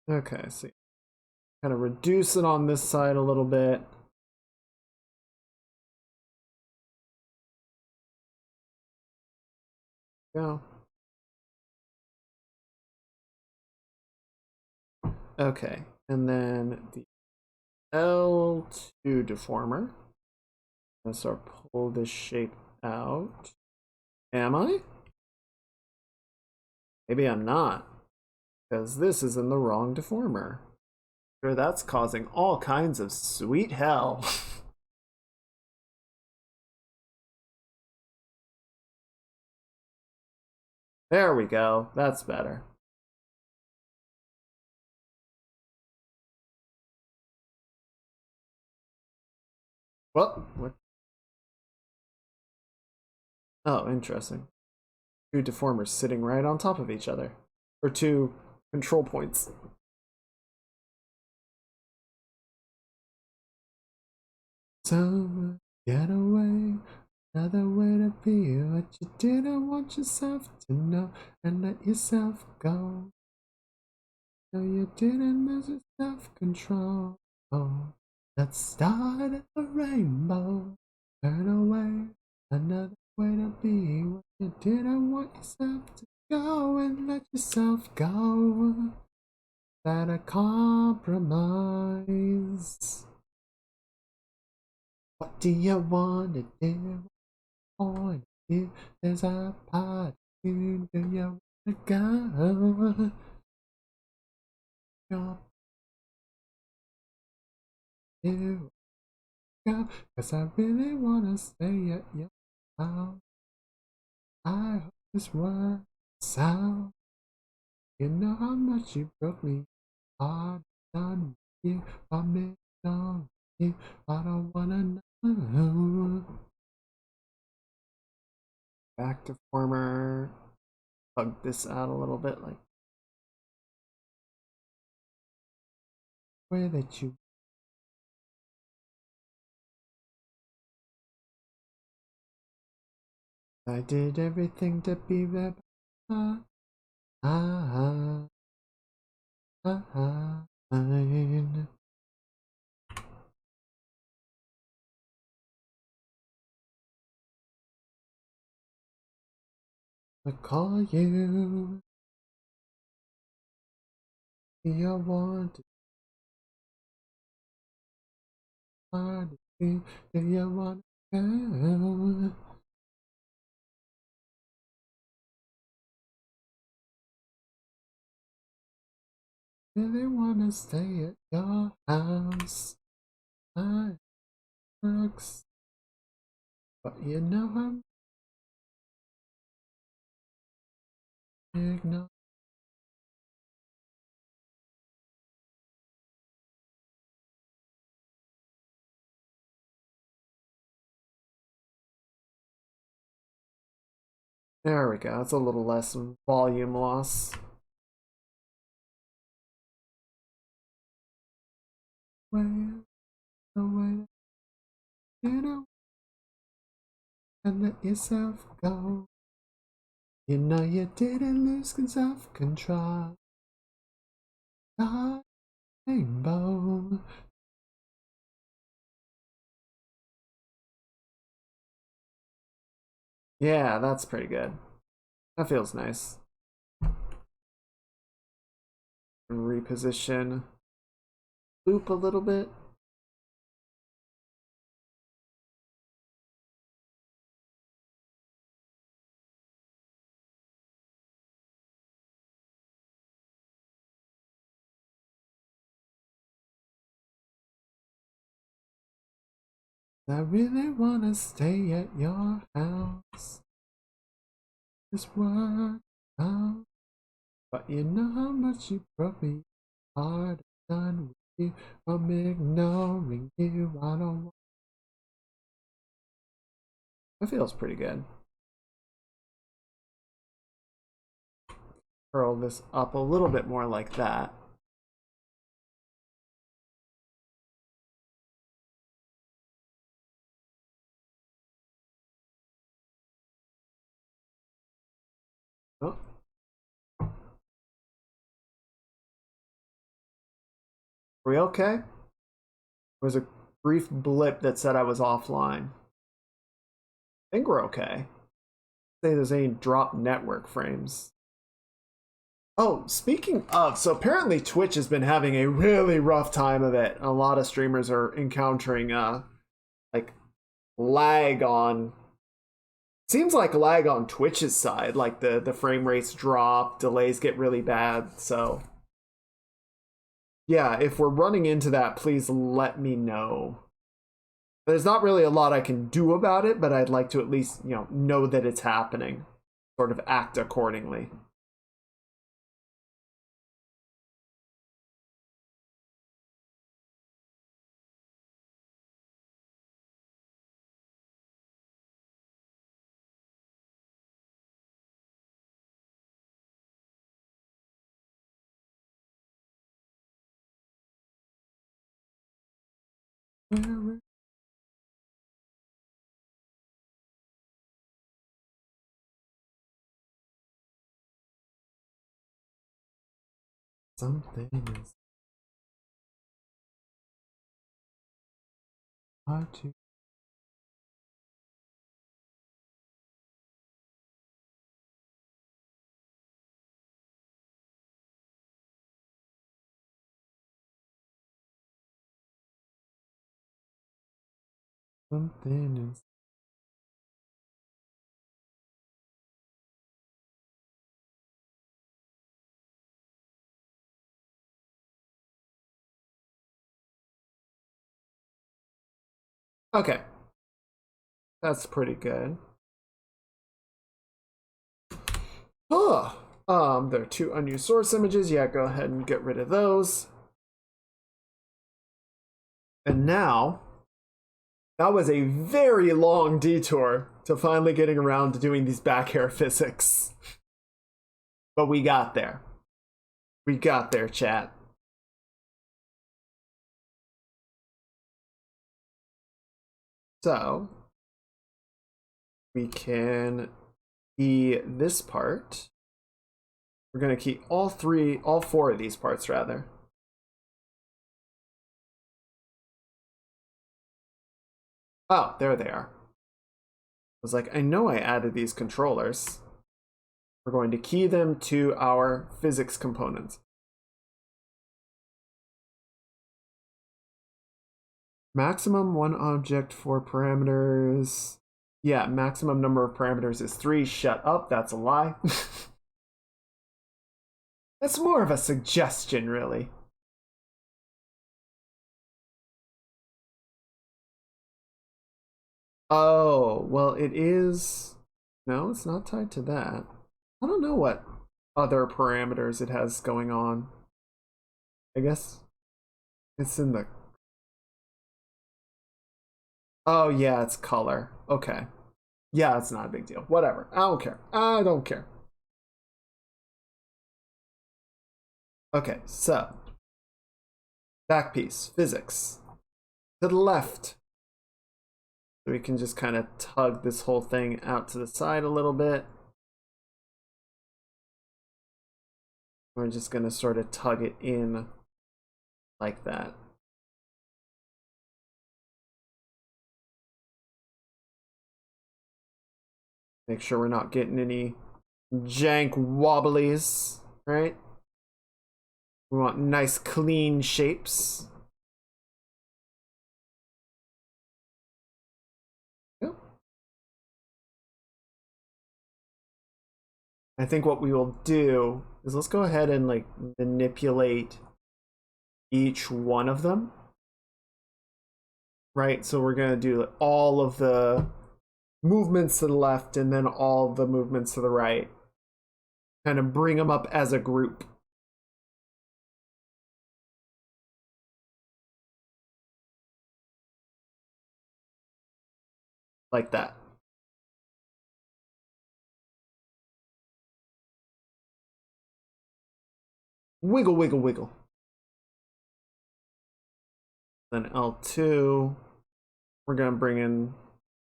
Okay, see. Kind of reduce it on this side a little bit. Go. Okay, and then the L2 deformer. Let's start pull this shape out. Am I? Maybe I'm not, because this is in the wrong deformer. Sure, that's causing all kinds of sweet hell. There we go. That's better. Well, what? Oh, interesting. Two deformers sitting right on top of each other. Or two control points. So get away, another way to be what you didn't want yourself to know, and let yourself go. No, you didn't lose your self-control. Oh, let's start at the rainbow. Turn away, another way to be what you didn't want yourself to go, and let yourself go. That a compromise. What do you want to do? Point to do. There's a part to do. You want to go? Go to go. 'Cause I really want to stay at your house. I hope this works out. You know how much you broke me heart. Done with you. I'm on you. I don't wanna know. Back to former. Plug this out a little bit, like way that you. I did everything to be there. Ah, ah, ah, ah, fine. I call you. You want to do you want to go? Really wanna stay at your house. I works, but you know I'm ignorant. There we go. It's a little less volume loss. Way away, you know, and let yourself go. You know you didn't lose self-control. The rainbow. Yeah, that's pretty good. That feels nice. Reposition loop a little bit. I really wanna stay at your house. This work out, but you know how much you broke me heart. Done with you. I'm ignoring you. I don't want. That feels pretty good. Curl this up a little bit more like that. Oh. Are we okay? There was a brief blip that said I was offline. I think we're okay. Say there's any drop network frames. Oh, speaking of, so apparently Twitch has been having a really rough time of it. A lot of streamers are encountering like lag on, seems like lag on Twitch's side, like the frame rates drop, delays get really bad. So yeah, if we're running into that, please let me know. There's not really a lot I can do about it, but I'd like to at least, know that it's happening, sort of act accordingly. Something is hard to. Something is. Okay, that's pretty good. Oh, there are 2 unused source images. Yeah, go ahead and get rid of those. And now, that was a very long detour to finally getting around to doing these back hair physics. But we got there. We got there, chat. So, we can key this part. We're going to key all 4 of these parts, rather. Oh, there they are. I was like, I know I added these controllers. We're going to key them to our physics components. Maximum 1 object, 4 parameters. Yeah, maximum number of parameters is 3. Shut up, that's a lie. That's more of a suggestion, really. Oh, well, it is. No, it's not tied to that. I don't know what other parameters it has going on. I guess it's in the. Oh, yeah, it's color. Okay. Yeah, it's not a big deal. Whatever. I don't care. I don't care. Okay, so back piece, physics. To the left. So we can just kind of tug this whole thing out to the side a little bit. We're just going to sort of tug it in like that. Make sure we're not getting any jank wobblies, right? We want nice clean shapes. Yep. I think what we will do is let's go ahead and like manipulate each one of them. Right, so we're gonna do all of the movements to the left and then all the movements to the right. Kind of bring them up as a group. Like that. Wiggle, wiggle, wiggle. Then L2, we're gonna bring in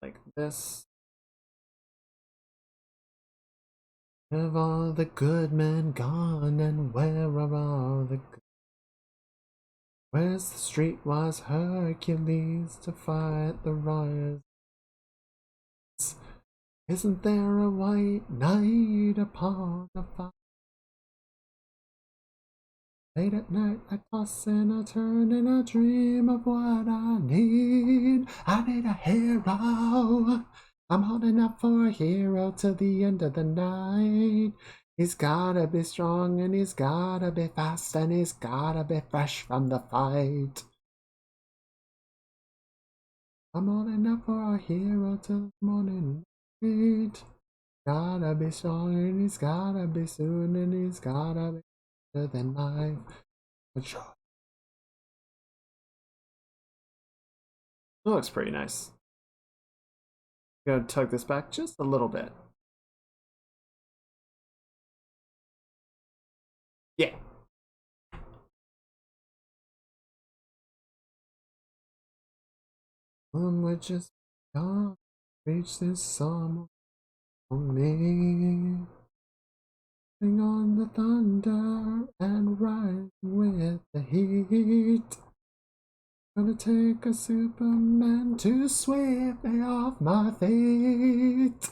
like this. Have all the good men gone, and where are all the good? Where's the streetwise Hercules to fight the riots? Isn't there a white knight upon a fire? Late at night I toss and I turn and I dream of what I need. I need a hero. I'm holding out for a hero till the end of the night. He's gotta be strong and he's gotta be fast and he's gotta be fresh from the fight. I'm holding out for a hero till the morning light. Gotta be strong and he's gotta be soon and he's gotta be better than life. Sure. It looks pretty nice. I'm gonna tug this back just a little bit. Yeah. We're just gonna reach this summer on me. Sing on the thunder and rise with the heat. Gonna take a Superman to sweep me off my feet.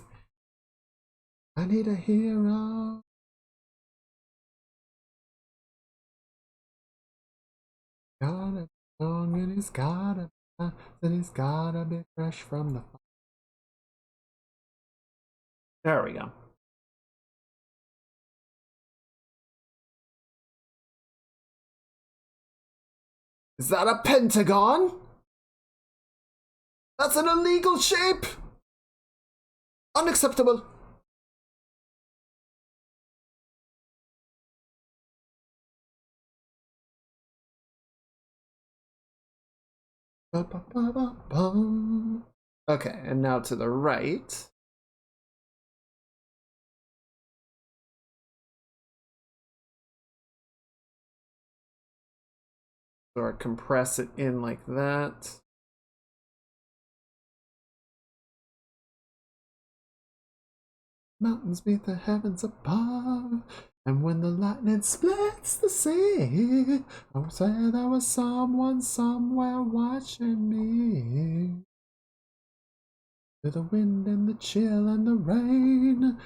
I need a hero. Gotta be strong and he's gotta be fast and he's gotta be fresh from the fire. There we go. Is that a pentagon? That's an illegal shape! Unacceptable! Okay, and now to the right. Or compress it in like that. Mountains beat the heavens above, and when the lightning splits the sea, I swear there was someone somewhere watching me. Through the wind and the chill and the rain,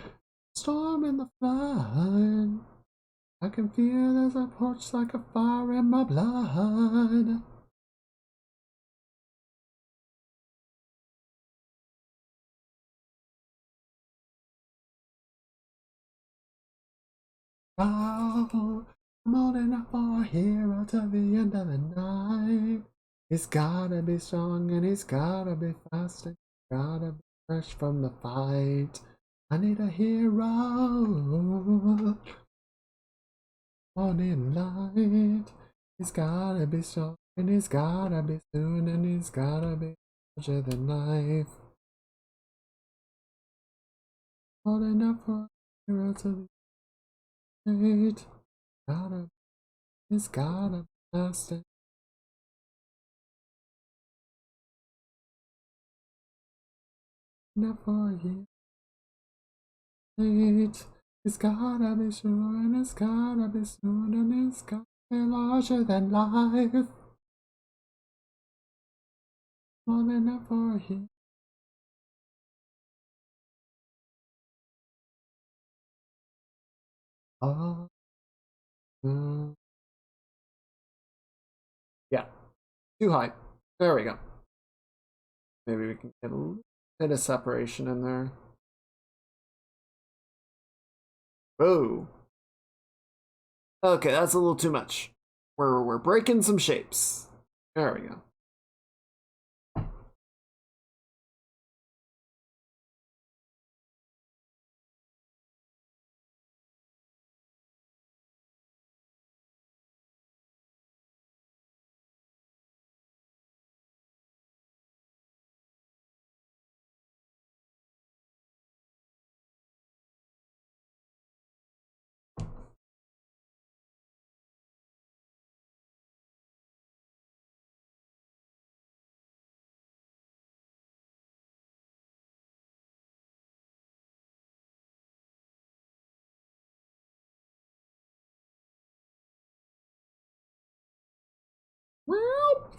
storm and the flood, I can feel there's a torch like a fire in my blood. Oh, I'm old enough for a hero till the end of the night. He's gotta be strong and he's gotta be fast and he's gotta be fresh from the fight. I need a hero. Morning light. He's gotta be strong and he's gotta be soon and he's gotta be larger than life. Old enough for a hero till the night. Gotta, he's gotta be fast and enough for you. It's gotta be sure and it's gotta be soon and it's gotta be larger than life. More than enough for you. Oh, yeah, too high. There we go. Maybe we can get a little bit of separation in there. Oh. Okay, that's a little too much. We're breaking some shapes. There we go. Well,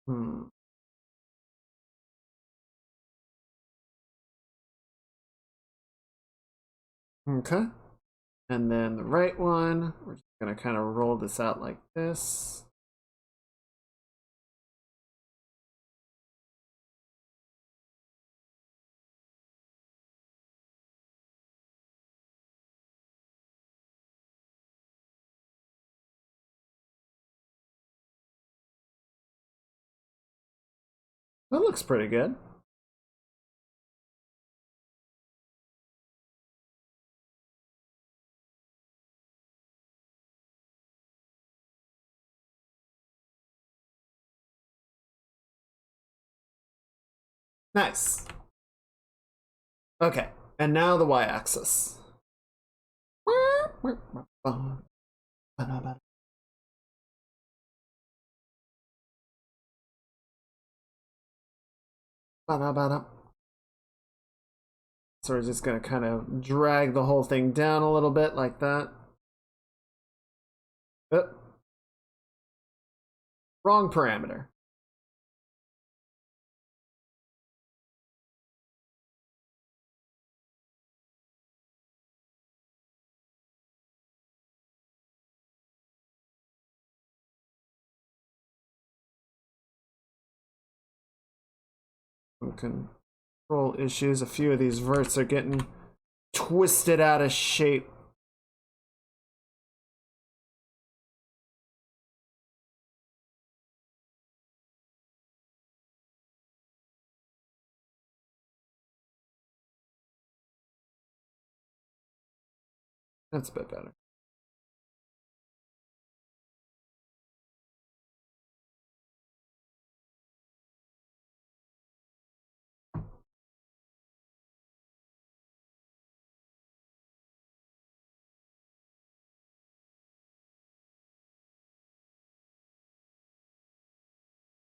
hmm. Okay. And then the right one, we're just gonna kind of roll this out like this. That looks pretty good. Nice. Okay, and now the y-axis. So we're just gonna kind of drag the whole thing down a little bit like that. Oh. Wrong parameter. Control issues. A few of these verts are getting twisted out of shape. That's a bit better.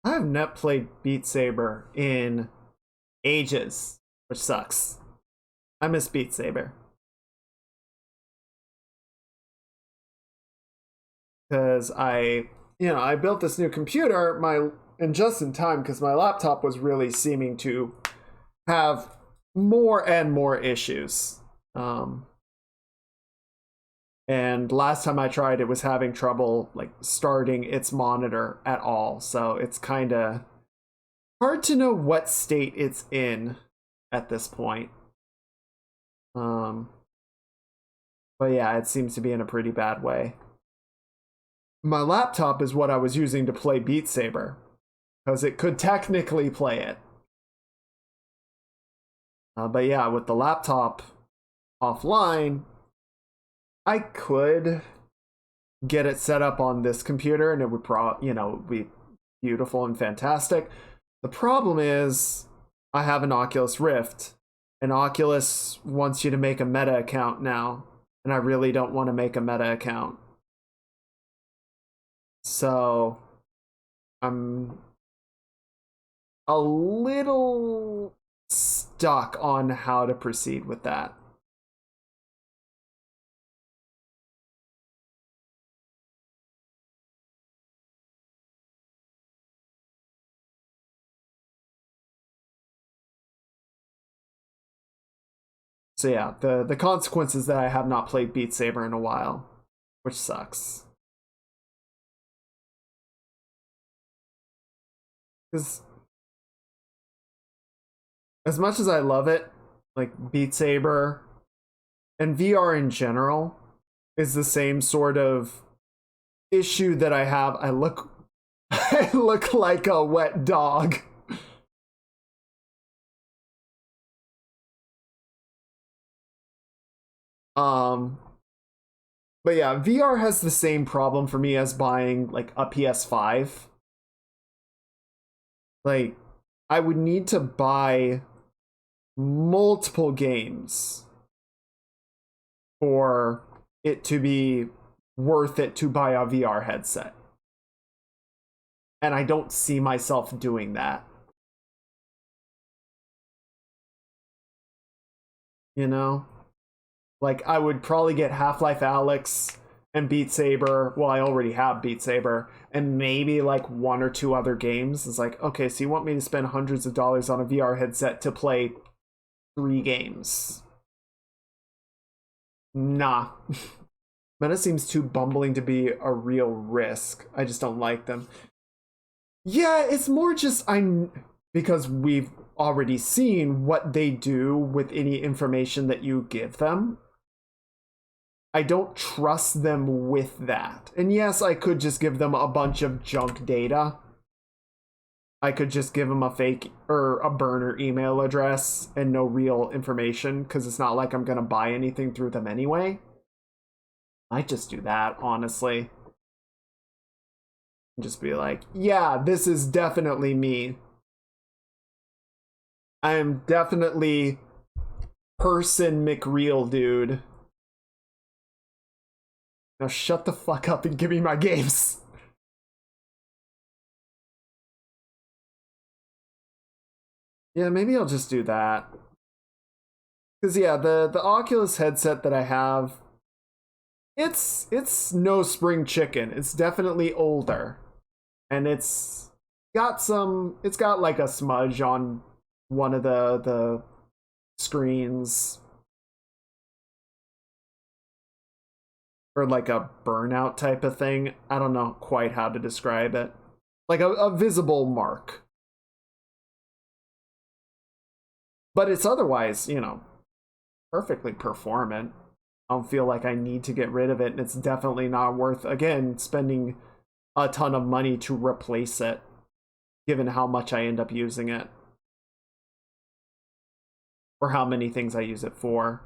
I have not played Beat Saber in ages, which sucks. I miss Beat Saber. Because I built this new computer, and just in time, because my laptop was really seeming to have more and more issues. And last time I tried, it was having trouble like starting its monitor at all. So it's kind of hard to know what state it's in at this point. But yeah, it seems to be in a pretty bad way. My laptop is what I was using to play Beat Saber, because it could technically play it. But yeah, with the laptop offline, I could get it set up on this computer and it would be beautiful and fantastic. The problem is I have an Oculus Rift, and Oculus wants you to make a Meta account now, and I really don't want to make a Meta account. So I'm a little stuck on how to proceed with that. So yeah, the consequence is that I have not played Beat Saber in a while, which sucks. Because as much as I love it, like Beat Saber and VR in general is the same sort of issue that I have. I look I look like a wet dog. But yeah, VR has the same problem for me as buying like a PS5. Like I would need to buy multiple games for it to be worth it to buy a VR headset. And I don't see myself doing that. You know? Like, I would probably get Half-Life Alyx and Beat Saber. Well, I already have Beat Saber. And maybe, like, one or two other games. It's like, okay, so you want me to spend hundreds of dollars on a VR headset to play 3 games? Nah. Meta seems too bumbling to be a real risk. I just don't like them. Yeah, it's more just because we've already seen what they do with any information that you give them. I don't trust them with that. And yes, I could just give them a bunch of junk data. I could just give them a fake or a burner email address and no real information, because it's not like I'm going to buy anything through them anyway. Might just do that, honestly. Just be like, yeah, this is definitely me. I am definitely person McReal, dude. Now shut the fuck up and give me my games. Yeah, maybe I'll just do that. Because yeah, the Oculus headset that I have, it's no spring chicken. It's definitely older. And it's got like a smudge on one of the screens, or like a burnout type of thing. I don't know quite how to describe it. Like a visible mark. But it's otherwise, you know, perfectly performant. I don't feel like I need to get rid of it, and it's definitely not worth, again, spending a ton of money to replace it, given how much I end up using it. Or how many things I use it for.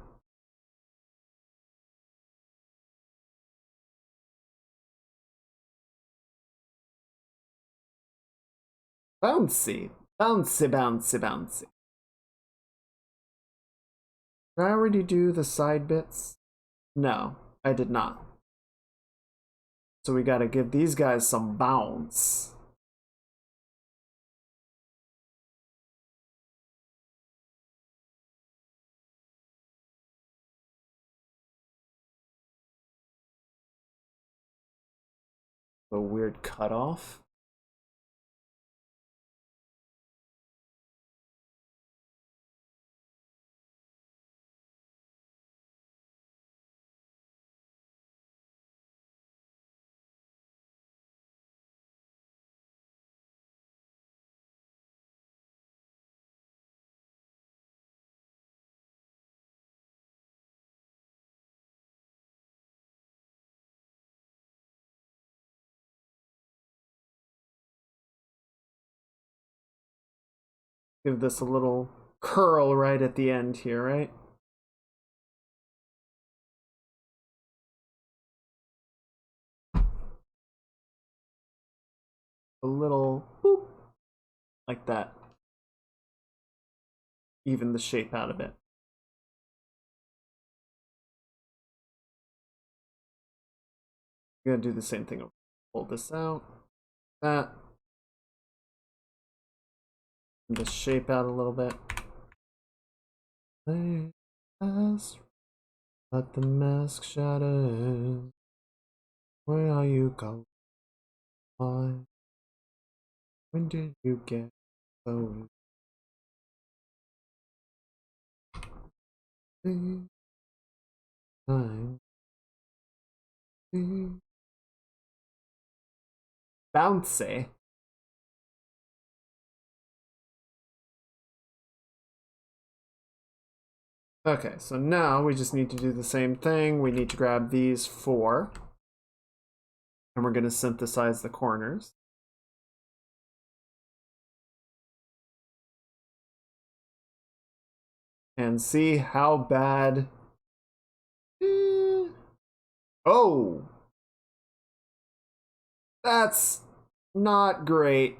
Bouncy. Bouncy, bouncy, bouncy. Did I already do the side bits? No, I did not. So we gotta give these guys some bounce. A weird cutoff. Give this a little curl right at the end here, right? A little boop, like that. Even the shape out of it. I'm gonna do the same thing. Pull this out. That. And just shape out a little bit. Let the mask shatter. Where are you going? When did you get so time? Bouncy. Okay, so now we just need to do the same thing. We need to grab these four, and we're going to synthesize the corners. And see how bad. Oh! That's not great.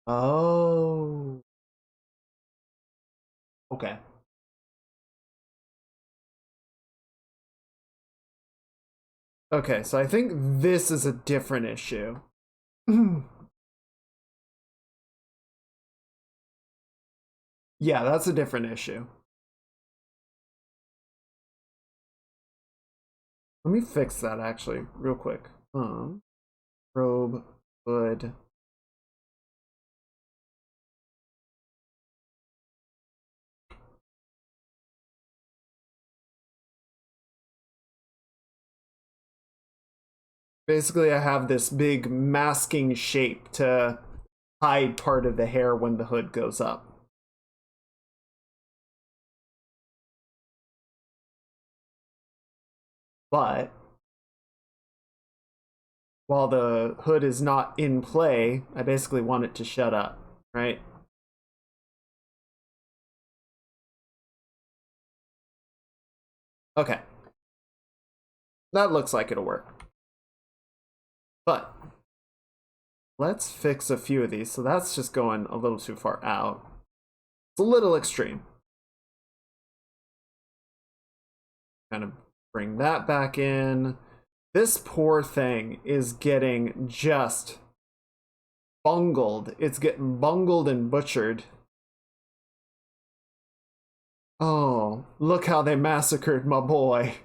Oh. Okay. Okay, so I think this is a different issue. Yeah, that's a different issue. Let me fix that actually, real quick. Probe hood. Basically, I have this big masking shape to hide part of the hair when the hood goes up. But while the hood is not in play, I basically want it to shut up, right? Okay. That looks like it'll work. But let's fix a few of these. So that's just going a little too far out. It's a little extreme. Kind of bring that back in. This poor thing is getting just bungled. It's getting bungled and butchered. Oh, look how they massacred my boy.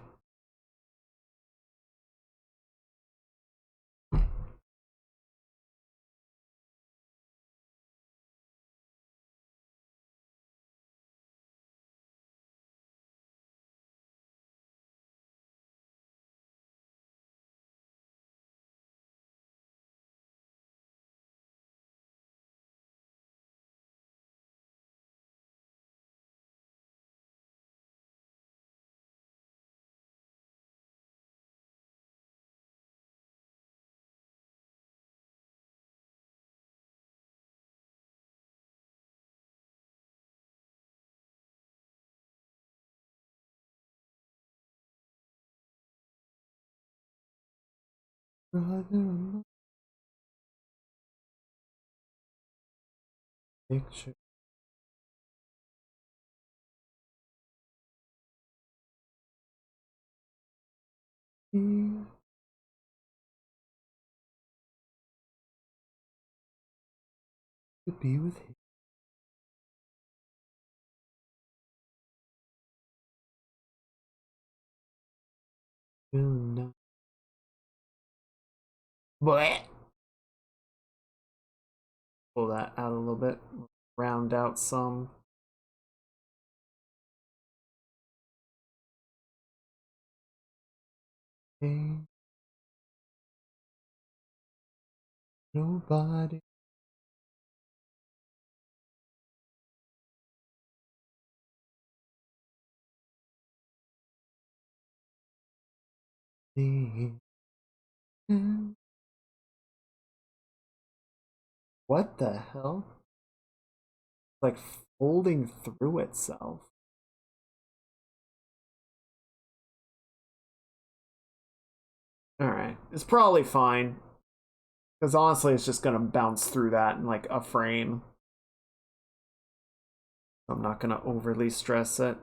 Brother, picture. To be with him. Will not. Blech. Pull that out a little bit. Round out some. Hey, nobody. What the hell? Like folding through itself. Alright. It's probably fine. Because honestly, it's just going to bounce through that in like a frame. I'm not going to overly stress it.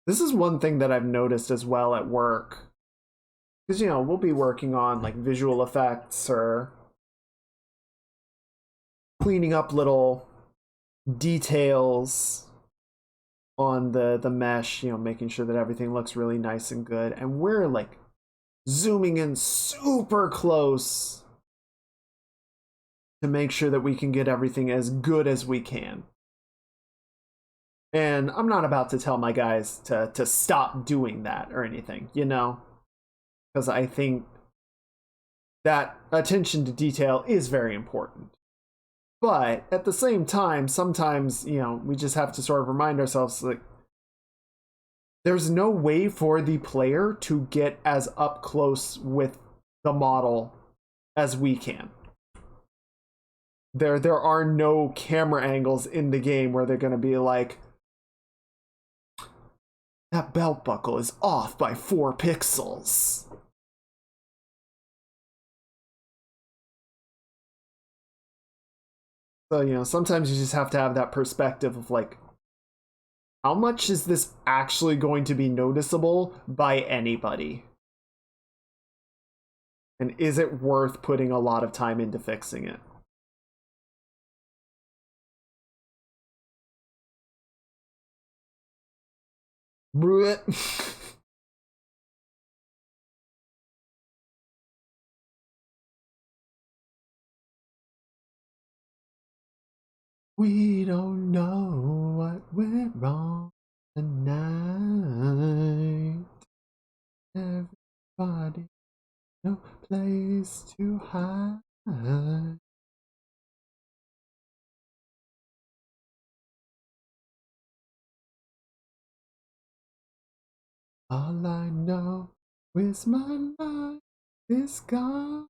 This is one thing that I've noticed as well at work. Because, you know, we'll be working on like visual effects or cleaning up little details on the mesh, you know, making sure that everything looks really nice and good. And we're like zooming in super close to make sure that we can get everything as good as we can. And I'm not about to tell my guys to stop doing that or anything, you know? Because I think that attention to detail is very important. But at the same time, sometimes, you know, we just have to sort of remind ourselves like there's no way for the player to get as up close with the model as we can. There are no camera angles in the game where they're going to be like, that belt buckle is off by 4 pixels. So, you know, sometimes you just have to have that perspective of like, how much is this actually going to be noticeable by anybody? And is it worth putting a lot of time into fixing it? We don't know what went wrong tonight. Everybody, no place to hide. All I know is my life is gone.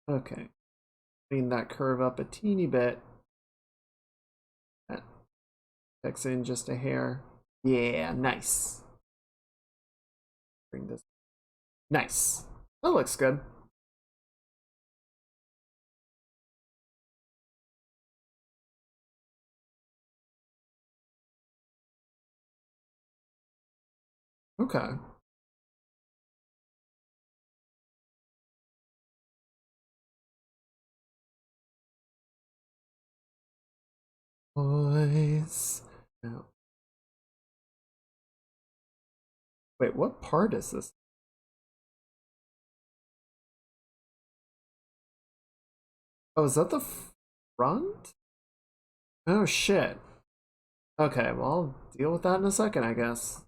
Okay. Clean that curve up a teeny bit. That checks in just a hair. Yeah, nice. Bring this. Nice. That looks good. Okay. Boys. Now. Wait, what part is this? Oh, is that the front? Oh, shit. Okay, well, I'll deal with that in a second, I guess.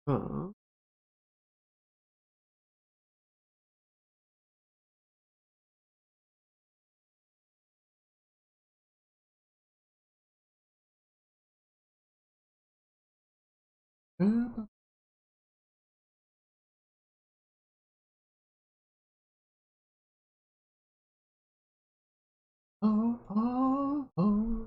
Huh. Oh, oh, oh.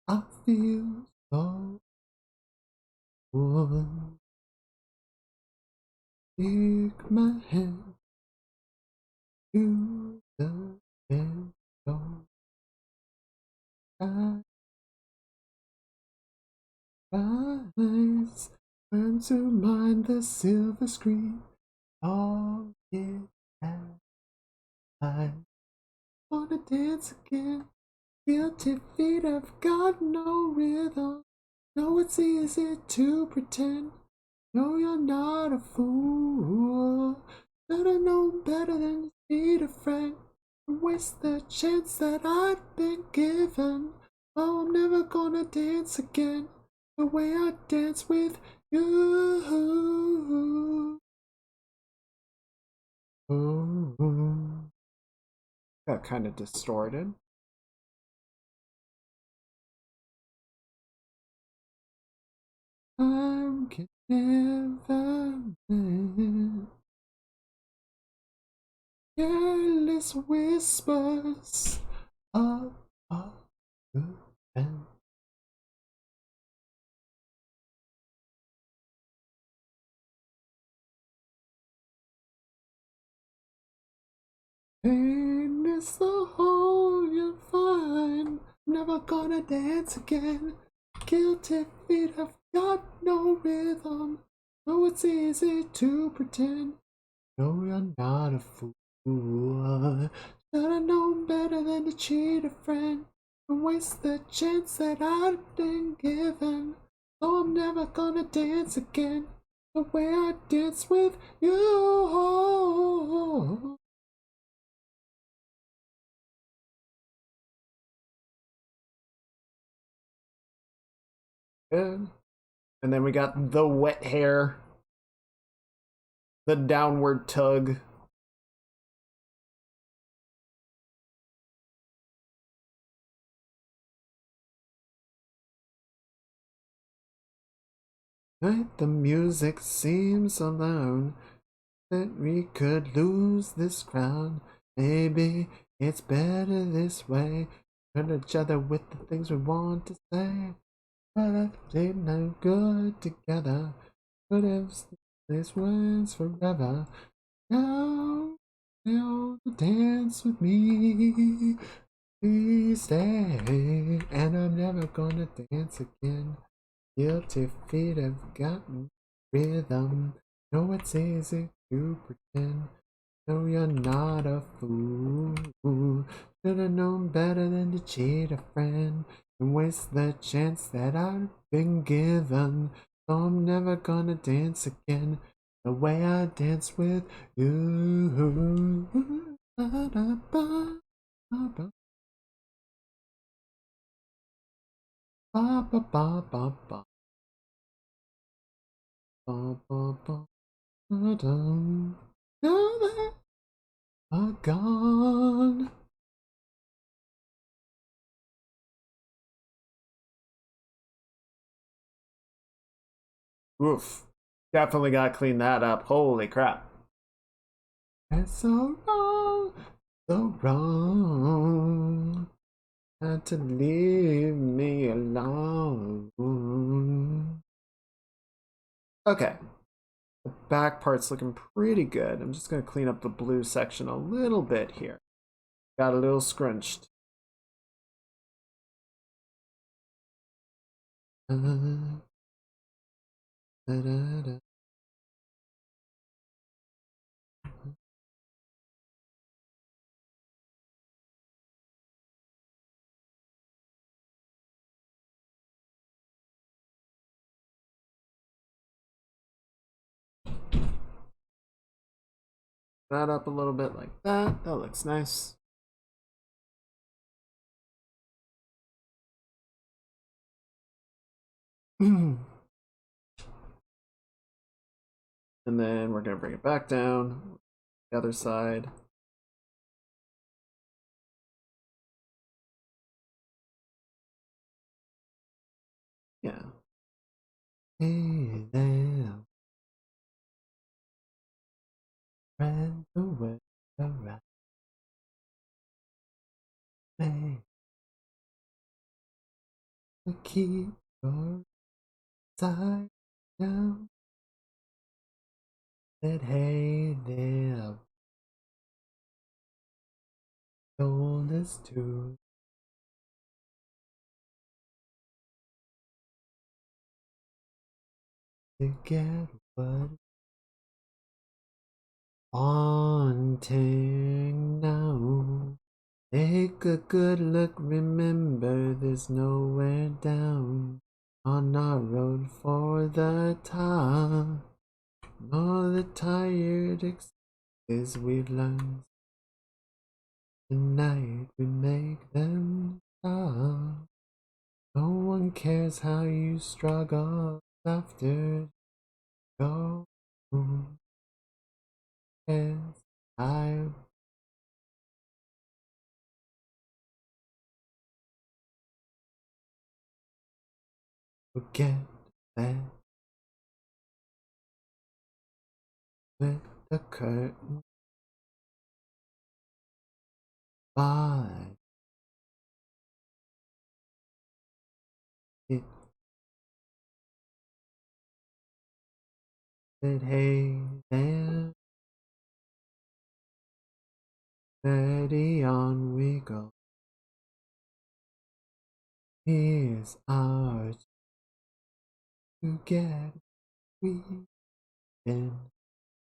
I feel so good. Take my hand to the window. I rise, turn to mind the silver screen. All it has. I wanna dance again. Guilty feet have got no rhythm. Know it's easy to pretend. No, you're not a fool. Should've known better than to need a friend. And waste the chance that I'd been given. Oh, I'm never gonna dance again the way I dance with you. Ooh. Got kind of distorted. Time can never mend. Careless whispers of good and pain is the hole you'll find. Never gonna dance again. Guilty feet have got no rhythm. Oh, it's easy to pretend. No, you're not a fool. Should've known better than to cheat a friend and waste the chance that I'd been given. So I'm never gonna dance again the way I dance with you. Good. And then we got the wet hair, the downward tug. Right, the music seems alone that we could lose this crown. Maybe it's better this way. Hurt each other with the things we want to say. But they no good together. Could have this was forever. Now, now dance with me. Please stay. And I'm never gonna dance again. Guilty feet have gotten rhythm. No, it's easy to pretend. No, you're not a fool. Should've known better than to cheat a friend and waste the chance that I've been given. So I'm never gonna dance again the way I dance with you. Now they are gone. Oof. Definitely got to clean that up. Holy crap. It's so wrong. So wrong. Had to leave me alone. Okay. The back part's looking pretty good. I'm just going to clean up the blue section a little bit here. Got a little scrunched. That up a little bit like that. That looks nice. And then we're going to bring it back down. The other side. Yeah. Hey there. Friend the way around. Hey. Keep your side down. Said hey there. Told us to get what wanting now. Take a good look, remember there's nowhere down on our road for the top. All the tired excuses we've learned, tonight we make them stop. No one cares how you struggle after go. Yes, I forget that with the curtain by it said hey there, steady on we go. Here's our to get we've been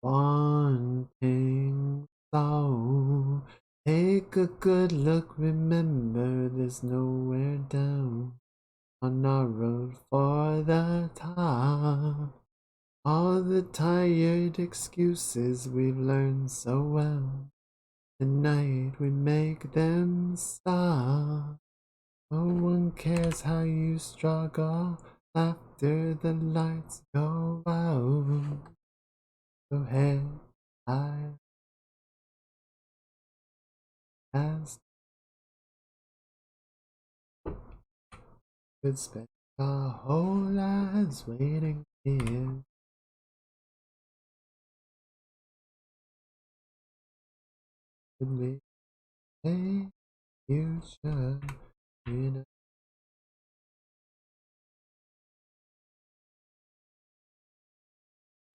wanting so. Take a good look, remember there's nowhere down on our road for the top. All the tired excuses we've learned so well, tonight we make them stop. No one cares how you struggle after the lights go out. Go ahead, I asked, could spend our whole lives waiting here. Could we a future in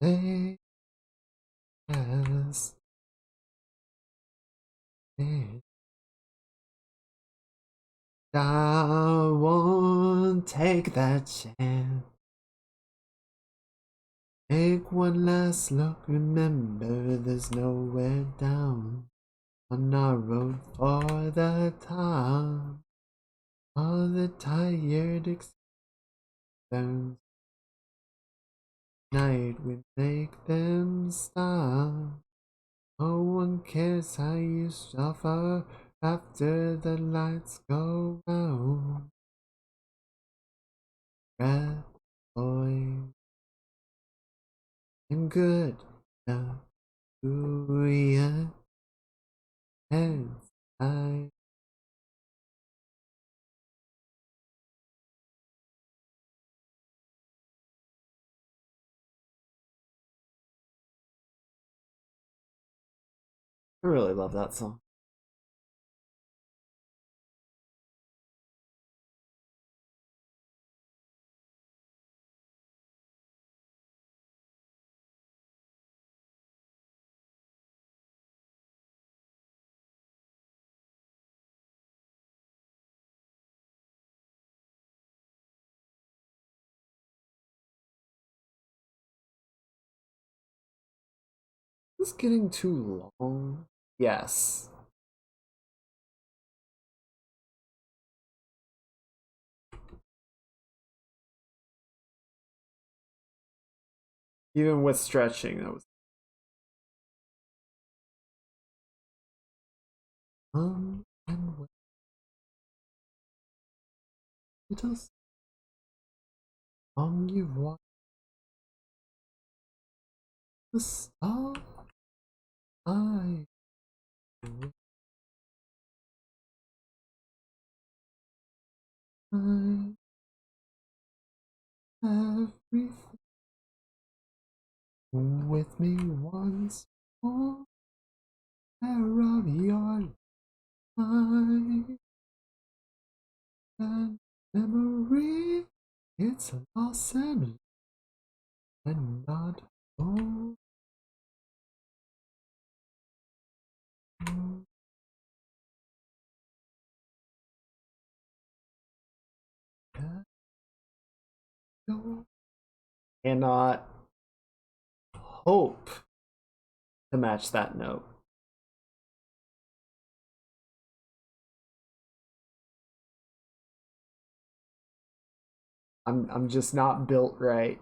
a day as it? I won't take that chance. Take one last look, remember there's nowhere down on our road for the top. All the tired extends, night we make them stop. No one cares how you suffer after the lights go out. Bad boy and good enough. Ooh, yeah. Hands high. I really love that song. Is this getting too long? Yes. Even with stretching, that was. And with little song you've watched the star I everything with me once more. Care of your life and memory. It's a loss and not home. Cannot hope to match that note. I'm just not built right.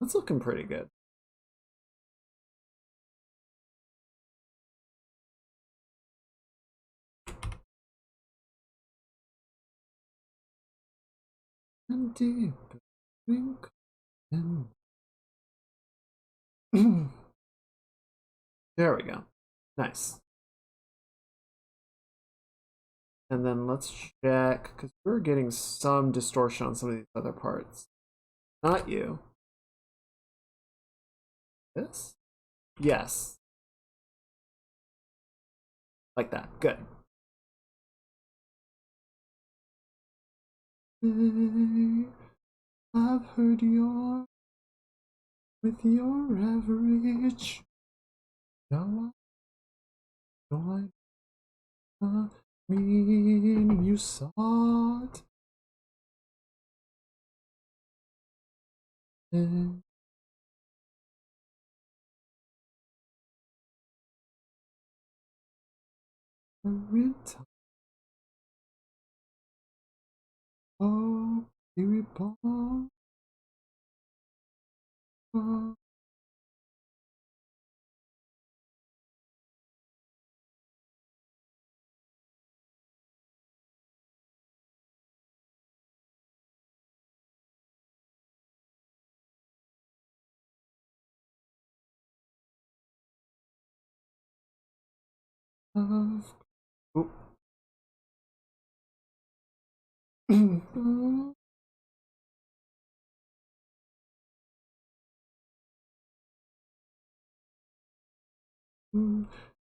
That's looking pretty good. And deep drink and there we go. Nice. And then let's check because we're getting some distortion on some of these other parts. Not you. This? Yes. Like that. Good. I've heard you're with your average. Now I mean you saw it. And oh, irreparable. Oh.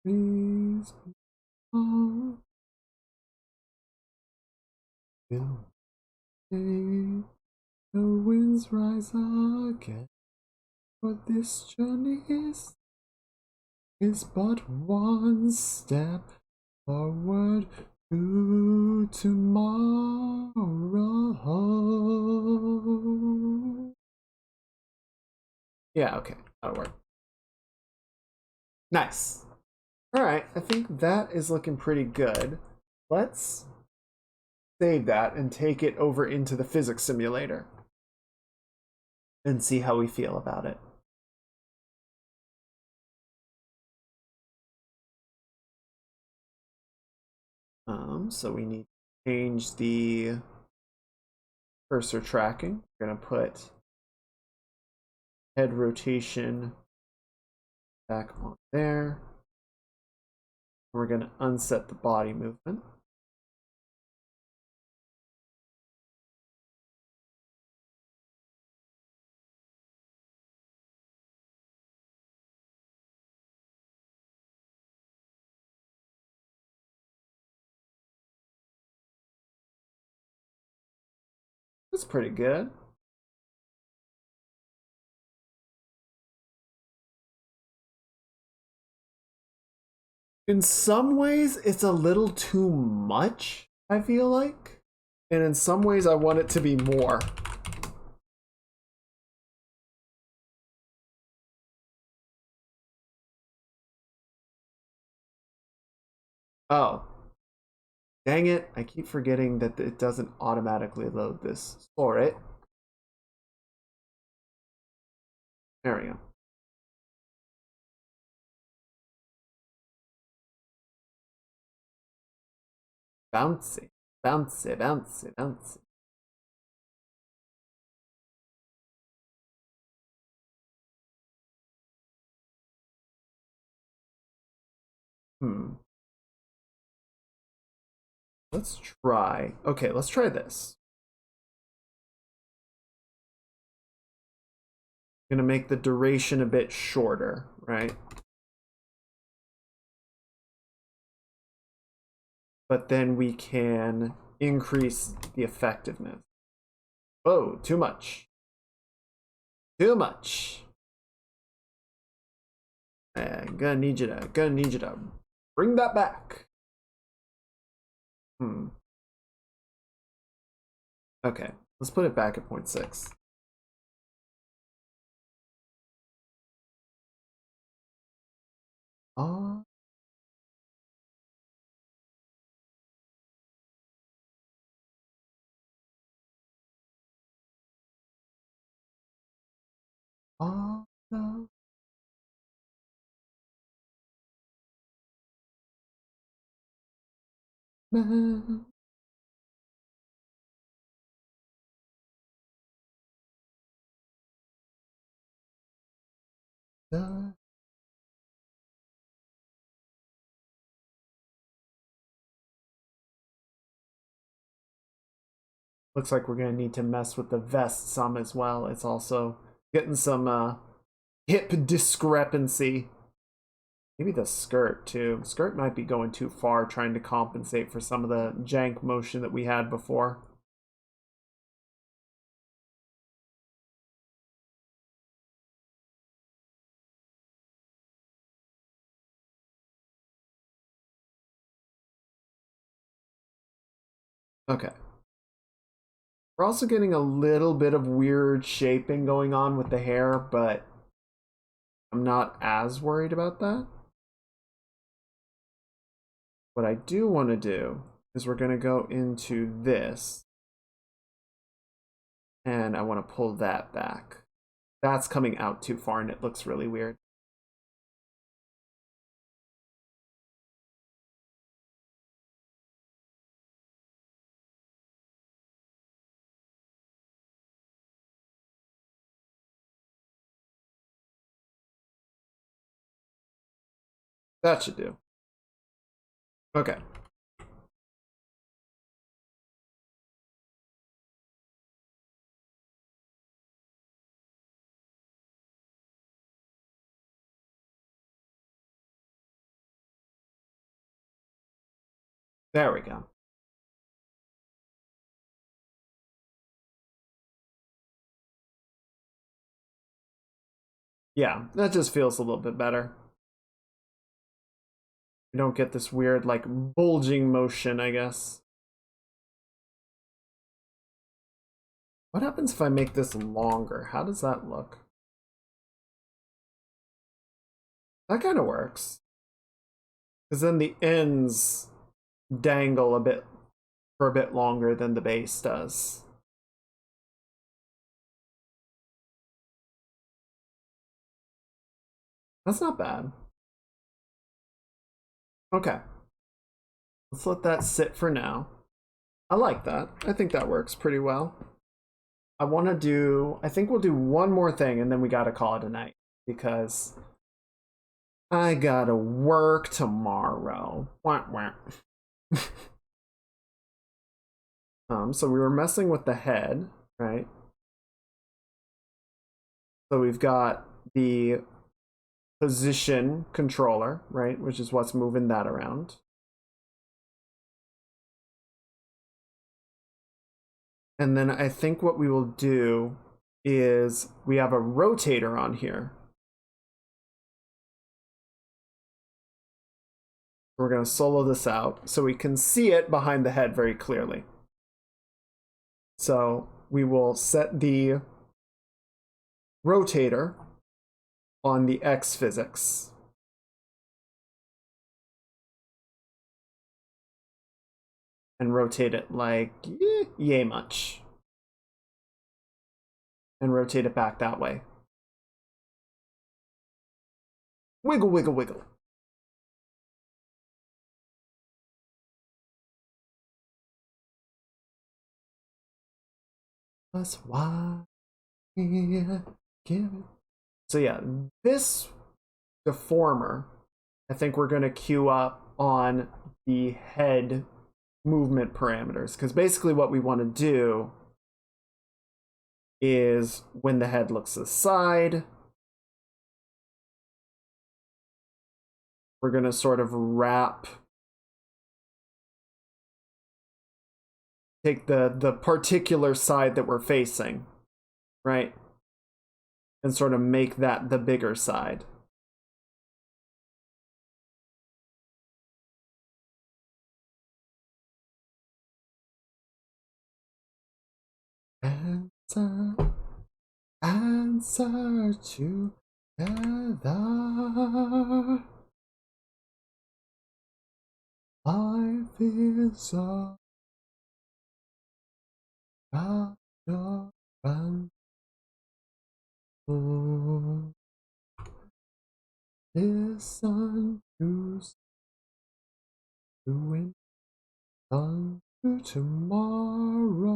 Please, oh. will day the winds rise again. But this journey is but one step forward to tomorrow. Yeah, okay, that'll work. Nice. All right, I think that is looking pretty good. Let's save that and take it over into the physics simulator and see how we feel about it. So we need to change the cursor tracking. We're going to put head rotation back on there. We're going to unset the body movement. That's pretty good. In some ways, it's a little too much, I feel like. And in some ways, I want it to be more. Oh. Dang it, I keep forgetting that it doesn't automatically load this. Store it. There we go. Bouncy, bouncy, bouncy, bouncy. Let's try. Okay, let's try this. I'm gonna make the duration a bit shorter, right? But then we can increase the effectiveness. Oh, too much. Too much. Gonna need you to bring that back. Okay, let's put it back at 0.6. Oh, no. Man. Looks like we're gonna need to mess with the vest some as well. It's also getting some hip discrepancy. Maybe the skirt too. Skirt might be going too far trying to compensate for some of the jank motion that we had before. Okay. We're also getting a little bit of weird shaping going on with the hair, but I'm not as worried about that. What I do want to do is we're going to go into this, and I want to pull that back. That's coming out too far, and it looks really weird. That should do. Okay. There we go. Yeah, that just feels a little bit better. You don't get this weird, like, bulging motion, I guess. What happens if I make this longer? How does that look? That kind of works. Because then the ends dangle a bit for a bit longer than the base does. That's not bad. Okay. Let's let that sit for now. I like that. I think that works pretty well. I think we'll do one more thing and then we gotta call it a night because I gotta work tomorrow. Wah, wah. So we were messing with the head, right? So we've got the position controller, right? Which is what's moving that around. And then I think what we will do is we have a rotator on here. We're going to solo this out so we can see it behind the head very clearly. So we will set the rotator on the X physics. And rotate it like yay much. And rotate it back that way. Wiggle, wiggle, wiggle. That's why give it. So yeah, this deformer, I think we're going to queue up on the head movement parameters because basically what we want to do is when the head looks aside, we're going to sort of take the particular side that we're facing, right? And sort of make that the bigger side. Answer together. Life is a battle. Listen to doing on to tomorrow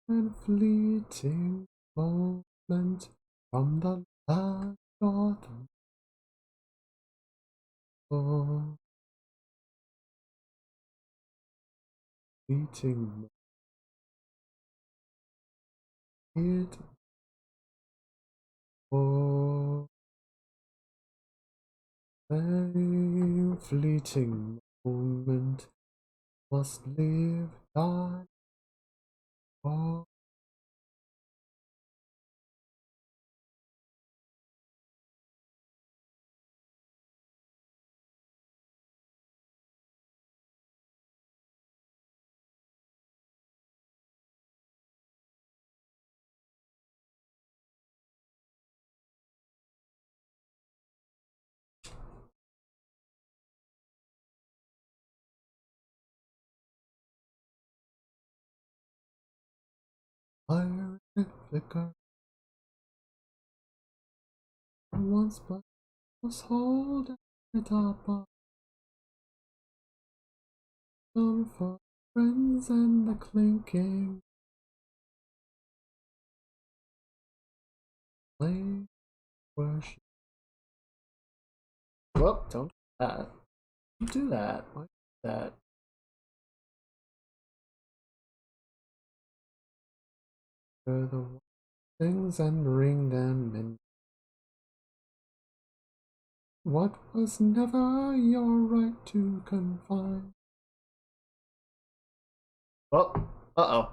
and fleeting moment from the land of the world. Fleeting it for a fleeting moment must live, die, or fire and flicker. Once but was holding it up on for friends and the clinking flame worship. Well, don't do that. Don't do that. Why do that? For the things and ring them in. What was never your right to confine. Oh, uh-oh.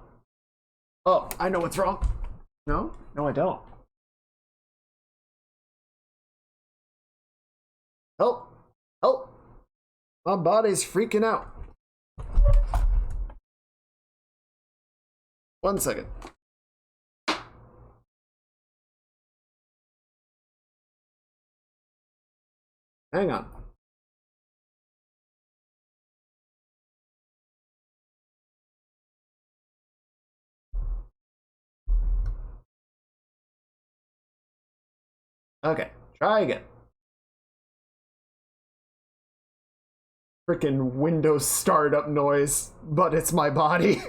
Oh, I know what's wrong. No? No, I don't. Help! Help! My body's freaking out. 1 second. Hang on. Okay, try again. Freaking Windows startup noise, but it's my body.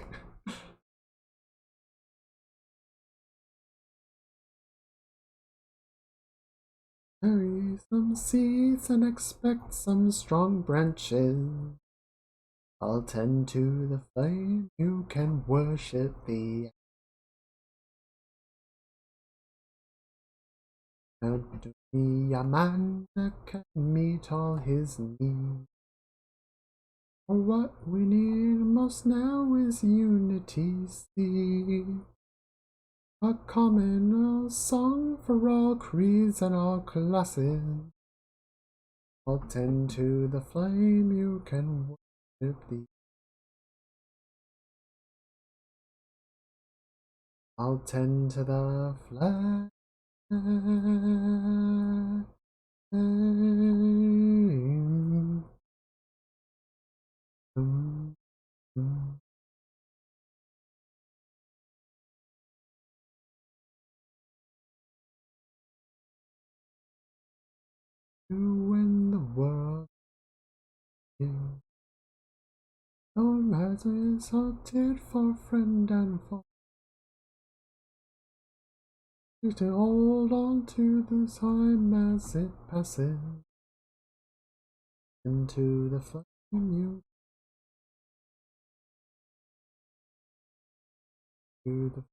Bury some seeds and expect some strong branches. I'll tend to the flame, you can worship the and to be a man that can meet all his needs. For what we need most now is unity, see. A common song for all creeds and all classes. I'll tend to the flame, you can worship the. I'll tend to the flame. When the world is no matter sorted for friend and foe. You to hold on to the time as it passes. Into the flame you to the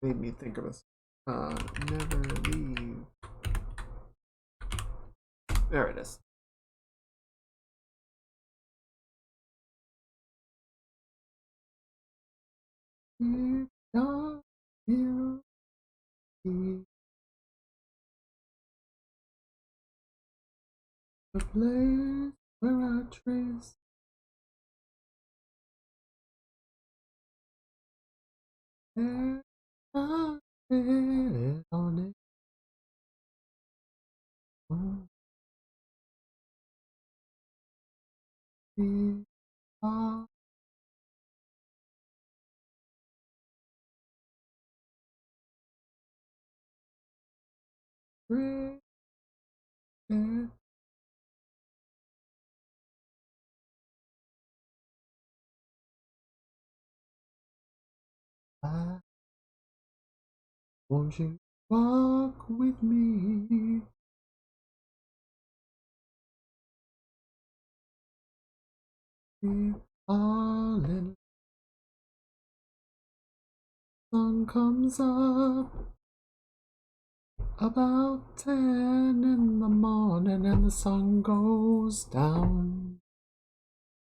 made me think of a never leave. There it is. If God will be the place where I trace there I tread on it. Oh, if I pray there I won't you walk with me? If all in sun comes up about 10 in the morning and the sun goes down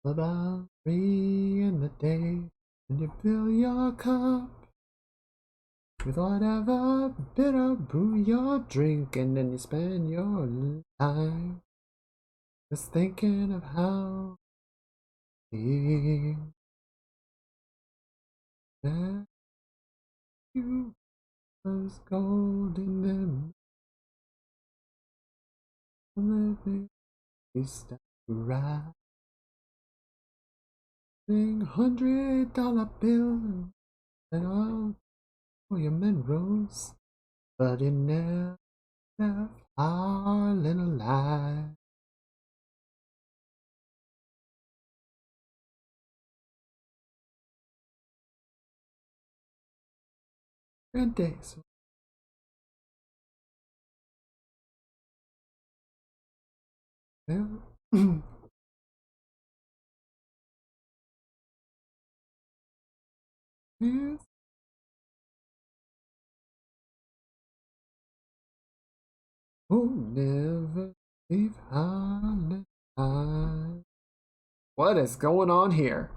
about 3 in the day, and you fill your cup with whatever bitter brew you're drinking, and you spend your time just thinking of how big that you was gold in them living is that right thing $100 bill and all for your minerals, but it never all in a lie. 10 days. Yeah. Yes. Oh, never leave Holland. What is going on here?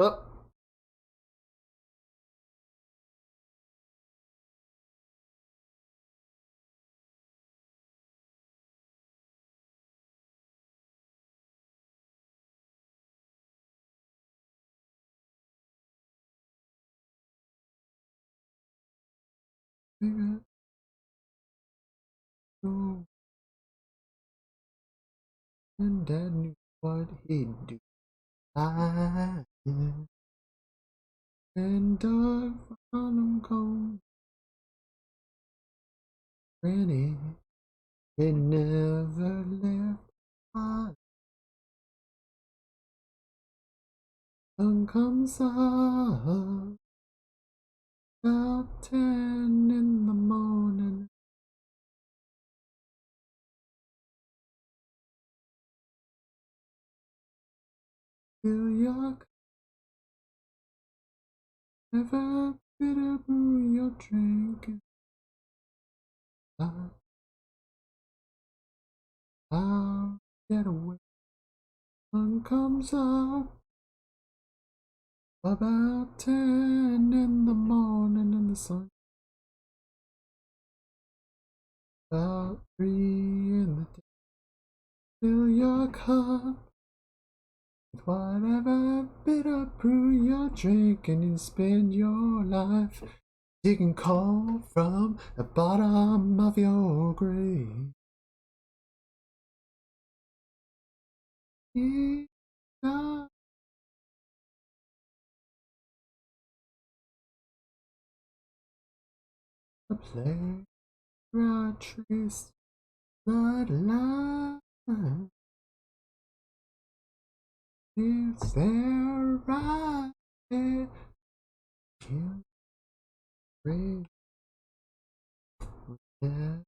Oh, and Dad knew what he'd do. I and Doug found him cold. Granny, they never left. Sun comes up about 10 in the morning. Fill your cup, never bitter brew your drink. I'll get away. Sun comes up about 10 in the morning, and the sun about 3 in the day. Fill your cup with whatever bitter brew you're drinking, and spend your life digging coal from the bottom of your grave. Yeah. The playwright traced bloodline. Is there right there? You bring that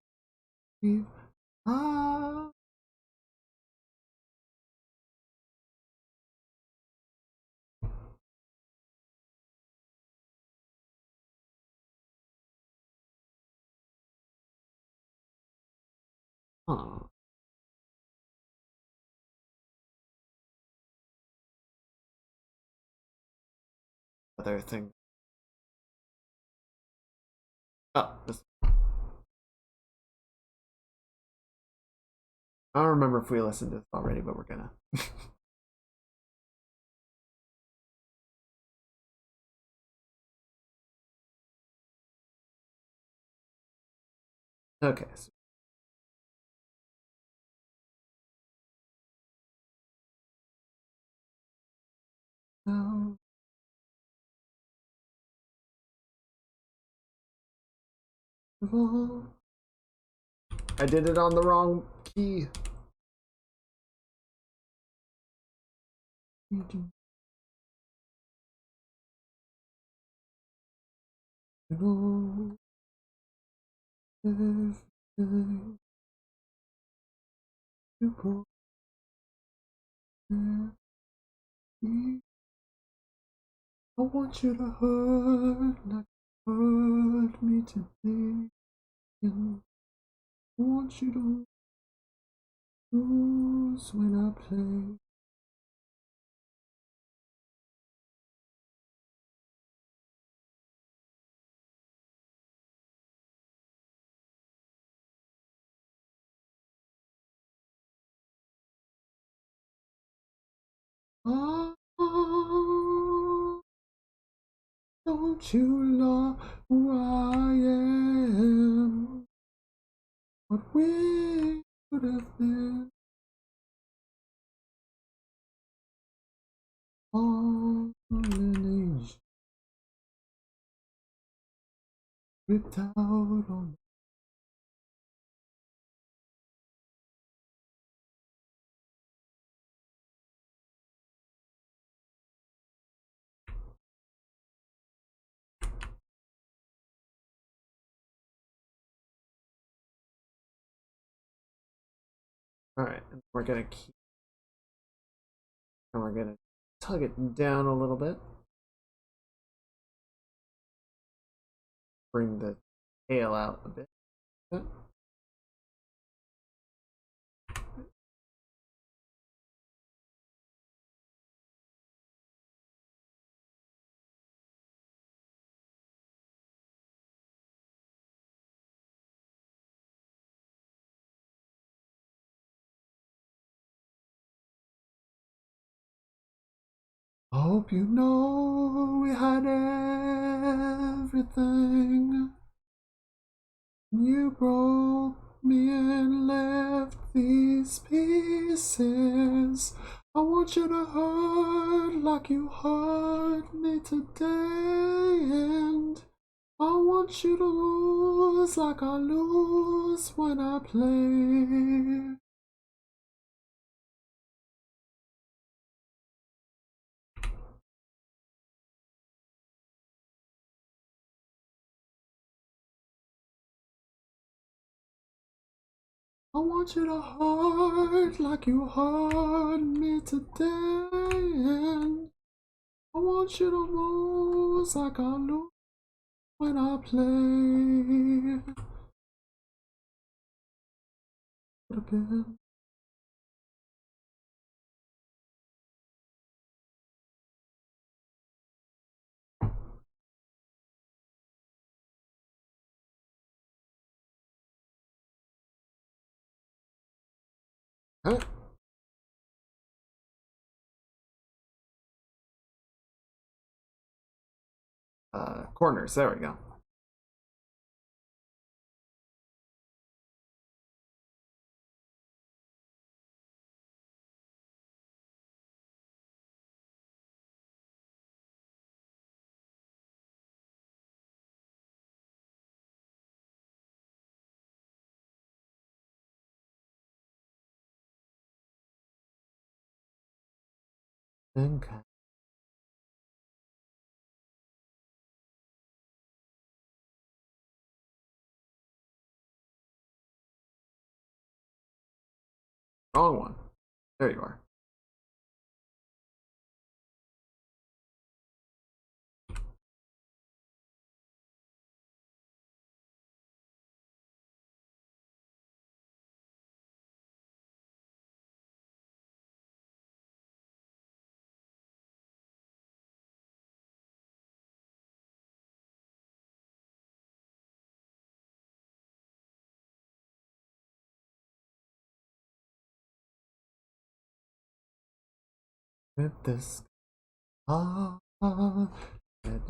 you are. Oh, other thing. Oh, this. I don't remember if we listened to this already, but we're gonna. Okay. So, now, I did it on the wrong key. I want you to hurt like you hurt me today. And I want you to lose when I play. Oh, don't you know who I am? What we could have been. All an age ripped out on All right, and we're gonna keep, and we're gonna tug it down a little bit. Bring the tail out a bit. Hope you know we had everything. You broke me and left these pieces. I want you to hurt like you hurt me today, and I want you to lose like I lose when I play. I want you to hurt like you hurt me today, and I want you to lose like I lose when I play. Again. Huh? Corners, there we go. Okay. Wrong one. There you are. With this ah, it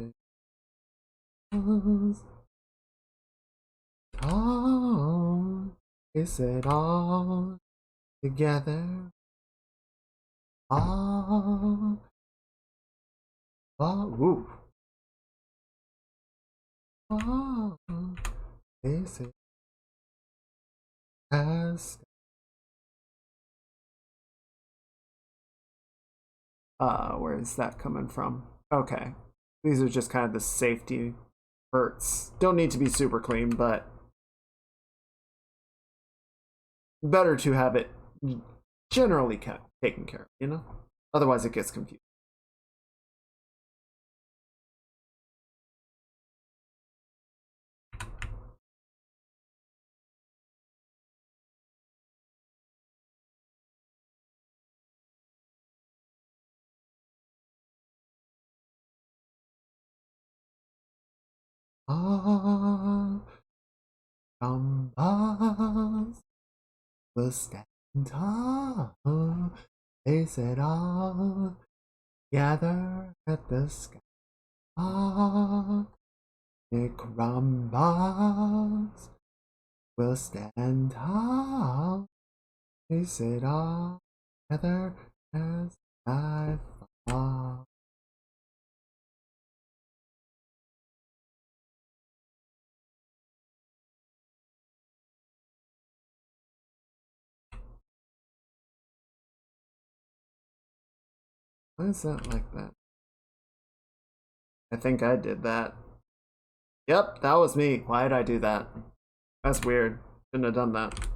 is all. Is it all together? All. Oh, woo. Oh, is it as where is that coming from? Okay. These are just kind of the safety hurts. Don't need to be super clean, but better to have it generally taken care of, you know? Otherwise it gets confused. Ah, numbers will stand tall. They said all gather at the sky. It crumbles will stand tall. They said all gather as I fall. Why is that like that? I think I did that. Yep, that was me. Why did I do that? That's weird. Shouldn't have done that.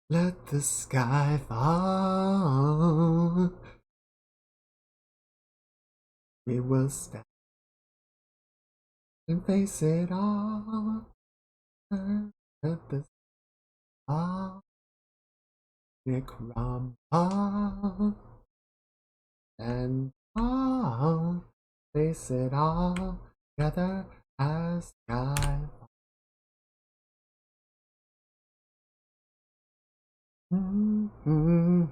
Let the sky fall. We will stand and face it all. Let the sky crumble and fall. Face it all together as sky. Mm-hmm.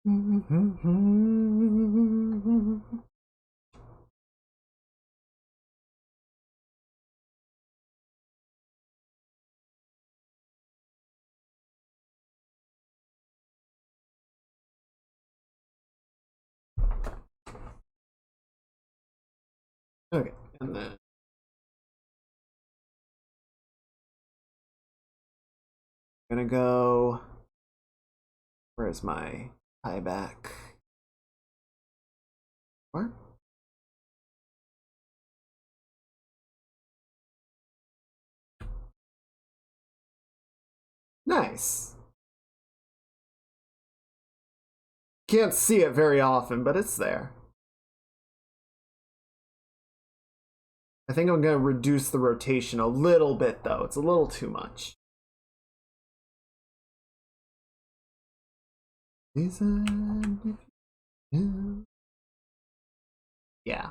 Mm-hmm. Okay, and then I'm gonna go. Where's my tie back? Where? Nice. Can't see it very often, but it's there. I think I'm gonna reduce the rotation a little bit though. It's a little too much. Yeah.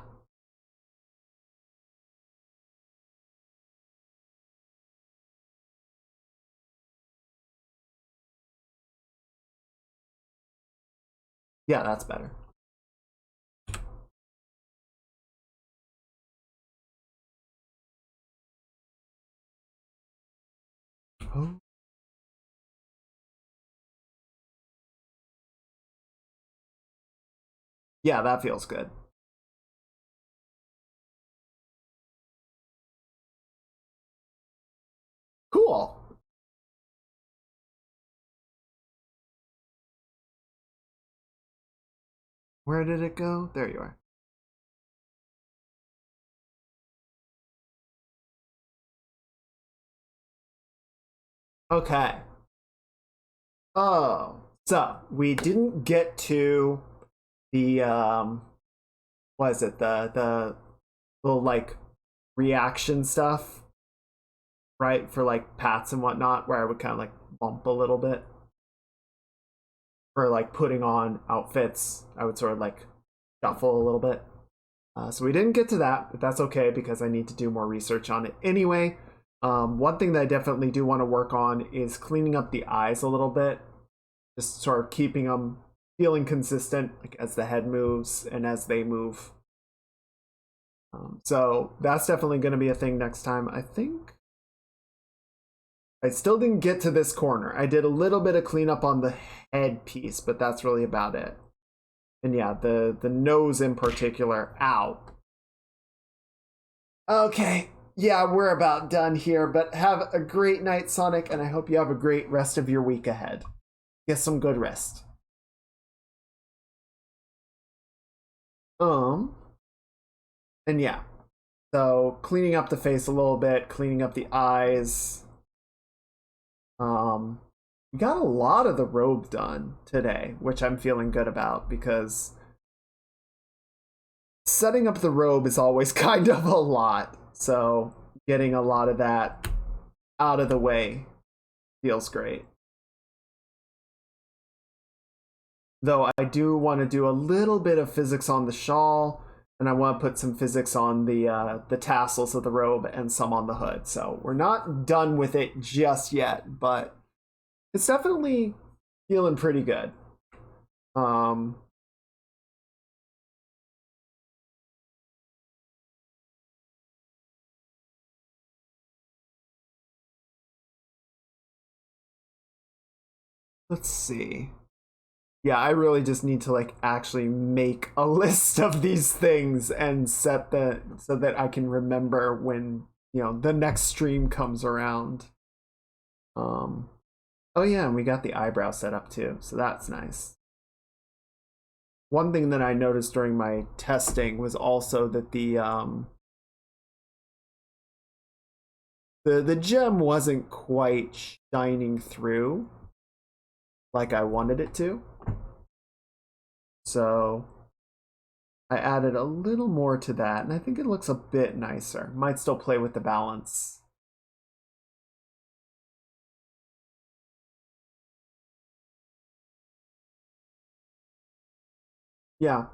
Yeah, that's better. Oh. Yeah, that feels good. Cool. Where did it go? There you are. Okay. Oh, so we didn't get to the what is it? The little like reaction stuff, right? For like pats and whatnot, where I would kind of like bump a little bit. For like putting on outfits, I would sort of like shuffle a little bit. So we didn't get to that, but that's okay because I need to do more research on it anyway. One thing that I definitely do want to work on is cleaning up the eyes a little bit, just sort of keeping them feeling consistent, like as the head moves and as they move. So that's definitely going to be a thing next time. I think I still didn't get to this corner. I did a little bit of cleanup on the head piece, but that's really about it. And yeah, the nose in particular. Ow. Okay. Yeah, we're about done here, but have a great night, Sonic, and I hope you have a great rest of your week ahead. Get some good rest. And yeah. So cleaning up the face a little bit, cleaning up the eyes. We got a lot of the robe done today, which I'm feeling good about because setting up the robe is always kind of a lot. So getting a lot of that out of the way feels great. Though I do want to do a little bit of physics on the shawl, and I want to put some physics on the tassels of the robe and some on the hood. So we're not done with it just yet, but it's definitely feeling pretty good. Let's see. Yeah, I really just need to like actually make a list of these things and set the so that I can remember when, the next stream comes around. Oh yeah, and we got the eyebrow set up too, so that's nice. one thing that I noticed during my testing was also that the gem wasn't quite shining through like I wanted it to. So I added a little more to that, and I think it looks a bit nicer. Might still play with the balance. Yeah,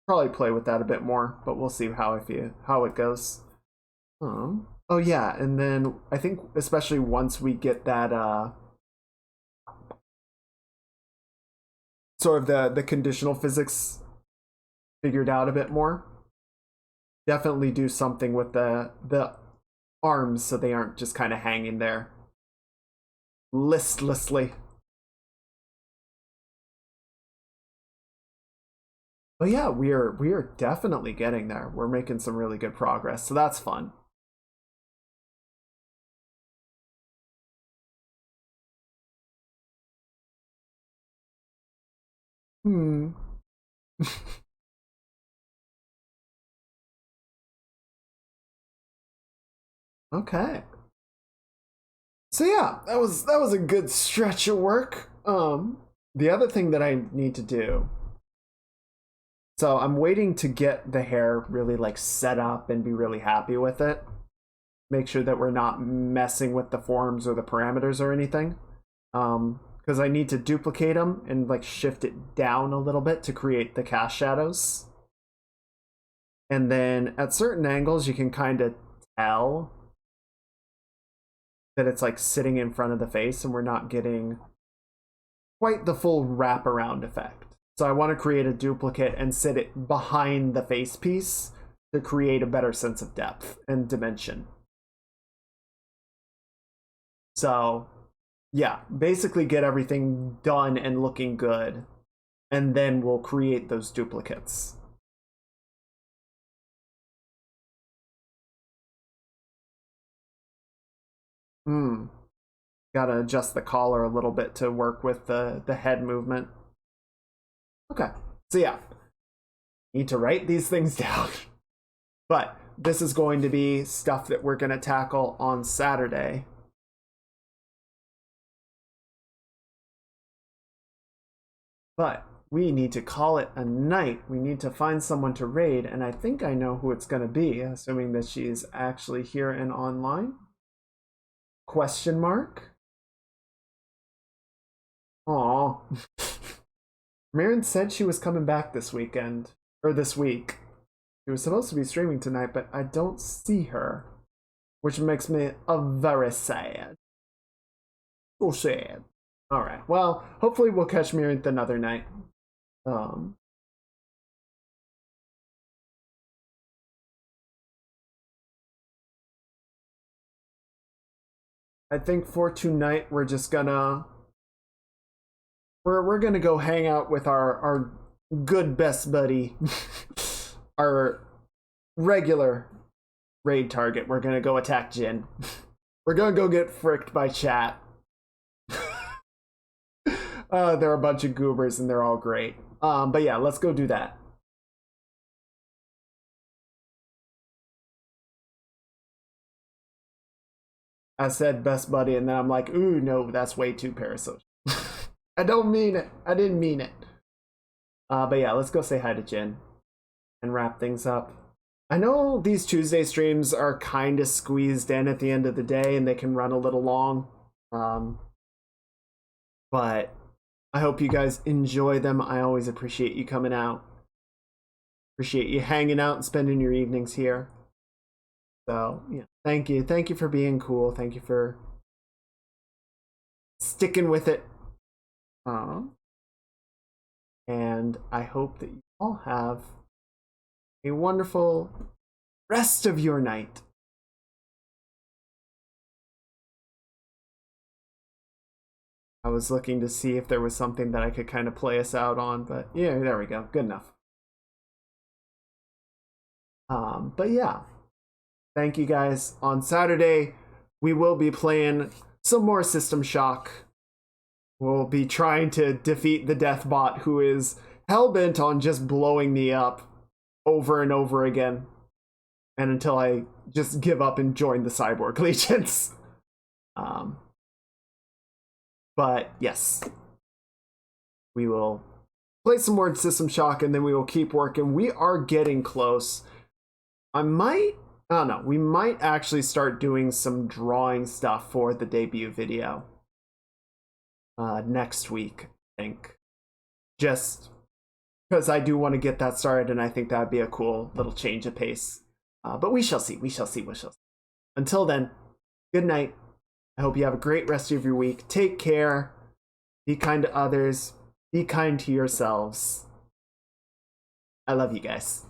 probably play with that a bit more, but we'll see how it goes. Oh yeah, and then I think especially once we get that sort of the conditional physics figured out a bit more, definitely do something with the arms so they aren't just kind of hanging there listlessly. But yeah, we are definitely getting there. We're making some really good progress, so that's fun. Okay. So yeah, that was a good stretch of work. The other thing that I need to do. So I'm waiting to get the hair really like set up and be really happy with it. Make sure that we're not messing with the forms or the parameters or anything. Because I need to duplicate them and like shift it down a little bit to create the cast shadows. And then at certain angles, you can kind of tell that it's like sitting in front of the face and we're not getting quite the full wraparound effect. So I want to create a duplicate and sit it behind the face piece to create a better sense of depth and dimension. So yeah, basically get everything done and looking good, and then we'll create those duplicates. Gotta adjust the collar a little bit to work with the head movement. Okay, so yeah, need to write these things down. But this is going to be stuff that we're gonna tackle on Saturday. But we need to call it a night. We need to find someone to raid, and I think I know who it's gonna be, assuming that she's actually here and online. Question mark? Aw. Marin said she was coming back this weekend, or this week. She was supposed to be streaming tonight, but I don't see her, which makes me very sad. So sad. All right. Well, hopefully we'll catch Mirinth another night. I think for tonight we're just gonna we're gonna go hang out with our good best buddy, our regular raid target. We're gonna go attack Jin. We're gonna go get fricked by chat. They're a bunch of goobers and they're all great. But yeah, let's go do that. I said best buddy, and then I'm like, ooh, no, that's way too parasocial. I don't mean it. I didn't mean it. But yeah, let's go say hi to Jin and wrap things up. I know these Tuesday streams are kind of squeezed in at the end of the day and they can run a little long. But I hope you guys enjoy them. I always appreciate you coming out. Appreciate you hanging out and spending your evenings here. So, yeah, thank you. Thank you for being cool. Thank you for sticking with it. And I hope that you all have a wonderful rest of your night. I was looking to see if there was something that I could kind of play us out on, but yeah, there we go. Good enough. But yeah, thank you guys. On Saturday, we will be playing some more System Shock. We'll be trying to defeat the Deathbot, who is hell-bent on just blowing me up over and over again. And until I just give up and join the Cyborg Legions. But yes, we will play some more System Shock and then we will keep working. We are getting close. I don't know, we might actually start doing some drawing stuff for the debut video next week, I think. Just because I do want to get that started and I think that would be a cool little change of pace. But we shall see. Until then, good night. I hope you have a great rest of your week. Take care. Be kind to others. Be kind to yourselves. I love you guys.